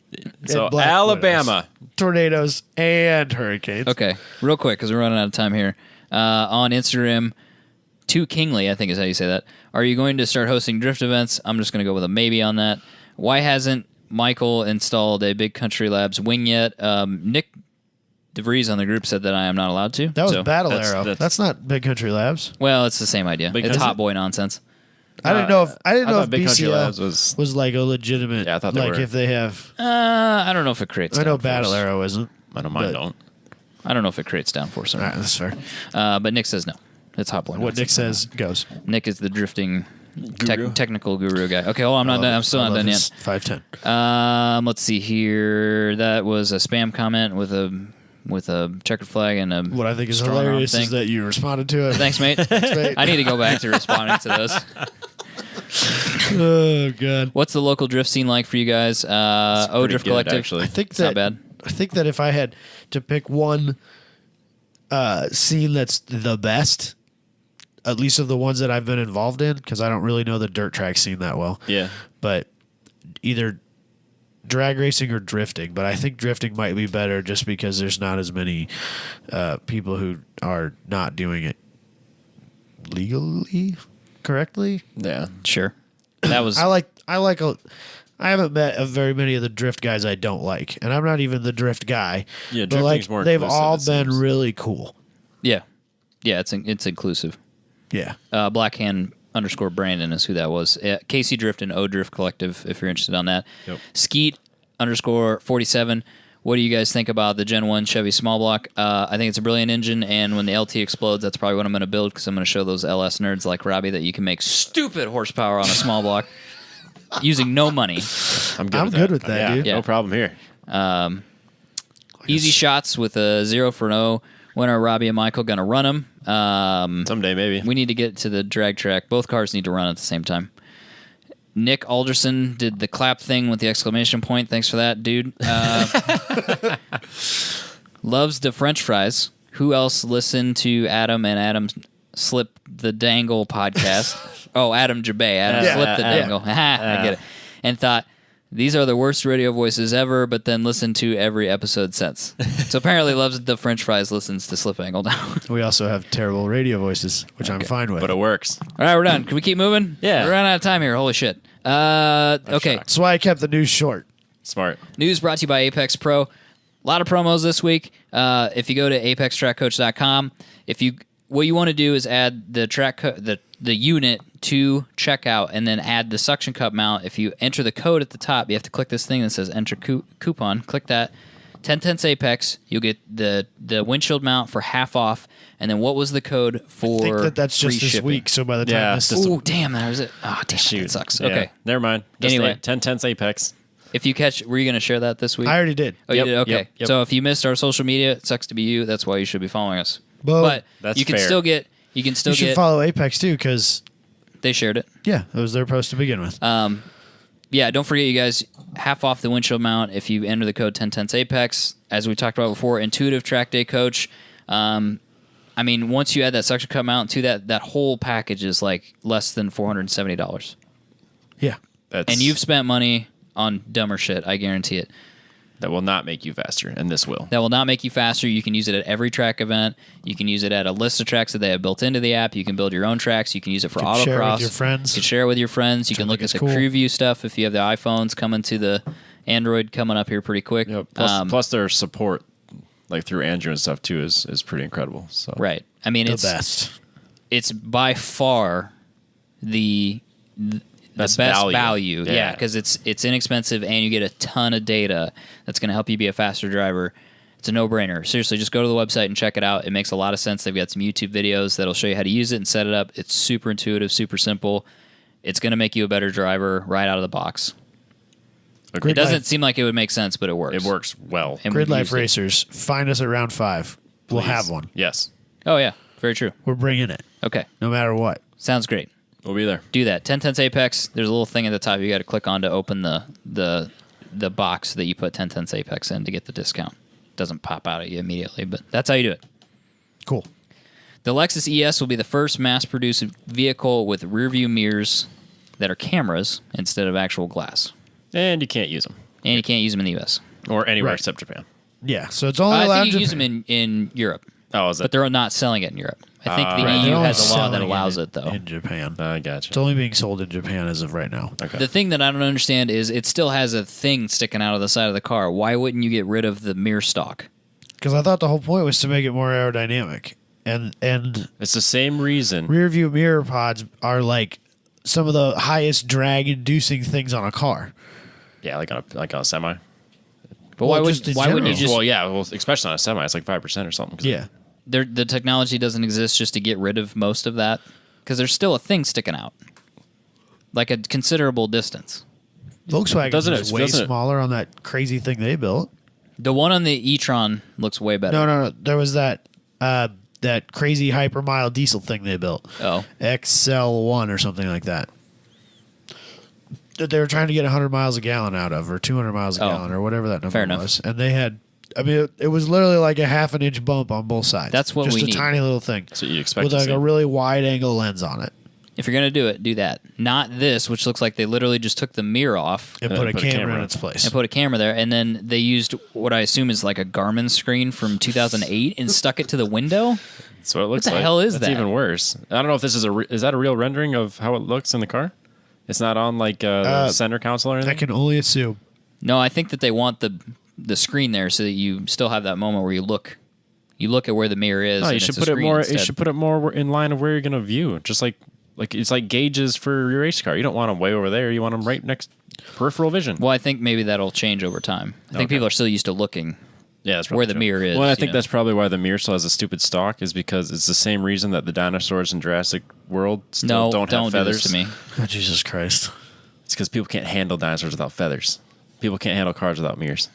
So black Alabama. Tornadoes and hurricanes. Okay, real quick because we're running out of time here. On Instagram, to Kingley, I think is how you say that. Are you going to start hosting drift events? I'm just going to go with a maybe on that. Why hasn't Michael installed a Big Country Labs wing yet? Nick DeVries on the group said that I am not allowed to. That was so- Battle that's- Arrow. that's- That's not Big Country Labs. Well, it's the same idea. Big It's Country- hot boy nonsense. I didn't know if I thought Big Country BCL Labs was. like a legitimate. Yeah, I thought they like were. if they have. I don't know if it creates. I know downforce. Battle Arrow isn't. I don't mind. but- Don't. I don't know if it creates downforce or All not. right, that's fair. But Nick says no. It's hot boy. What Nick nonsense. says goes. Nick is the drifting Guru. technical guru guy. Okay, hold on. I'm not done. I'm still not done yet. 5'10". Let's see here. That was a spam comment with a checkered flag and a What I think is strong arm hilarious thing. is that you responded to it. Thanks, mate. mate. I need to go back to responding to those. Oh god. What's the local drift scene like for you guys? pretty Drift good, Collective. actually. I think It's not bad. I think that if I had to pick one scene that's the best, at least of the ones that I've been involved in, because I don't really know the dirt track scene that well. Yeah. But either drag racing or drifting. But I think drifting might be better just because there's not as many people who are not doing it legally, correctly. Yeah. Sure. That was I haven't met very many of the drift guys I don't like, and I'm not even the drift guy. Yeah, but like drifting's more they've inclusive, all it been seems. really cool. yeah. It's inclusive. Yeah, Blackhand _ Brandon is who that was. Casey Drift and O Drift Collective, if you're interested on that. Yep. Skeet _ 47. What do you guys think about the Gen 1 Chevy small block? I think it's a brilliant engine, and when the LT explodes, that's probably what I'm going to build because I'm going to show those LS nerds like Robbie that you can make stupid horsepower on a small block using no money. I'm I'm good with that, Yeah, dude. Yeah. No problem here. Easy shots with a 0 for an O. When are Robbie and Michael going to run them? Someday, maybe. We need to get to the drag track. Both cars need to run at the same time. Nick Alderson did the clap thing with the exclamation point. Thanks for that, dude. Loves the French fries. Who else listened to Adam and Adam Slip the Dangle podcast? Oh, Adam Jabay. Adam Yeah. Slip the Dangle. I get it. And thought, these are the worst radio voices ever, but then listened to every episode since. So apparently loves the French fries, listens to Slip Angle now. We also have terrible radio voices, which I'm fine with. But it works. All right, we're done. Can we keep moving? Yeah. We're running out of time here. Holy shit. Okay. shocked. That's why I kept the news short. Smart. News brought to you by Apex Pro. A lot of promos this week. If you go to apextrackcoach.com, what you want to do is add the the unit to checkout and then add the suction cup mount. If you enter the code at the top, you have to click this thing that says enter coupon. Click that. 10 tenths Apex, you'll get the windshield mount for half off. And then what was the code for I think that's just free this shipping? week. So by the time this Oh, damn, that was it. Oh, damn, Shoot. that sucks. Yeah. Okay. Never mind. Just Anyway. 10 tenths Apex. If you catch, were you going to share that this week? I already did. Oh, Yep, you did? Okay. yep. So if you missed our social media, it sucks to be you. That's why you should be following us. Well, But that's you can fair. still get. You can still You should get. follow Apex too, because They shared it. yeah, it was their post to begin with. Yeah, don't forget, you guys, half off the windshield mount if you enter the code 10 tenths Apex. As we talked about before, intuitive track day coach. I mean, once you add that suction cup mount to that whole package is like less than $470. Yeah, And you've spent money on dumber shit, I guarantee it. That will not make you faster, and this will. That will not make you faster. You can use it at every track event. You can use it at a list of tracks that they have built into the app. You can build your own tracks. You can use it for You can share it autocross. with your friends. You can share it with your friends. You can look think at it's the cool. crew view stuff if you have the iPhones coming to the Android coming up here pretty quick. Yep. Plus their support, like through Andrew and stuff too, is pretty incredible. So Right. I mean, the it's best. it's by far the Best best value. value. Yeah, Yeah. because it's inexpensive and you get a ton of data that's going to help you be a faster driver. It's a no-brainer. Seriously, just go to the website and check it out. It makes a lot of sense. They've got some YouTube videos that'll show you how to use it and set it up. It's super intuitive, super simple. It's going to make you a better driver right out of the box. It Grid doesn't Life- seem like it would make sense, but it works. it works well. And Grid we've Life used it. Racers, find us at round 5. We'll Please. have one. Yes, Oh, yeah. Very true. We're bringing it, Okay. no matter what. Sounds great. we'll be there. Do that. 10 tenths Apex. There's a little thing at the top you got to click on to open the box that you put 10 tenths Apex in to get the discount. Doesn't pop out at you immediately, but that's how you do it. Cool. The Lexus ES will be the first mass-produced vehicle with rear-view mirrors that are cameras instead of actual glass. And you can't use them. And you can't use them in the U.S. Or anywhere Right. except Japan. Yeah, so it's only I allowed think you to use them in Europe, Oh, is that? but they're not selling it in Europe. I think the right. EU They're only has a law that selling allows it, though. in Japan. I It's gotcha. only being sold in Japan as of right now. Okay. The thing that I don't understand is it still has a thing sticking out of the side of the car. Why wouldn't you get rid of the mirror stock? Because I thought the whole point was to make it more aerodynamic, and It's the same reason. rear view mirror pods are like some of the highest drag inducing things on a car. Yeah, like on a semi. But Well, why just in wouldn't you general. just Well, yeah, especially on a semi, it's like 5% or something. 'cause Yeah, the technology doesn't exist just to get rid of most of that? Because there's still a thing sticking out, like a considerable distance. Volkswagen Doesn't it- is way doesn't it- smaller on that crazy thing they built. The one on the e-tron looks way better. No. There was that that crazy hypermile diesel thing they built. Oh, XL1 or something like that. That they were trying to get 100 miles a gallon out of, or 200 miles a Oh. gallon, or whatever that number Fair enough. was. And they had, I mean, it was literally like a half an inch bump on both sides. That's what just we a need. tiny little thing So you expect with to like see. a really wide angle lens on it, if you're gonna do it, do that. Not this, which looks like they literally just took the mirror off and And put a put a camera in camera. its place. and put a camera there, and then they used what I assume is like a Garmin screen from 2008 and stuck it to the window. That's what it looks the like. hell is That's that? even worse. I don't know if this is is that a real rendering of how it looks in the car? It's not on like the center console or I anything. can only assume. No, I think that they want the screen there so that you still have that moment where you look at where the mirror is. No, and you it's should a put it screen more. instead. You should put it more in line of where you're gonna view. Just like it's like gauges for your race car. You don't want them way over there. You want them right next peripheral vision. Well, I think maybe that'll change over time. I think Okay. people are still used to looking. Yeah, that's where probably the true. mirror is, Well, I you think know. that's probably why the mirror still has a stupid stock. Is because it's the same reason that the dinosaurs in Jurassic World still No, don't have do feathers. this to me. Oh, Jesus Christ. It's because people can't handle dinosaurs without feathers. People can't handle cars without mirrors.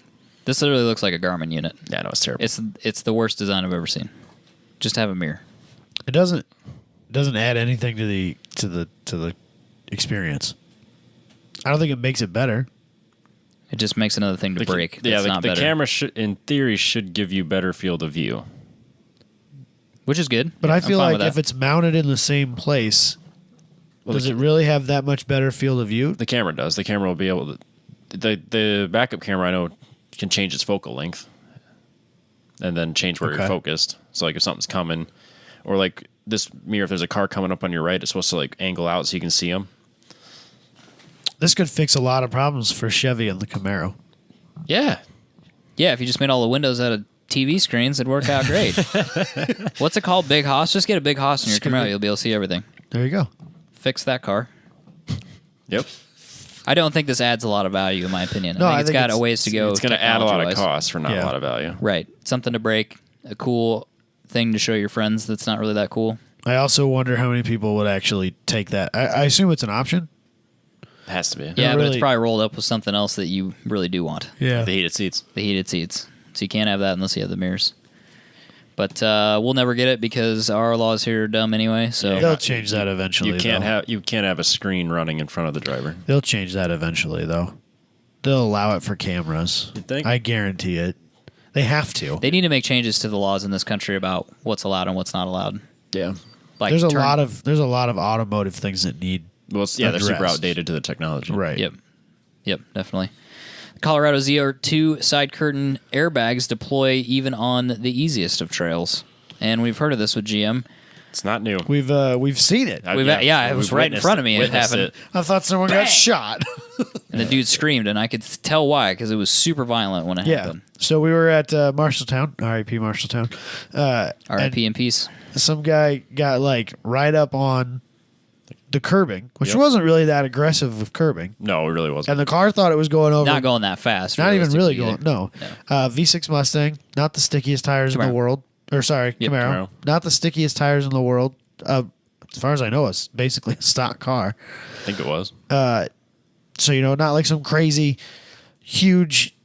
This literally looks like a Garmin unit. Yeah, no, it's terrible. It's the worst design I've ever seen. Just have a mirror. It doesn't add anything to the experience. I don't think it makes it better. It just makes another thing to break. Yeah, That's not the better. camera should, in theory, should give you better field of view. Which is good. But I I'm feel fine like with if that. it's mounted in the same place, Well, does the- it really have that much better field of view? The camera does. The camera will be able to. The backup camera I know can change its focal length, and then change where Okay. you're focused. So like if something's coming, or like this mirror, if there's a car coming up on your right, it's supposed to like angle out so you can see them. This could fix a lot of problems for Chevy and the Camaro. Yeah, Yeah, if you just made all the windows out of TV screens, it'd work out great. What's it called? Big Hoss? Just get a big Hoss in your Just gonna Camaro. get- You'll be able to see everything. There you go. Fix that car. yep. I don't think this adds a lot of value, in my opinion. No, I think it's got a ways to go. It's going to add a lot of technology-wise. cost for not Yeah. a lot of value. Right. Something to break, a cool thing to show your friends that's not really that cool. I also wonder how many people would actually take that. I assume it's an option. It has to be. Yeah, but it's really- probably rolled up with something else that you really do want. Yeah. The heated seats. The heated seats. So you can't have that unless you have the mirrors. But we'll never get it because our laws here are dumb anyway. So They'll change that eventually. You can't though. have a screen running in front of the driver. They'll change that eventually, though. They'll allow it for cameras. You think? I guarantee it. They have to. they need to make changes to the laws in this country about what's allowed and what's not allowed. Yeah. Like There's a lot of automotive things that need. Well, they're super addressed. outdated to the technology. Right. Yep, definitely. Colorado ZR2 side curtain airbags deploy even on the easiest of trails. And we've heard of this with GM. It's not new. We've seen it. It was right in front of me. It witnessed happened. I thought someone got shot. And the dude screamed, and I could tell why, because it was super violent when it Yeah. happened. So we were at Marshalltown, R.I.P. Marshalltown. RIP in peace. Some guy got like right up on the curbing, which Yep. wasn't really that aggressive of curbing. No, it really wasn't. And the car thought it was going over. Not going that fast. Not even really going. realistically No. either. V6 Mustang, not the stickiest tires in Camaro. the world. Or sorry, Yep, Camaro. Camaro. Not the stickiest tires in the world. As far as I know, it's basically a stock car. I think it was. So, not like some crazy, huge,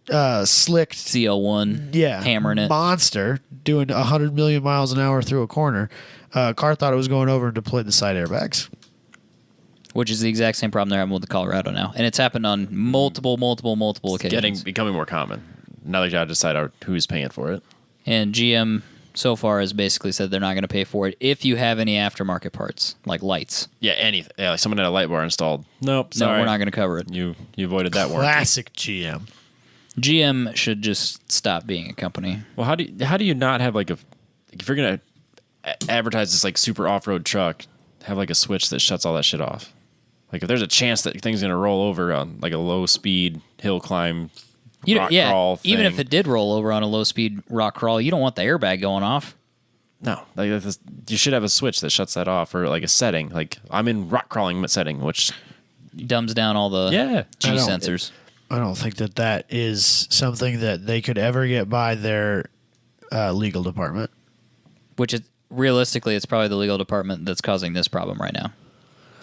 slicked, ZL1 hammering it. monster doing 100 million miles an hour through a corner. Car thought it was going over and deployed the side airbags. Which is the exact same problem they're having with the Colorado now. And it's happened on multiple occasions. Becoming more common. Now they got to decide who's paying for it. And GM so far has basically said they're not going to pay for it if you have any aftermarket parts, like lights. Yeah, anything. Yeah, like someone had a light bar installed. Nope, No, sorry. we're not going to cover it. You avoided that warranty. Classic GM. GM should just stop being a company. Well, how do you not have like if you're gonna advertise this like super off road truck, have like a switch that shuts all that shit off? Like if there's a chance that thing's gonna roll over on like a low speed hill climb, rock crawl thing. Even if it did roll over on a low speed rock crawl, you don't want the airbag going off. No, like you should have a switch that shuts that off, or like a setting. Like I'm in rock crawling setting, which Dumbs down all the G I don't- sensors. I don't think that is something that they could ever get by their legal department. Which is realistically, it's probably the legal department that's causing this problem right now.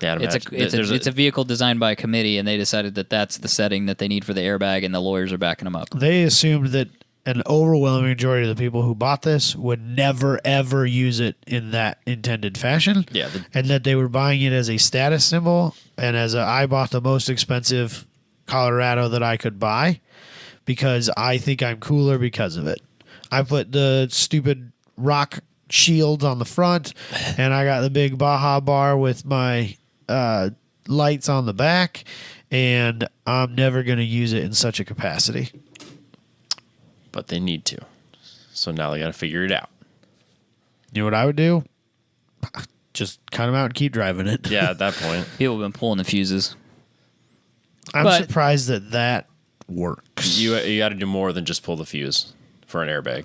yeah, I'd imagine. It's a vehicle designed by a committee, and they decided that that's the setting that they need for the airbag, and the lawyers are backing them up. They assumed that an overwhelming majority of the people who bought this would never, ever use it in that intended fashion. Yeah, and that they were buying it as a status symbol and I bought the most expensive Colorado that I could buy because I think I'm cooler because of it. I put the stupid rock shields on the front, and I got the big Baja bar with my lights on the back, and I'm never going to use it in such a capacity. but they need to. So now they got to figure it out. You know what I would do? Just cut them out and keep driving it. Yeah, at that point, People have been pulling the fuses. I'm But- surprised that works. you got to do more than just pull the fuse for an airbag.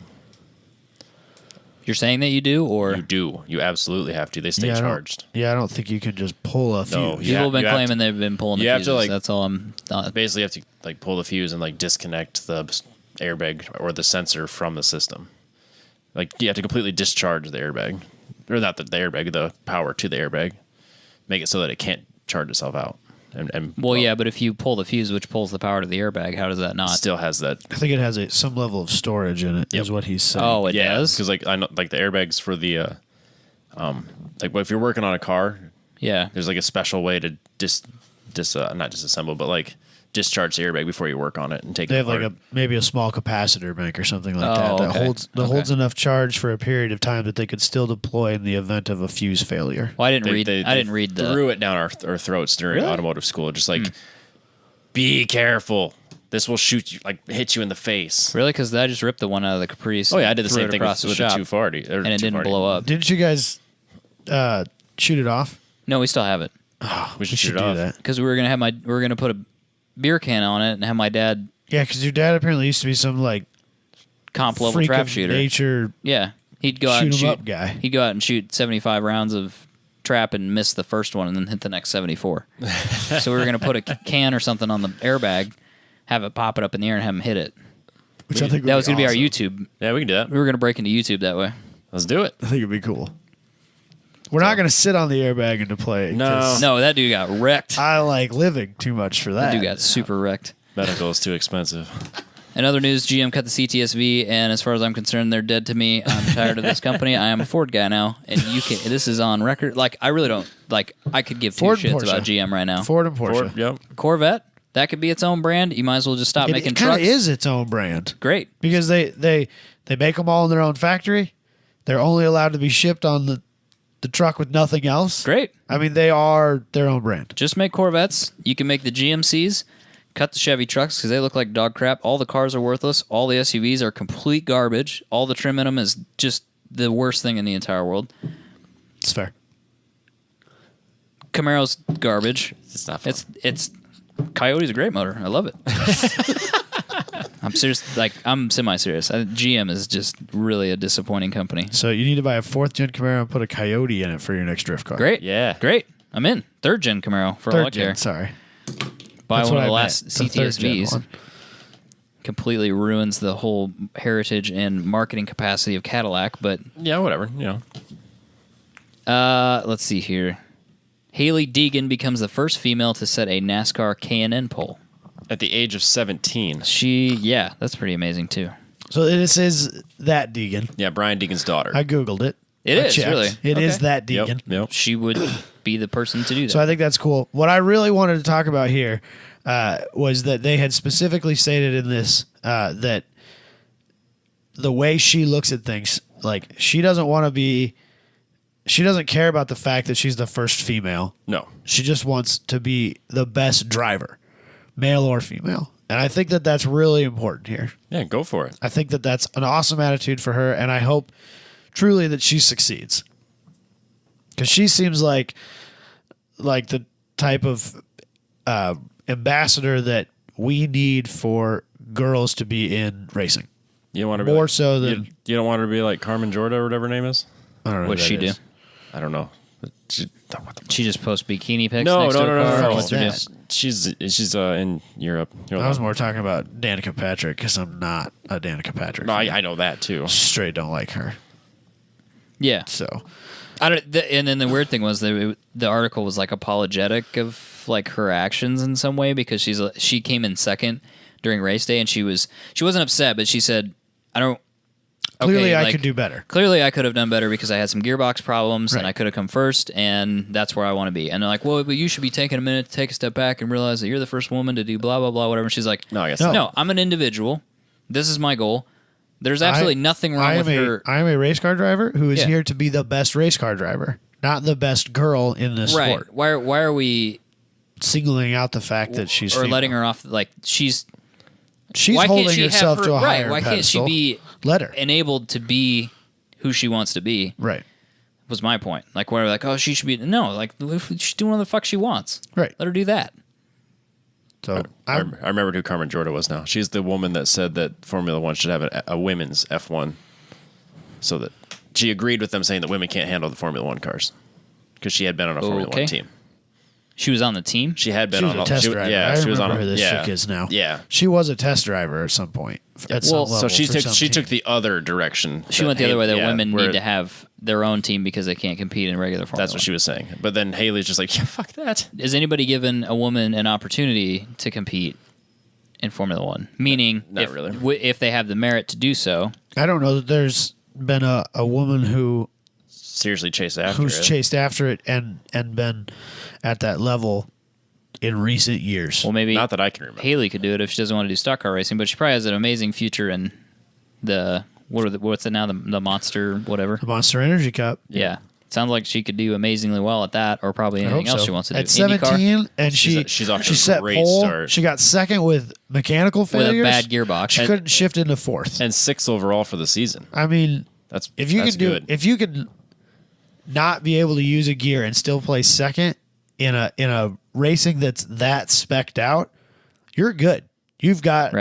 You're saying that you do, or You do. You absolutely have to. They stay I don't- charged. I don't think you can just pull a fuse. No, people Yeah, have been you have claiming to- they've been pulling the you have fuses. to, like- That's all I'm. Not, Basically, you have to like pull the fuse and like disconnect the airbag or the sensor from the system. Like you have to completely discharge the airbag, or not the airbag, the power to the airbag. Make it so that it can't charge itself out. And well, yeah, but if you pull the fuse, which pulls the power to the airbag, how does that not? still has that. I think it has some level of storage in it. Is Yep. what he's saying. Oh, it Yeah, does. because like I know, like the airbags for the, like if you're working on a car, Yeah. there's like a special way to not disassemble, but like discharge the airbag before you work on it and take they it have apart. like maybe a small capacitor bank or something like Oh, that okay. holds Okay. enough charge for a period of time that they could still deploy in the event of a fuse failure. Well, I didn't They- read. they- I didn't read the. threw it down our throats during Really? automotive school. Just like, be careful. This will shoot you, like hit you in the face. Really, because I just ripped the one out of the Caprice. Oh yeah, I did the threw same it thing across with the the shop, 240, and it didn't blow up. Didn't you guys shoot it off? No, we still have it We should We shoot should it do off. that. because we were gonna put a beer can on it and have my dad Yeah, because your dad apparently used to be some like comp level freak trap of shooter. nature. Yeah, he'd go out Shoot and 'em shoot. up guy. He'd go out and shoot 75 rounds of trap and miss the first one and then hit the next 74. So we were going to put a can or something on the airbag, have it pop it up in the air and have him hit it. Which I think That was going to be our awesome. YouTube. Yeah, we can do that. We were going to break into YouTube that way. Let's do it. I think it'd be cool. We're not going to sit on the airbag into play. No. 'cause No, that dude got wrecked. I like living too much for that. That dude got super wrecked. Medical is too expensive. In other news, GM cut the CTSV, and as far as I'm concerned, they're dead to me. I'm tired of this company. I am a Ford guy now, and you can. This is on record. Like, I really don't like. I could give two Ford and shits Porsche. about GM right now. Ford and Porsche. Ford, yep. Corvette, that could be its own brand. You might as well just stop making It kind of trucks. is its own brand Great. because they make them all in their own factory. They're only allowed to be shipped on the truck with nothing else. Great. I mean, they are their own brand. Just make Corvettes. You can make the GMCs. Cut the Chevy trucks because they look like dog crap. All the cars are worthless. All the SUVs are complete garbage. All the trim in them is just the worst thing in the entire world. It's fair. Camaro's garbage. It's not fun. It's Coyote's a great motor. I love it. I'm serious. Like, I'm semi-serious. GM is just really a disappointing company. So you need to buy a 4th-gen Camaro and put a Coyote in it for your next drift car. Great. Yeah. Great. I'm in. 3rd-gen Camaro for all I 3rd care. gen, sorry. Buy That's one what of the I last meant, the 3rd-gen CTSVs. one. Completely ruins the whole heritage and marketing capacity of Cadillac. But Yeah, whatever. You know. let's see here. Haley Deegan becomes the first female to set a NASCAR K&N pole. At the age of 17. Yeah, that's pretty amazing too. So this is that Deegan. Yeah, Brian Deegan's daughter. I Googled it. It I is, checked. really? It is Okay. that Deegan. Yep. She would be the person to do that. So I think that's cool. What I really wanted to talk about here was that they had specifically stated in this that the way she looks at things, like she doesn't care about the fact that she's the first female. No. She just wants to be the best driver, male or female. And I think that that's really important here. Yeah, go for it. I think that that's an awesome attitude for her, and I hope truly that she succeeds. Because she seems like the type of ambassador that we need for girls to be in racing. You don't want to be More like, so than you don't want her to be like Carmen Jorda or whatever her name is? I don't know. What'd who she that do? is. I don't know. She just posts bikini pics No, next to her car. no. What's her deal? That? She's in Europe. I was more talking about Danica Patrick because I'm not a Danica Patrick. No, fan. I know that too. Straight don't like her. Yeah. So I don't. And then the weird thing was the article was like apologetic of like her actions in some way because she came in second during race day and she wasn't upset, but she said, "I don't." clearly, I like, could do better. Clearly, I could have done better because I had some gearbox problems and Right. I could have come first, and that's where I want to be. And they're like, "Well, but you should be taking a minute to take a step back and realize that you're the first woman to do blah blah blah whatever." And she's like, No, I guess No. not. "No, I'm an individual. This is my goal. There's absolutely nothing wrong with her." I am a race car driver who is Yeah. here to be the best race car driver, not the best girl in this Right? sport. Why are we Singling out the fact that she's or female. letting her off? Like she's She's holding herself to a higher Why can't she pedestal. be Let her. enabled to be who she wants to be? Right. Was my point. Like where like, oh, she should be no, like she's doing what the fuck she wants. Right. Let her do that. So I remembered who Carmen Jorda was now. She's the woman that said that Formula One should have a women's F1 so that she agreed with them saying that women can't handle the Formula One cars because she had been on a Formula Okay. One team. She was on the team. She had been she was on a test driver. Yeah, I she was on remember a, who this yeah, chick is now. Yeah. She was a test driver at some point. At some Well, level So she for took some she team. took the other direction. She went the other way that yeah, women where- need to have their own team because they can't compete in regular Formula That's what she was saying. But then Haley's just like, yeah, fuck that. Is anybody given a woman an opportunity to compete in Formula One? Meaning, Not if, really. if they have the merit to do so. I don't know that there's been a woman Seriously chased after who's it. chased after it and been at that level in recent years. Well, maybe Not that I can remember. Haley could do it if she doesn't want to do stock car racing, but she probably has an amazing future in the what's it now, the Monster whatever. The Monster Energy Cup. Yeah. Sounds like she could do amazingly well at that, or probably I anything hope else so. she wants to do. At IndyCar 17, and She's off to she a set great pole. start. She got second with mechanical with a failures. bad gearbox. She couldn't shift into fourth. And 6th overall for the season. I mean, That's if you that's could do, good. if you could not be able to use a gear and still place second in a racing that's that specced out, you're good. You've got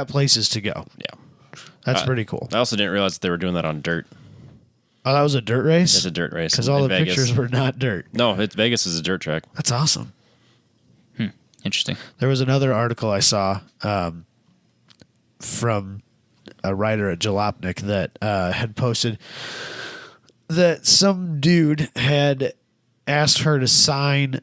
places to go. Yeah. That's pretty cool. I also didn't realize that they were doing that on dirt. Oh, that was a dirt race? It's a dirt race. Because in all the Vegas. pictures were not dirt. No, Vegas is a dirt track. That's awesome. Interesting. There was another article I saw from a writer at Jalopnik that had posted that some dude had asked her to sign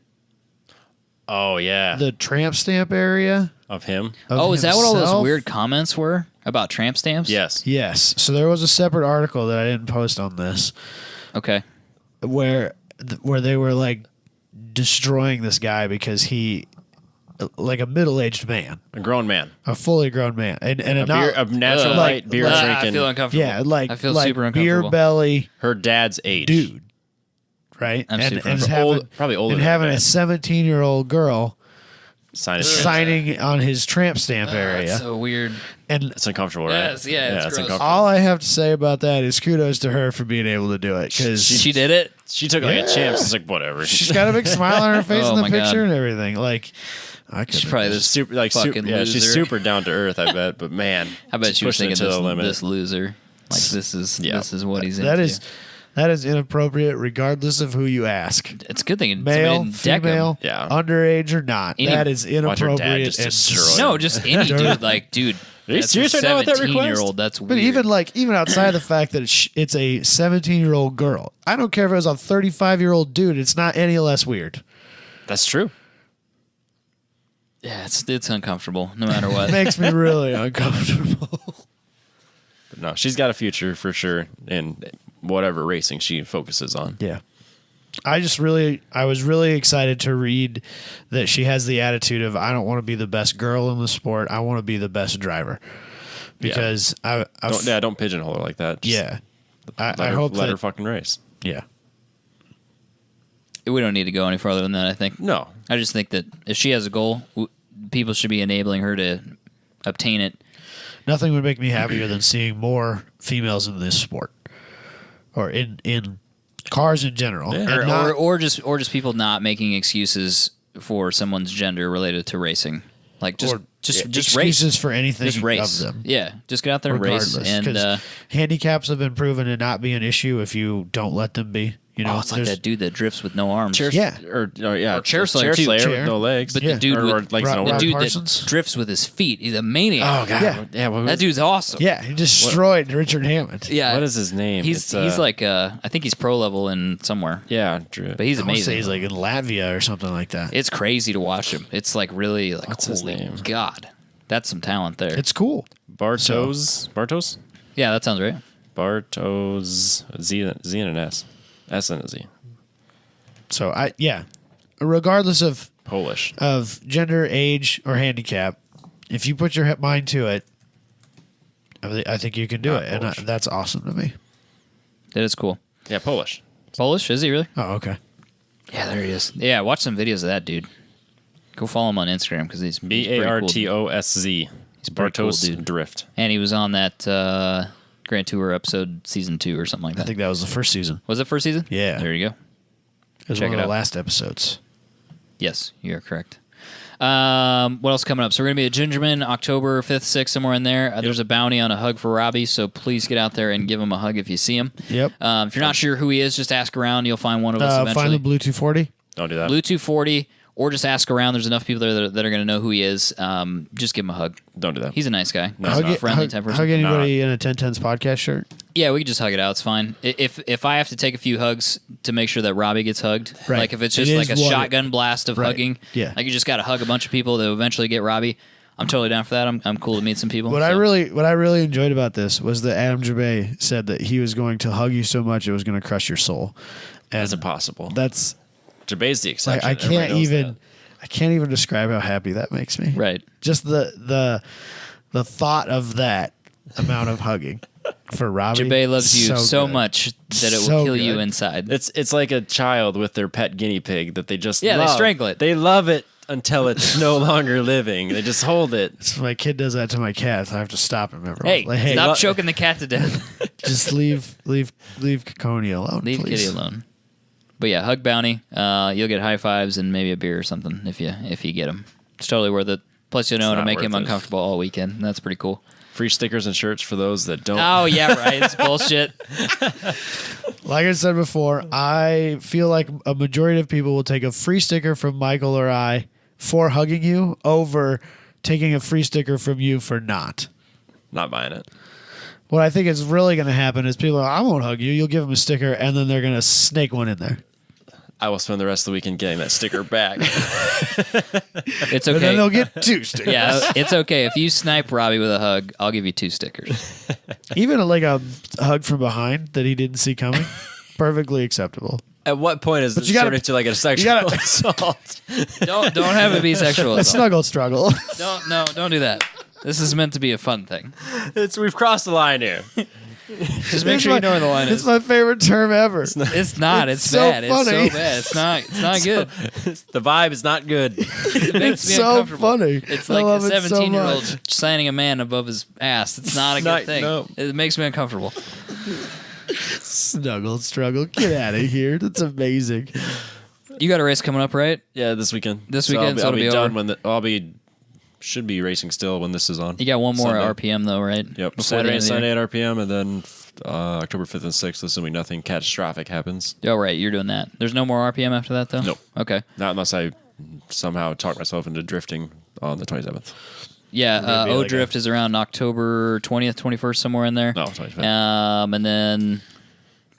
Oh yeah, the tramp stamp area. of him. Of Is that what all those himself. weird comments were about tramp stamps? Yes. Yes. So there was a separate article that I didn't post on this Okay. where they were like destroying this guy because he, like a middle-aged man, A grown man. a fully grown man, and A natural Ugh. light beer I drinking. feel uncomfortable. yeah, like I feel like super beer uncomfortable. belly Her dad's age. dude, right? I'm super and uncomfortable. Probably older and than having that. a 17-year-old girl Sign his signing on his tramp stamp area, That's so weird. and It's uncomfortable, right? Yes, yeah, it's gross. uncomfortable. all I have to say about that is kudos to her for being able to do it because She did it. She took it like Yeah. a champ. It's like whatever. she's got a big smile on her face Oh in the my picture God. and everything. Like, I could She's probably this super like fucking yeah, she's loser. super down to earth. I bet, but man, I bet she's she was pushing it thinking to the limit. this loser. Like this is what he's into. that is inappropriate regardless of who you ask. It's a good thing. Male, somebody deck him. female, Yeah. underage or not. Any- that is Watch her dad inappropriate. just and destroy No, just any dude. Like, dude. Are you that's serious a right now with that 17-year-old. That's But weird. even outside the fact that it's a 17-year-old girl, I don't care if it was a 35-year-old dude. It's not any less weird. That's true. Yeah, it's uncomfortable no matter what. It makes me really uncomfortable. But no, she's got a future for sure in whatever racing she focuses on. Yeah. I was really excited to read that she has the attitude of, I don't want to be the best girl in the sport. I want to be the best driver. Because Don't pigeonhole her like that. Just yeah. I let hope her that, fucking race. yeah. We don't need to go any further than that, I think. No, I just think that if she has a goal, people should be enabling her to obtain it. Nothing would make me happier than seeing more females in this sport. Or in cars in general. Yeah. And not- Or just people not making excuses for someone's gender related to racing. Like just or just excuses race. for anything Just race. of them. Yeah, just get out there and race. Regardless, And 'cause handicaps have been proven to not be an issue if you don't let them be. You know, it's like there's- that dude that drifts with no arms. Yeah. or chair slayer, too. with Chair. no legs, But Yeah. the dude or with legs Rob- no the Rob dude Parsons? that drifts with his feet, he's a maniac. Oh god, Yeah. yeah. That dude's awesome. Yeah, he destroyed Richard Hammond. Yeah. What is his name? He's It's, like I think he's pro level in somewhere. yeah, Drew. But he's I want to say amazing. he's like in Latvia or something like that. It's crazy to watch him. It's like really like What's his holy name? God. That's some talent there. It's cool. Bartos, yeah, that sounds right. Bartos, Z and an S and a Z. So regardless of Polish. gender, age, or handicap, if you put your mind to it, I think you can do Not it, and Polish. that's awesome to me. That is cool. Yeah, Polish. Polish, is he really? Oh, okay. Yeah, there he is. Yeah, watch some videos of that dude. Go follow him on Instagram because he's pretty cool. Bartosz. He's pretty cool, Bartos dude. Drift. And he was on that Grand Tour episode season 2 or something like I that. think that was the first season. Was it first season? Yeah. There you go. It was Check one it of the out. last episodes. Yes, you're correct. What else coming up? So we're going to be at Gingerman October 5th, 6th, somewhere in there. There's a bounty on a hug for Robbie, so please get out there and give him a hug if you see him. Yep. If you're not sure who he is, just ask around. You'll find one of us Find eventually. the Blue 240. Don't do that. Blue 240, or just ask around. There's enough people there that are going to know who he is. Just give him a hug. Don't do that. He's a nice guy. No, He's it's a not. friendly type person. Hug anybody in a 1010s podcast shirt. Yeah, we could just hug it out. It's fine. If I have to take a few hugs to make sure that Robbie gets hugged, Right. like if it's It just is like a what- shotgun blast of Right. hugging, Yeah. like you just got to hug a bunch of people to eventually get Robbie. I'm totally down for that. I'm cool to meet some people. What so. I really enjoyed about this was that Adam Jabay said that he was going to hug you so much it was going to crush your soul. And That's impossible. that's Jabay's the like exception. I Everybody can't knows even describe how happy that makes me. Right. Just the thought of that amount of hugging for Robbie. Jabay loves you so good. much that it will So kill you good. inside. It's like a child with their pet guinea pig that they just Yeah, they love. strangle it. They love it until it's no longer living. They just hold it. So my kid does that to my cat. So I have to stop him every Hey, like, stop what- choking the cat to death. just leave Coney alone. Leave please. Kitty alone. But yeah, hug bounty. You'll get high fives and maybe a beer or something if you get him. It's totally worth it. Plus, you know, It's it'll not make him worth it. uncomfortable all weekend. That's pretty cool. Free stickers and shirts for those that don't. Oh yeah, right. It's bullshit. Like I said before, I feel like a majority of people will take a free sticker from Michael or I for hugging you over taking a free sticker from you for not. Not buying it. What I think is really going to happen is people are, I won't hug you. You'll give them a sticker, and then they're going to snake one in there. I will spend the rest of the weekend getting that sticker back. It's And then okay. they'll get 2 stickers. Yeah, it's okay. If you snipe Robbie with a hug, I'll give you 2 stickers. Even like a hug from behind that he didn't see coming, perfectly acceptable. At what point is this you gotta- turned into like a sexual gotta- assault? Don't have it be sexual. A snuggle struggle. Don't do that. This is meant to be a fun thing. We've crossed the line here. Just make sure you know where the line It's is. my favorite term ever. It's not. It's so bad. It's funny. so bad. It's not good. The vibe is not good. It makes It's me so uncomfortable. funny. It's I like a love it so 17-year-old much. signing a man above his ass. It's not a good Not- thing. no. It makes me uncomfortable. Snuggle struggle. Get out of here. That's amazing. You got a race coming up, right? Yeah, this weekend. This weekend, so I'll it'll be be done over. when should be racing still when this is on. You got one more Sunday. RPM though, right? Yep, Before Saturday the and end of the Sunday year. at RPM, and then October 5th and 6th, assuming nothing catastrophic happens. Oh, right. You're doing that. There's no more RPM after that, though? Nope. Okay. Not unless I somehow talk myself into drifting on the 27th. Yeah, Maybe O like Drift is around October 20th, 21st, somewhere in there. No, 25th. And then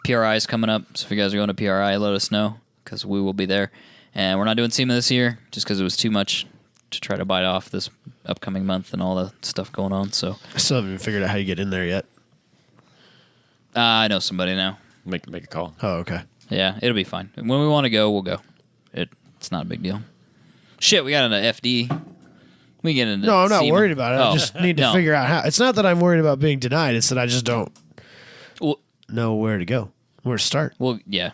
PRI is coming up. So if you guys are going to PRI, let us know because we will be there. And we're not doing SEMA this year just because it was too much to try to bite off this upcoming month and all the stuff going on. So I still haven't even figured out how you get in there yet. I know somebody now. Make a call. Oh, okay. Yeah, it'll be fine. When we want to go, we'll go. It's not a big deal. Shit, we got into FD. We get into No, I'm not SEMA. worried about it. I Oh, just need to no. figure out how. It's not that I'm worried about being denied. It's that I just don't Well, know where to go, where to start. well, yeah,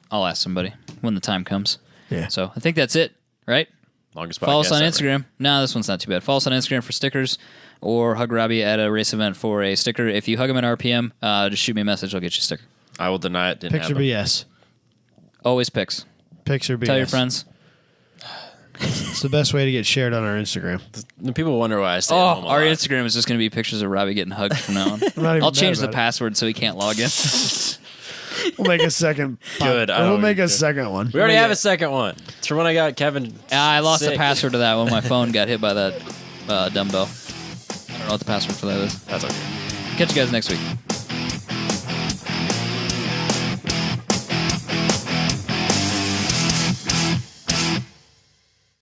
I'll ask somebody when the time comes. Yeah. So I think that's it, right? Longest Follow us podcast on ever. Instagram. No, this one's not too bad. Follow us on Instagram for stickers or hug Robbie at a race event for a sticker. If you hug him at RPM, just shoot me a message. I'll get you a sticker. I will deny it. Didn't Picture happen. BS. Always pics. Picture BS. Tell your friends. It's the best way to get shared on our Instagram. The people wonder why I stay at Oh, home a our lot. Instagram is just going to be pictures of Robbie getting hugged from now on. not even I'll change mad the about it. password so he can't log in. We'll make a second. Good, I We'll don't make a need to. second one. We already have a second one. It's from when I got Kevin. I lost the sick. password to that when my phone got hit by that dumbbell. I don't know what the password for that is. That's okay. Catch you guys next week.